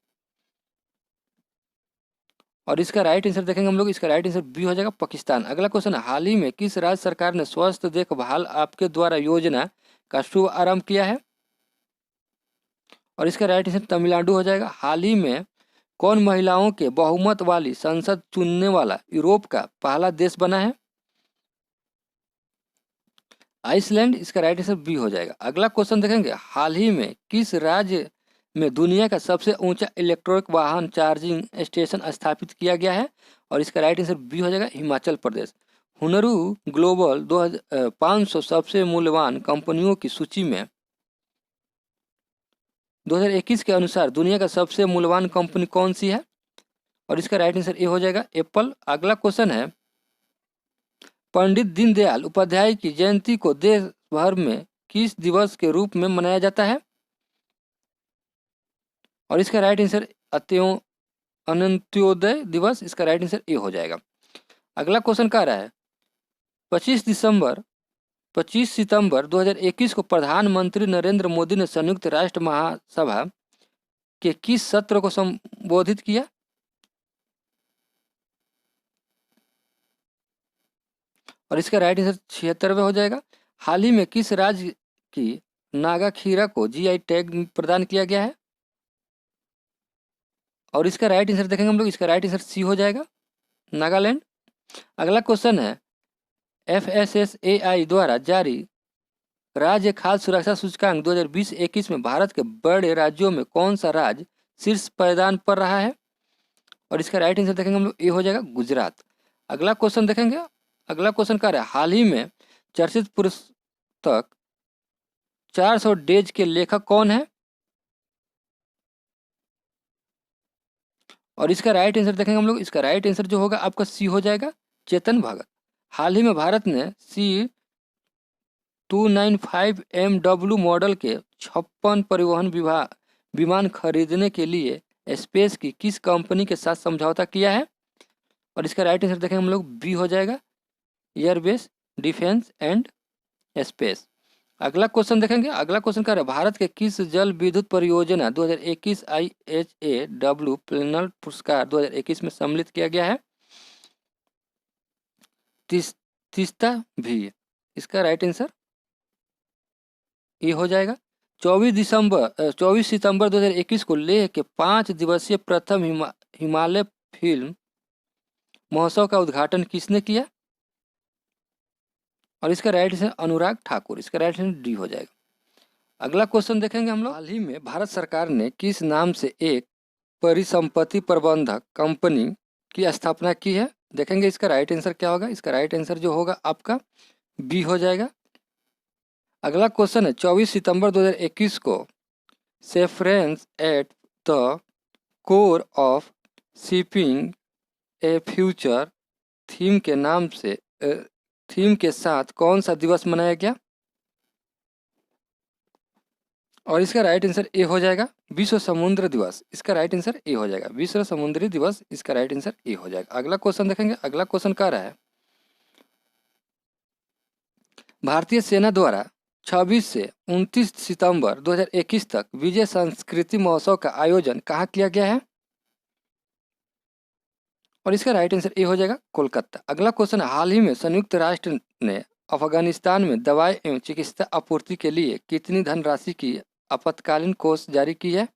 Speaker 1: और इसका राइट आंसर देखेंगे हम लोग, इसका राइट आंसर बी हो जाएगा पाकिस्तान। अगला क्वेश्चन है, हाल ही में किस राज्य सरकार ने स्वास्थ्य देखभाल आपके द्वारा योजना का शुभ आरंभ किया है? और इसका राइट आंसर तमिलनाडु हो जाएगा। हाल ही में कौन महिलाओं के बहुमत वाली संसद चुनने वाला यूरोप का पहला देश बना है? आइसलैंड। इसका राइट आंसर बी हो जाएगा। अगला क्वेश्चन देखेंगे, हाल ही में किस राज्य में दुनिया का सबसे ऊंचा इलेक्ट्रिक वाहन चार्जिंग स्टेशन स्थापित किया गया है? और इसका राइट आंसर बी हो जाएगा हिमाचल प्रदेश। हुनरू ग्लोबल 500 सबसे मूल्यवान कंपनियों की सूची में 2021 के अनुसार दुनिया का सबसे मूल्यवान कंपनी कौन सी है? और इसका राइट आंसर ये हो जाएगा एप्पल। अगला क्वेश्चन है, पंडित दीनदयाल उपाध्याय की जयंती को देश भर में किस दिवस के रूप में मनाया जाता है? और इसका राइट आंसर अनंत्योदय दिवस। इसका राइट आंसर ये हो जाएगा। अगला क्वेश्चन कह रहा है 25 सितंबर 2021 को प्रधानमंत्री नरेंद्र मोदी ने संयुक्त राष्ट्र महासभा के किस सत्र को संबोधित किया? और इसका राइट आंसर 76वां हो जाएगा। हाल ही में किस राज्य की नागा खीरा को जीआई टैग प्रदान किया गया है? और इसका राइट आंसर देखेंगे हम लोग, इसका राइट आंसर सी हो जाएगा, नागालैंड। अगला क्वेश्चन है FSSAI द्वारा जारी राज्य खाद्य सुरक्षा सूचकांक 2020-21 में भारत के बड़े राज्यों में कौन सा राज्य शीर्ष पायदान पर रहा है? और इसका राइट आंसर देखेंगे हम लोग, ये हो जाएगा गुजरात। अगला क्वेश्चन देखेंगे। अगला क्वेश्चन क्या है, हाल ही में चर्चित पुस्तक 400 डेज के लेखक कौन है? और इसका राइट आंसर देखेंगे हम लोग, इसका राइट आंसर जो होगा आपका सी हो जाएगा, चेतन भगत। हाल ही में भारत ने C295 MW मॉडल के 56 परिवहन विमान खरीदने के लिए स्पेस की किस कंपनी के साथ समझौता किया है? और इसका राइट आंसर देखेंगे हम लोग, बी हो जाएगा, एयरबेस डिफेंस एंड स्पेस। अगला क्वेश्चन देखेंगे। अगला क्वेश्चन क्या है, भारत के किस जल विद्युत परियोजना 2021 IHAW प्लेनल पुरस्कार 2021 में सम्मिलित किया गया है? तीस्ता भी। इसका राइट आंसर ये हो जाएगा। 24 सितंबर 2021 को लेह के 5 दिवसीय प्रथम हिमालय फिल्म महोत्सव का उद्घाटन किसने किया? और इसका राइट आंसर अनुराग ठाकुर। इसका राइट आंसर डी हो जाएगा। अगला क्वेश्चन देखेंगे हम लोग। हाल ही में भारत सरकार ने किस नाम से एक परिसंपत्ति प्रबंधक कंपनी की स्थापना की है? देखेंगे इसका राइट आंसर क्या होगा। इसका राइट आंसर जो होगा आपका बी हो जाएगा। अगला क्वेश्चन है 24 सितंबर 2021 को seafarers at the core of shipping a future theme के नाम से थीम के साथ कौन सा दिवस मनाया गया? और इसका राइट आंसर ए हो जाएगा, विश्व समुद्र दिवस। इसका राइट आंसर ए हो जाएगा, विश्व समुद्री दिवस। इसका राइट आंसर ए हो जाएगा। अगला क्वेश्चन देखेंगे। अगला क्वेश्चन कह रहा है भारतीय सेना द्वारा 26 से 29 सितंबर 2021 तक विजय संस्कृति महोत्सव का आयोजन कहाँ किया गया है? और इसका राइट आंसर ए हो जाएगा, कोलकाता। अगला क्वेश्चन, हाल ही में संयुक्त राष्ट्र ने अफगानिस्तान में दवाई एवं चिकित्सा आपूर्ति के लिए कितनी धनराशि की आपातकालीन कोष जारी की है?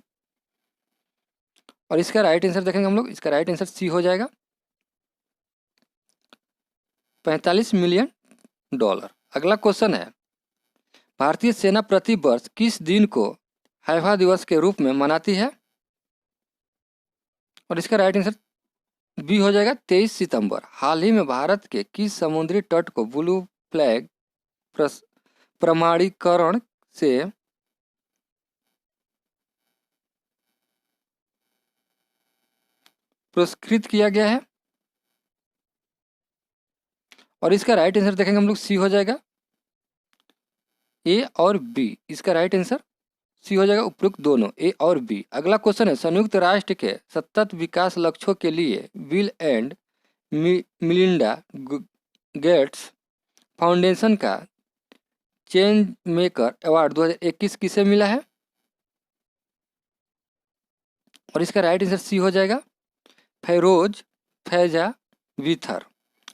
Speaker 1: और इसका राइट आंसर देखेंगे हम लोग। इसका राइट आंसर सी हो जाएगा, $45 मिलियन। अगला क्वेश्चन है भारतीय सेना प्रति वर्ष किस दिन को हैफा दिवस के रूप में मनाती है? और इसका राइट आंसर बी हो जाएगा, 23 सितंबर। हाल ही में भारत के किस समुद्री तट को ब्लू फ्लैग प्रमाणीकरण से पुरस्कृत किया गया है? और इसका राइट आंसर देखेंगे हम लोग, सी हो जाएगा, ए और बी। इसका राइट आंसर सी हो जाएगा, उपयुक्त दोनों ए और बी। अगला क्वेश्चन है संयुक्त राष्ट्र के सतत विकास लक्ष्यों के लिए bill and Melinda Gates foundation का चेंज मेकर अवार्ड 2021 किसे मिला है? और इसका राइट आंसर सी हो जाएगा, फैरोज फैजा विथर।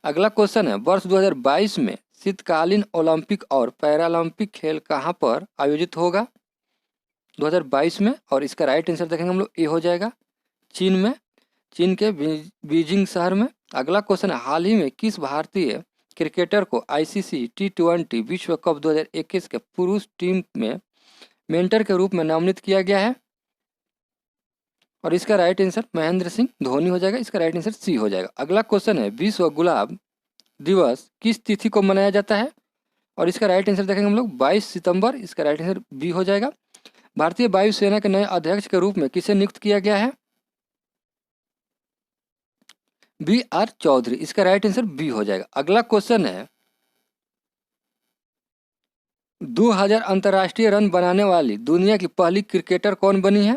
Speaker 1: अगला क्वेश्चन है वर्ष 2022 में शीतकालीन ओलंपिक और पैरालंपिक खेल कहाँ पर आयोजित होगा 2022 में? और इसका राइट आंसर देखेंगे हम लोग, ए हो जाएगा, चीन में, चीन के बीजिंग शहर में। अगला क्वेश्चन है हाल ही में किस भारतीय क्रिकेटर को ICC T20 विश्व कप 2021 के पुरुष टीम में मेंटर के रूप में नामित किया गया है? और इसका राइट आंसर महेंद्र सिंह धोनी हो जाएगा। इसका राइट आंसर सी हो जाएगा। अगला क्वेश्चन है विश्व गुलाब दिवस किस तिथि को मनाया जाता है? और इसका राइट आंसर देखेंगे हम लोग 22 सितंबर। इसका राइट आंसर बी हो जाएगा। भारतीय वायुसेना के नए अध्यक्ष के रूप में किसे नियुक्त किया गया है? BR चौधरी। इसका राइट आंसर बी हो जाएगा। अगला क्वेश्चन है 2000 अंतर्राष्ट्रीय रन बनाने वाली दुनिया की पहली क्रिकेटर कौन बनी है?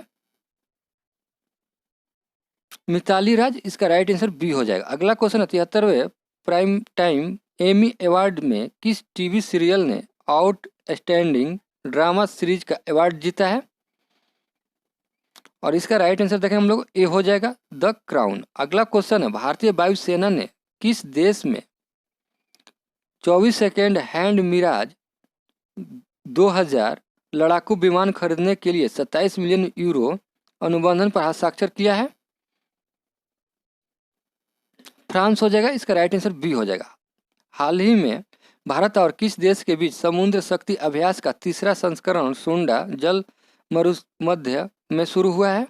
Speaker 1: मिताली राज। इसका राइट आंसर बी हो जाएगा। अगला क्वेश्चन है 73वें प्राइम टाइम एमी अवार्ड में किस टीवी सीरियल ने आउटस्टैंडिंग ड्रामा सीरीज का अवार्ड जीता है? और इसका राइट आंसर देखें हम लोग ए हो जाएगा, द क्राउन। अगला क्वेश्चन है भारतीय वायुसेना ने किस देश में 24 सेकेंड हैंड मिराज 2000 लड़ाकू विमान खरीदने के लिए 27 मिलियन यूरो अनुबंधन पर हस्ताक्षर किया है? फ्रांस हो जाएगा। इसका राइट आंसर बी हो जाएगा। हाल ही में भारत और किस देश के बीच समुद्र शक्ति अभ्यास का तीसरा संस्करण सुंडा जल मरुमध्य में शुरू हुआ है?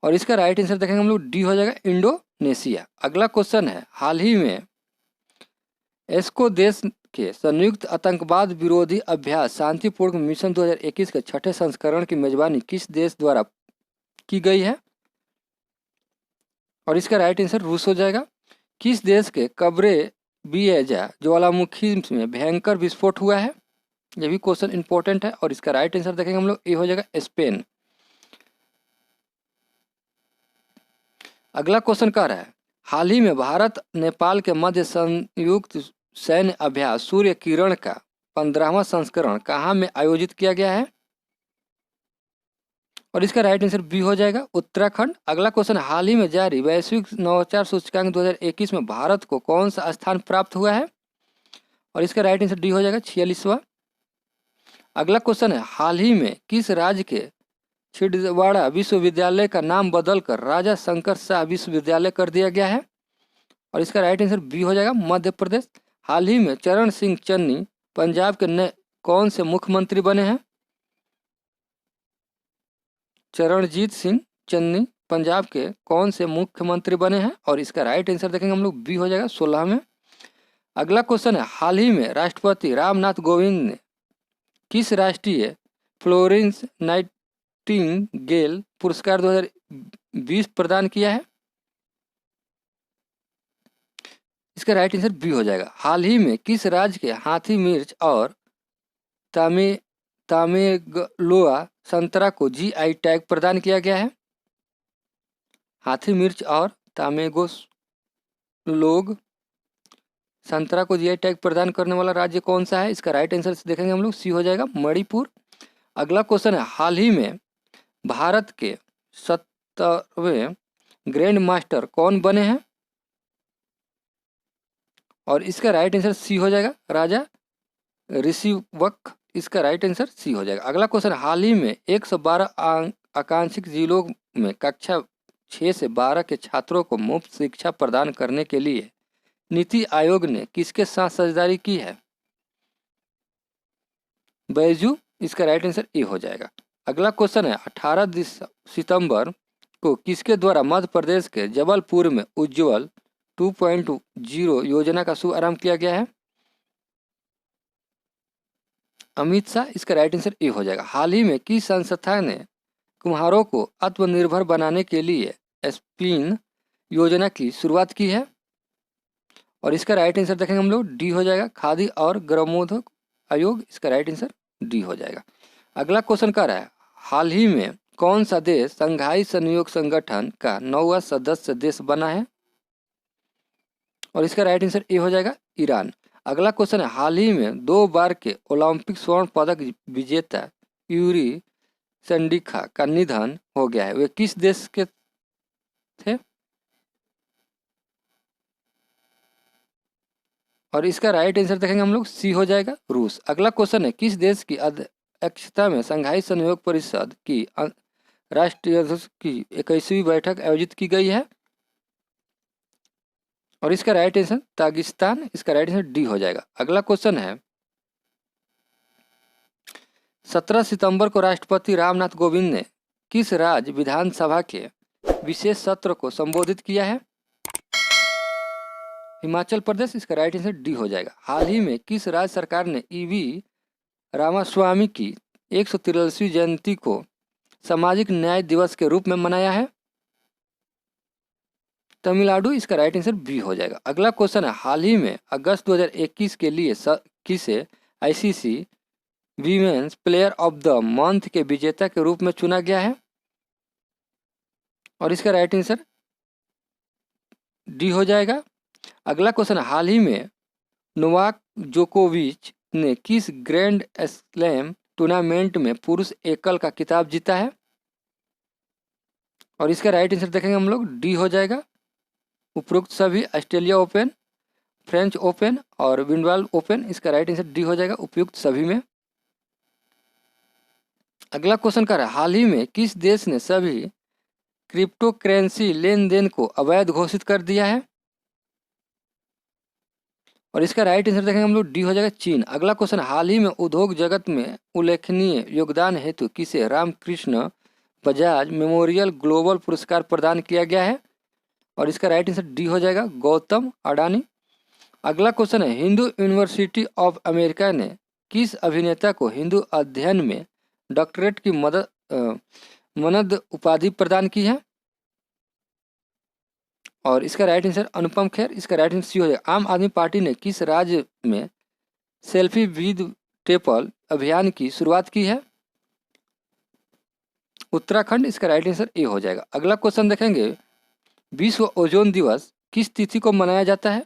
Speaker 1: और इसका राइट आंसर देखेंगे हम लोग डी हो जाएगा, इंडोनेशिया। अगला क्वेश्चन है हाल ही में एस्को देश के संयुक्त आतंकवाद विरोधी अभ्यास शांतिपूर्ण मिशन 2021 के छठे संस्करण की मेजबानी किस देश द्वारा की गई है? और इसका राइट आंसर रूस हो जाएगा। किस देश के कब्रे बिएजा ज्वालामुखी में भयंकर विस्फोट हुआ है? यह भी क्वेश्चन इंपॉर्टेंट है। और इसका राइट आंसर देखेंगे हम लोग ए हो जाएगा, स्पेन। अगला क्वेश्चन कह रहा है हाल ही में भारत नेपाल के मध्य संयुक्त सैन्य अभ्यास सूर्य किरण का 15वां संस्करण कहाँ में आयोजित किया गया है? और इसका राइट आंसर बी हो जाएगा, उत्तराखंड। अगला क्वेश्चन हाल ही में जारी वैश्विक नवाचार सूचकांक 2021 में भारत को कौन सा स्थान प्राप्त हुआ है? और इसका राइट आंसर डी हो जाएगा, 46वां। अगला क्वेश्चन है हाल ही में किस राज्य के छिंदवाड़ा विश्वविद्यालय का नाम बदलकर राजा शंकर शाह विश्वविद्यालय कर दिया गया है? और इसका राइट आंसर बी हो जाएगा, मध्य प्रदेश। हाल ही में चरण सिंह चन्नी पंजाब के नए कौन से मुख्यमंत्री बने हैं? चरणजीत सिंह चन्नी पंजाब के कौन से मुख्यमंत्री बने हैं? और इसका राइट आंसर देखेंगे हम लोग बी हो जाएगा, 16 में। अगला क्वेश्चन है हाल ही में राष्ट्रपति रामनाथ कोविंद ने किस राष्ट्रीय फ्लोरेंस नाइटिंगेल पुरस्कार 2020 प्रदान किया है? इसका राइट आंसर बी हो जाएगा। हाल ही में किस राज्य के हाथी मिर्च और तामेगलोआ संतरा को GI टैग प्रदान किया गया है? हाथी मिर्च और तामेगोलोग संतरा को GI टैग प्रदान करने वाला राज्य कौन सा है? इसका राइट आंसर देखेंगे हम लोग सी हो जाएगा, मणिपुर। अगला क्वेश्चन है हाल ही में भारत के 70वें ग्रैंड मास्टर कौन बने हैं? और इसका राइट आंसर सी हो जाएगा, राजा ऋषिवक। इसका राइट आंसर सी हो जाएगा। अगला क्वेश्चन हाल ही में 112 आकांक्षित जिलों में कक्षा 6 से 12 के छात्रों को मुफ्त शिक्षा प्रदान करने के लिए नीति आयोग ने किसके साथ साझेदारी की है? बैजू। इसका राइट आंसर ए हो जाएगा। अगला क्वेश्चन है 18 सितंबर को किसके द्वारा मध्य प्रदेश के जबलपुर में उज्ज्वल 2.0 योजना का शुभारंभ किया गया है? अमित शाह। इसका राइट आंसर ए हो जाएगा। हाल ही में किस संस्था ने कुम्हारों को आत्मनिर्भर बनाने के लिए स्पिन योजना की शुरुआत की है? और इसका राइट आंसर देखेंगे हम लोग डी हो जाएगा, खादी और ग्रामोद्योग आयोग। इसका राइट आंसर डी हो जाएगा। अगला क्वेश्चन कर रहा है हाल ही में कौन सा देश संघाई सहयोग संगठन का 9वां सदस्य देश बना है? और इसका राइट आंसर ए हो जाएगा, ईरान। अगला क्वेश्चन है हाल ही में 2 बार के ओलंपिक स्वर्ण पदक विजेता यूरी संडिखा का निधन हो गया है। वे किस देश के थे? और इसका राइट आंसर देखेंगे हम लोग सी हो जाएगा, रूस। अगला क्वेश्चन है किस देश की अध्यक्षता में संघाई सहयोग परिषद की राष्ट्रीय अध्यक्ष की 21वीं बैठक आयोजित की गई है? और इसका राइट आंसर ताजिकिस्तान। इसका राइट आंसर डी हो जाएगा। अगला क्वेश्चन है 17 सितंबर को राष्ट्रपति रामनाथ कोविंद ने किस राज्य विधानसभा के विशेष सत्र को संबोधित किया है? हिमाचल प्रदेश, इसका राइट आंसर डी हो जाएगा। हाल ही में किस राज्य सरकार ने ईवी रामास्वामी की 143वीं जयंती को सामाजिक न्याय दिवस के रूप में मनाया है? तमिलनाडु, इसका राइट आंसर बी हो जाएगा। अगला क्वेश्चन है, हाल ही में अगस्त 2021 के लिए किसे ICC women's player of the month के विजेता के रूप में चुना गया है? और इसका राइट आंसर डी हो जाएगा। अगला क्वेश्चन, हाल ही में नोवाक जोकोविच ने किस ग्रैंड स्लैम टूर्नामेंट में पुरुष एकल का खिताब जीता है? और इसका राइट आंसर देखेंगे हम लोग, डी हो जाएगा। उपरोक्त सभी ऑस्ट्रेलिया ओपन, फ्रेंच ओपन और विंडबर्ग ओपन, इसका राइट आंसर डी हो जाएगा उपयुक्त सभी में। अगला क्वेश्चन कर रहा है, हाल ही में किस देश ने सभी क्रिप्टो करेंसी लेन देन को अवैध घोषित कर दिया है? और इसका राइट आंसर देखेंगे हम लोग, डी हो जाएगा चीन। अगला क्वेश्चन, हाल ही में उद्योग जगत में उल्लेखनीय योगदान हेतु किसे रामकृष्ण बजाज मेमोरियल ग्लोबल पुरस्कार प्रदान किया गया है? और इसका राइट आंसर डी हो जाएगा गौतम अडानी। अगला क्वेश्चन है, हिंदू यूनिवर्सिटी ऑफ अमेरिका ने किस अभिनेता को हिंदू अध्ययन में डॉक्टरेट की मनद उपाधि प्रदान की है? और इसका राइट आंसर अनुपम खेर, इसका राइट आंसर सी हो जाएगा। आम आदमी पार्टी ने किस राज्य में सेल्फी विद टेपल अभियान की शुरुआत की है? उत्तराखंड, इसका राइट आंसर ए हो जाएगा। अगला क्वेश्चन देखेंगे, विश्व ओजोन दिवस किस तिथि को मनाया जाता है?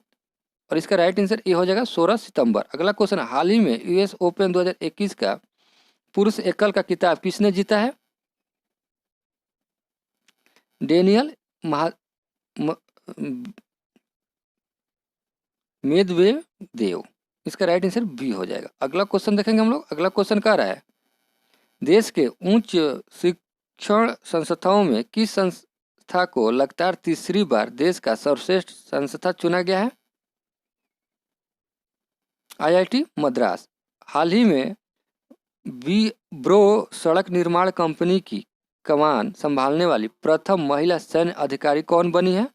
Speaker 1: और इसका राइट आंसर ए हो जाएगा 16 सितंबर। अगला क्वेश्चन, हाल ही में यूएस ओपन 2021 का पुरुष एकल का खिताब किसने जीता है? डेनियल मेदवेदेव, इसका राइट आंसर बी हो जाएगा। अगला क्वेश्चन देखेंगे हम लोग। अगला क्वेश्चन कह रहा है, देश के उच्च शिक्षण संस्थाओं में किस संस्था को लगातार तीसरी बार देश का सर्वश्रेष्ठ संस्था चुना गया है? आईआईटी मद्रास। हाल ही में ब्रो सड़क निर्माण कंपनी की कमान संभालने वाली प्रथम महिला सैन्य अधिकारी कौन बनी है?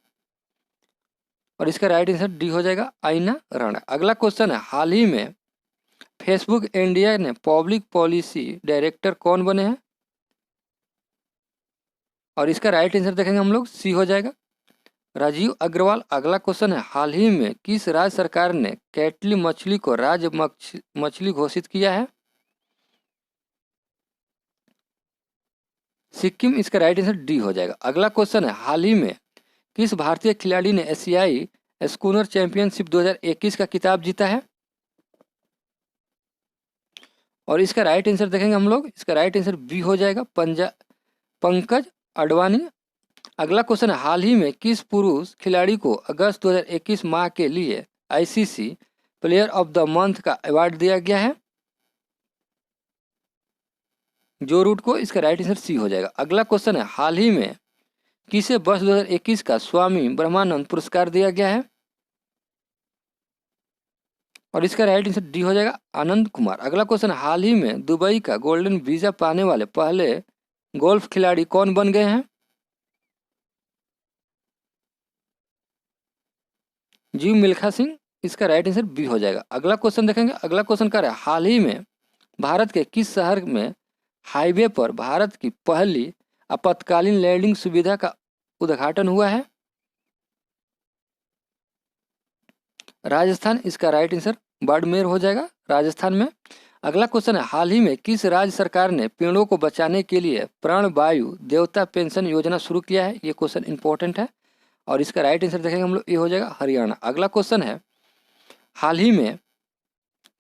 Speaker 1: और इसका राइट आंसर डी हो जाएगा आईना राणा। अगला क्वेश्चन है, हाल ही में फेसबुक इंडिया ने पब्लिक पॉलिसी डायरेक्टर कौन बने हैं? और इसका राइट आंसर देखेंगे हम लोग, सी हो जाएगा राजीव अग्रवाल। अगला क्वेश्चन है, हाल ही में किस राज्य सरकार ने कैटली मछली को राज्य मछली घोषित किया है? सिक्किम, इसका राइट आंसर डी हो जाएगा। अगला क्वेश्चन है, हाल ही में किस भारतीय खिलाड़ी ने एशियाई स्कूनर चैंपियनशिप 2021 का खिताब जीता है? और इसका राइट आंसर देखेंगे हम लोग, इसका राइट आंसर बी हो जाएगा पंकज अडवाणी। अगला क्वेश्चन है, हाल ही में किस पुरुष खिलाड़ी को अगस्त 2021 माह के लिए ICC player of the month का अवार्ड दिया गया है? जो रूट को, इसका राइट आंसर सी हो जाएगा। अगला क्वेश्चन है, हाल ही में किसे वर्ष 2021 का स्वामी ब्रह्मानंद पुरस्कार दिया गया है? और इसका राइट आंसर डी हो जाएगा आनंद कुमार। अगला क्वेश्चन, हाल ही में दुबई का गोल्डन वीजा पाने वाले पहले गोल्फ खिलाड़ी कौन बन गए हैं? जीव मिल्खा सिंह, इसका राइट आंसर बी हो जाएगा। अगला क्वेश्चन देखेंगे। अगला क्वेश्चन क्या है, हाल ही में भारत के किस शहर में हाईवे पर भारत की पहली आपातकालीन लैंडिंग सुविधा का उद्घाटन हुआ है? राजस्थान, इसका राइट आंसर बाड़मेर हो जाएगा, राजस्थान में। अगला क्वेश्चन है, हाल ही में किस राज्य सरकार ने पेड़ों को बचाने के लिए प्राणवायु देवता पेंशन योजना शुरू किया है? ये क्वेश्चन इंपॉर्टेंट है। और इसका राइट आंसर देखेंगे हम लोग, ये हो जाएगा हरियाणा। अगला क्वेश्चन है, हाल ही में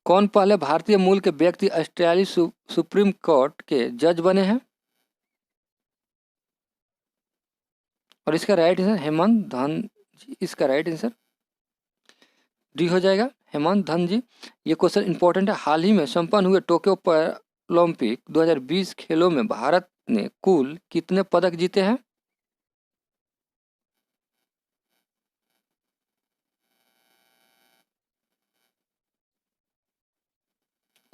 Speaker 1: कौन पहले भारतीय मूल के व्यक्ति ऑस्ट्रेलियाई सुप्रीम कोर्ट के जज बने हैं? और इसका राइट आंसर हेमंत धन जी, इसका राइट आंसर डी हो जाएगा हेमंत धन जी। ये क्वेश्चन इंपॉर्टेंट है। हाल ही में संपन्न हुए टोक्यो ओलंपिक 2020 खेलों में भारत ने कुल कितने पदक जीते हैं?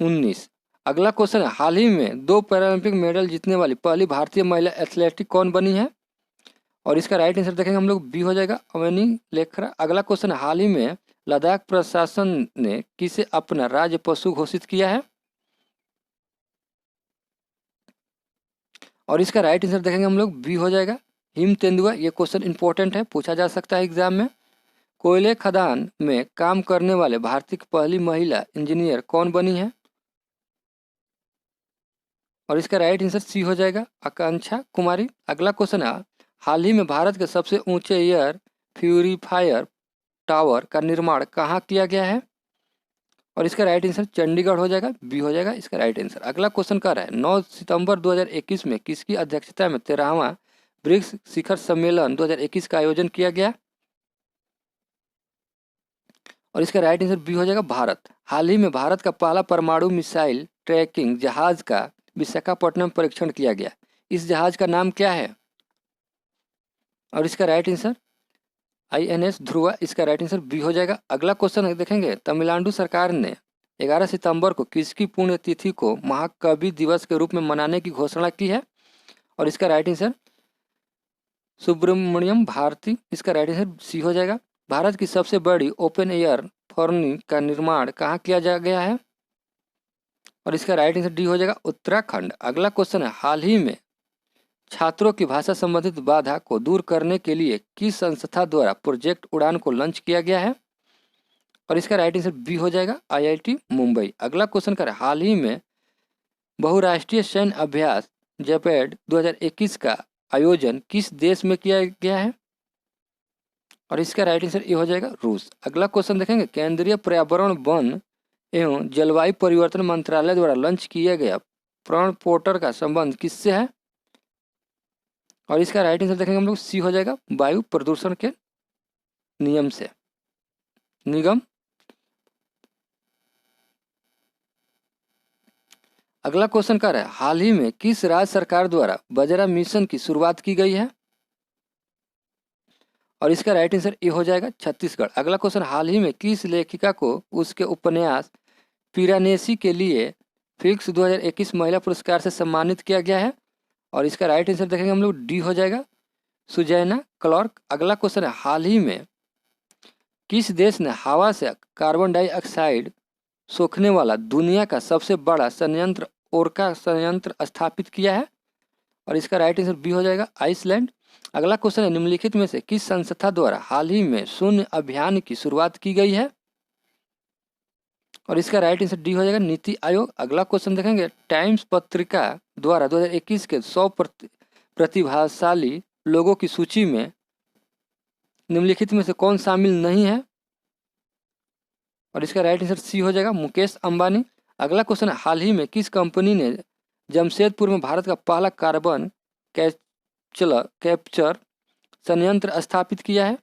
Speaker 1: 19। अगला क्वेश्चन है, हाल ही में 2 पैरालंपिक मेडल जीतने वाली पहली भारतीय महिला एथलेटिक कौन बनी है? और इसका राइट आंसर देखेंगे हम लोग, बी हो जाएगा अवनी लेखरा। अगला क्वेश्चन, हाल ही में लद्दाख प्रशासन ने किसे अपना राज्य पशु घोषित किया है? और इसका राइट आंसर देखेंगे हम लोग, बी हो जाएगा हिम तेंदुआ। ये क्वेश्चन इंपॉर्टेंट है, पूछा जा सकता है एग्जाम में। कोयले खदान में काम करने वाले भारत की पहली महिला इंजीनियर कौन बनी है? और इसका राइट आंसर सी हो जाएगा आकांक्षा कुमारी। अगला क्वेश्चन है, हाल ही में भारत के सबसे ऊंचे एयर प्यूरीफायर टावर का निर्माण कहाँ किया गया है? और इसका राइट आंसर चंडीगढ़ हो जाएगा, बी हो जाएगा इसका राइट आंसर। अगला क्वेश्चन कर रहा है, 9 सितंबर 2021 में किसकी अध्यक्षता में 13वां ब्रिक्स शिखर सम्मेलन 2021 का आयोजन किया गया? और इसका राइट आंसर बी हो जाएगा भारत। हाल ही में भारत का पहला परमाणु मिसाइल ट्रैकिंग जहाज का विशाखापट्टनम परीक्षण किया गया। इस जहाज का नाम क्या है? और इसका राइट आंसर INS ध्रुवा। इसका राइट आंसर बी हो जाएगा। अगला क्वेश्चन देखेंगे, तमिलनाडु सरकार ने 11 सितंबर को किसकी पुण्यतिथि को महाकवि दिवस के रूप में मनाने की घोषणा की है? और इसका राइट आंसर सुब्रमण्यम भारती। इसका राइट आंसर सी हो जाएगा। भारत की सबसे बड़ी ओपन एयर फॉर्नी का निर्माण कहाँ किया जा गया है? और इसका राइट आंसर डी हो जाएगा उत्तराखंड। अगला क्वेश्चन है, हाल ही में छात्रों की भाषा संबंधित बाधा को दूर करने के लिए किस संस्था द्वारा प्रोजेक्ट उड़ान को लॉन्च किया गया है? और इसका राइट आंसर बी हो जाएगा IIT मुंबई। अगला क्वेश्चन कर, हाल ही में बहुराष्ट्रीय सैन्य अभ्यास जेपैड 2021 का आयोजन किस देश में किया गया है? और इसका राइट आंसर ये हो जाएगा रूस। अगला क्वेश्चन देखेंगे, केंद्रीय पर्यावरण वन एवं जलवायु परिवर्तन मंत्रालय द्वारा लॉन्च किया गया प्रण पोर्टल का संबंध किससे है? और इसका राइट आंसर देखेंगे हम लोग, सी हो जाएगा वायु प्रदूषण के नियम से, निगम। अगला क्वेश्चन कर रहा है, हाल ही में किस राज्य सरकार द्वारा बजरा मिशन की शुरुआत की गई है? और इसका राइट आंसर ये हो जाएगा छत्तीसगढ़। अगला क्वेश्चन, हाल ही में किस लेखिका को उसके उपन्यास पिरानेसी के लिए फिल्क्स 2021 महिला पुरस्कार से सम्मानित किया गया है? और इसका राइट आंसर देखेंगे हम लोग, डी हो जाएगा सुजैना क्लार्क। अगला क्वेश्चन है, हाल ही में किस देश ने हवा से कार्बन डाइऑक्साइड सोखने वाला दुनिया का सबसे बड़ा संयंत्र ओरका संयंत्र स्थापित किया है? और इसका राइट आंसर बी हो जाएगा आइसलैंड। अगला क्वेश्चन है, निम्नलिखित में से किस संस्था द्वारा हाल ही में शून्य अभियान की शुरुआत की गई है? और इसका राइट आंसर डी हो जाएगा नीति आयोग। अगला क्वेश्चन देखेंगे, टाइम्स पत्रिका द्वारा 2021 के 100 प्रतिभाशाली लोगों की सूची में निम्नलिखित में से कौन शामिल नहीं है? और इसका राइट आंसर सी हो जाएगा मुकेश अंबानी। अगला क्वेश्चन है, हाल ही में किस कंपनी ने जमशेदपुर में भारत का पहला कार्बन कैप्चर संयंत्र स्थापित किया है?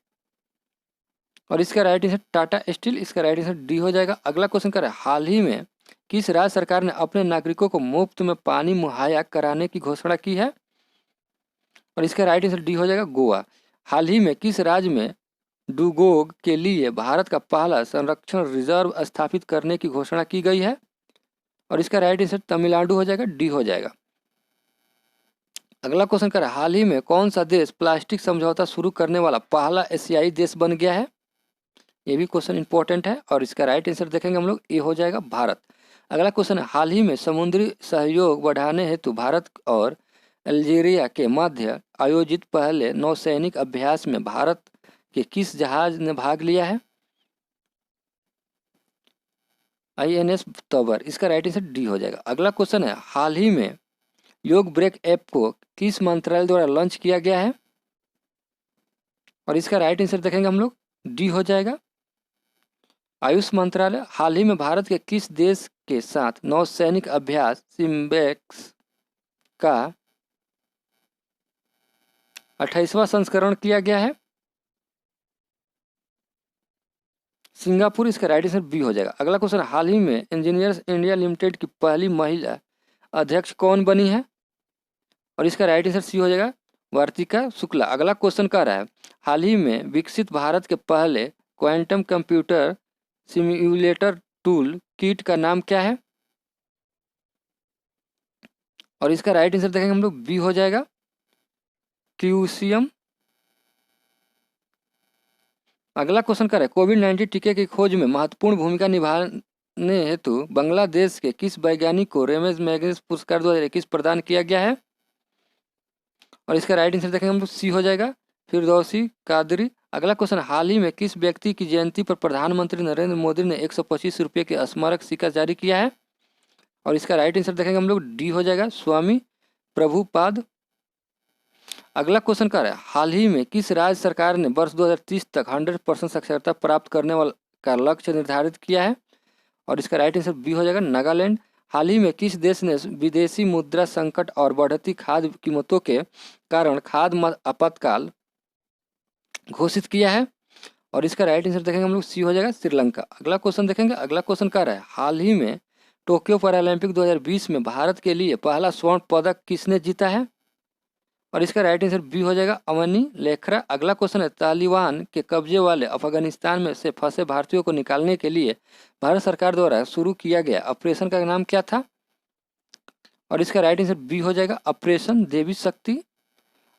Speaker 1: और इसका राइट आंसर टाटा स्टील। इसका राइट आंसर डी हो जाएगा। अगला क्वेश्चन कर, हाल ही में किस राज्य सरकार ने अपने नागरिकों को मुफ्त में पानी मुहैया कराने की घोषणा की है? और इसका राइट आंसर डी हो जाएगा गोवा। हाल ही में किस राज्य में डुगोग के लिए भारत का पहला संरक्षण रिजर्व स्थापित करने की घोषणा की गई है? और इसका राइट आंसर तमिलनाडु हो जाएगा, डी हो जाएगा। अगला क्वेश्चन कर, हाल ही में कौन सा देश प्लास्टिक समझौता शुरू करने वाला पहला एशियाई देश बन गया है? ये भी क्वेश्चन इंपॉर्टेंट है। और इसका राइट आंसर देखेंगे हम लोग, ये हो जाएगा भारत। अगला क्वेश्चन है, हाल ही में समुद्री सहयोग बढ़ाने हेतु भारत और अल्जीरिया के मध्य आयोजित पहले नौसैनिक अभ्यास में भारत के किस जहाज ने भाग लिया है? INS तोबर। इसका राइट आंसर डी हो जाएगा। अगला क्वेश्चन है, हाल ही में योग ब्रेक ऐप को किस मंत्रालय द्वारा लॉन्च किया गया है? और इसका राइट आंसर देखेंगे हम लोग, डी हो जाएगा आयुष मंत्रालय। हाल ही में भारत के किस देश के साथ नौसैनिक अभ्यास सिम्बेक्स का 28वां संस्करण किया गया है? सिंगापुर। इसका राइट आंसर बी हो जाएगा। अगला क्वेश्चन, हाल ही में इंजीनियर्स इंडिया लिमिटेड की पहली महिला अध्यक्ष कौन बनी है? और इसका राइट आंसर सी हो जाएगा वार्तिका शुक्ला। अगला क्वेश्चन कह रहा है, हाल ही में विकसित भारत के पहले quantum computer simulator tool kit का नाम क्या है? और इसका राइट आंसर देखेंगे हम लोग, बी हो जाएगा क्यूसियम। अगला क्वेश्चन क्या है, कोविड-19 टीके की खोज में महत्वपूर्ण भूमिका निभाने हेतु बांग्लादेश के किस वैज्ञानिक को रेमज मैगसेसे पुरस्कार 2021 प्रदान किया गया है? और इसका राइट आंसर देखेंगे हम लोग सी हो जाएगा फिरदौसी कादरी। अगला क्वेश्चन, हाल ही में किस व्यक्ति की जयंती पर प्रधानमंत्री नरेंद्र मोदी ने 125 रुपये के स्मारक सिक्का जारी किया है? और इसका राइट आंसर देखेंगे हम लोग डी हो जाएगा स्वामी प्रभुपाद। अगला क्वेश्चन क्या है, हाल ही में किस राज्य सरकार ने वर्ष 2030 तक 100% साक्षरता प्राप्त करने वाला का लक्ष्य निर्धारित किया है? और इसका राइट आंसर बी हो जाएगा नागालैंड। हाल ही में किस देश ने विदेशी मुद्रा संकट और बढ़ती खाद्य कीमतों के कारण खाद्य आपातकाल घोषित किया है? और इसका राइट आंसर देखेंगे हम लोग सी हो जाएगा श्रीलंका। अगला क्वेश्चन देखेंगे, अगला क्वेश्चन क्या है, हाल ही में टोक्यो पैरालंपिक 2020 में भारत के लिए पहला स्वर्ण पदक किसने जीता है? और इसका राइट आंसर बी हो जाएगा अमनी लेखरा। अगला क्वेश्चन है, तालिबान के कब्जे वाले अफगानिस्तान में से फंसे भारतीयों को निकालने के लिए भारत सरकार द्वारा शुरू किया गया ऑपरेशन का नाम क्या था? और इसका राइट आंसर बी हो जाएगा ऑपरेशन देवी शक्ति।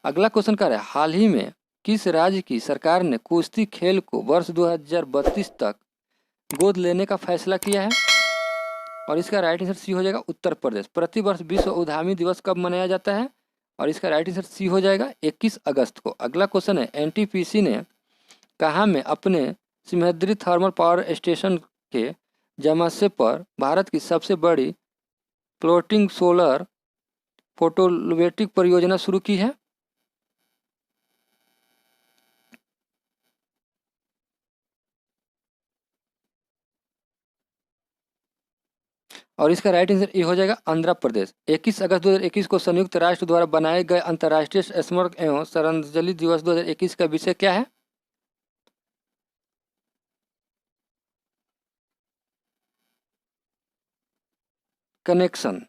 Speaker 1: अगला क्वेश्चन क्या है, हाल ही में किस राज्य की सरकार ने कुश्ती खेल को वर्ष 2032 तक गोद लेने का फैसला किया है? और इसका राइट आंसर सी हो जाएगा उत्तर प्रदेश। प्रतिवर्ष विश्व उद्यमी दिवस कब मनाया जाता है? और इसका राइट आंसर सी हो जाएगा 21 अगस्त को। अगला क्वेश्चन है, एनटीपीसी ने कहाँ में अपने सिमहद्री थर्मल पावर स्टेशन के जमासे पर भारत की सबसे बड़ी फ्लोटिंग सोलर फोटोवोल्टिक परियोजना शुरू की है? और इसका राइट आंसर ये हो जाएगा आंध्र प्रदेश। 21 अगस्त 2021 को संयुक्त राष्ट्र द्वारा बनाए गए अंतर्राष्ट्रीय स्मारक एवं श्रद्धांजलि दिवस 2021 का विषय क्या है? कनेक्शन।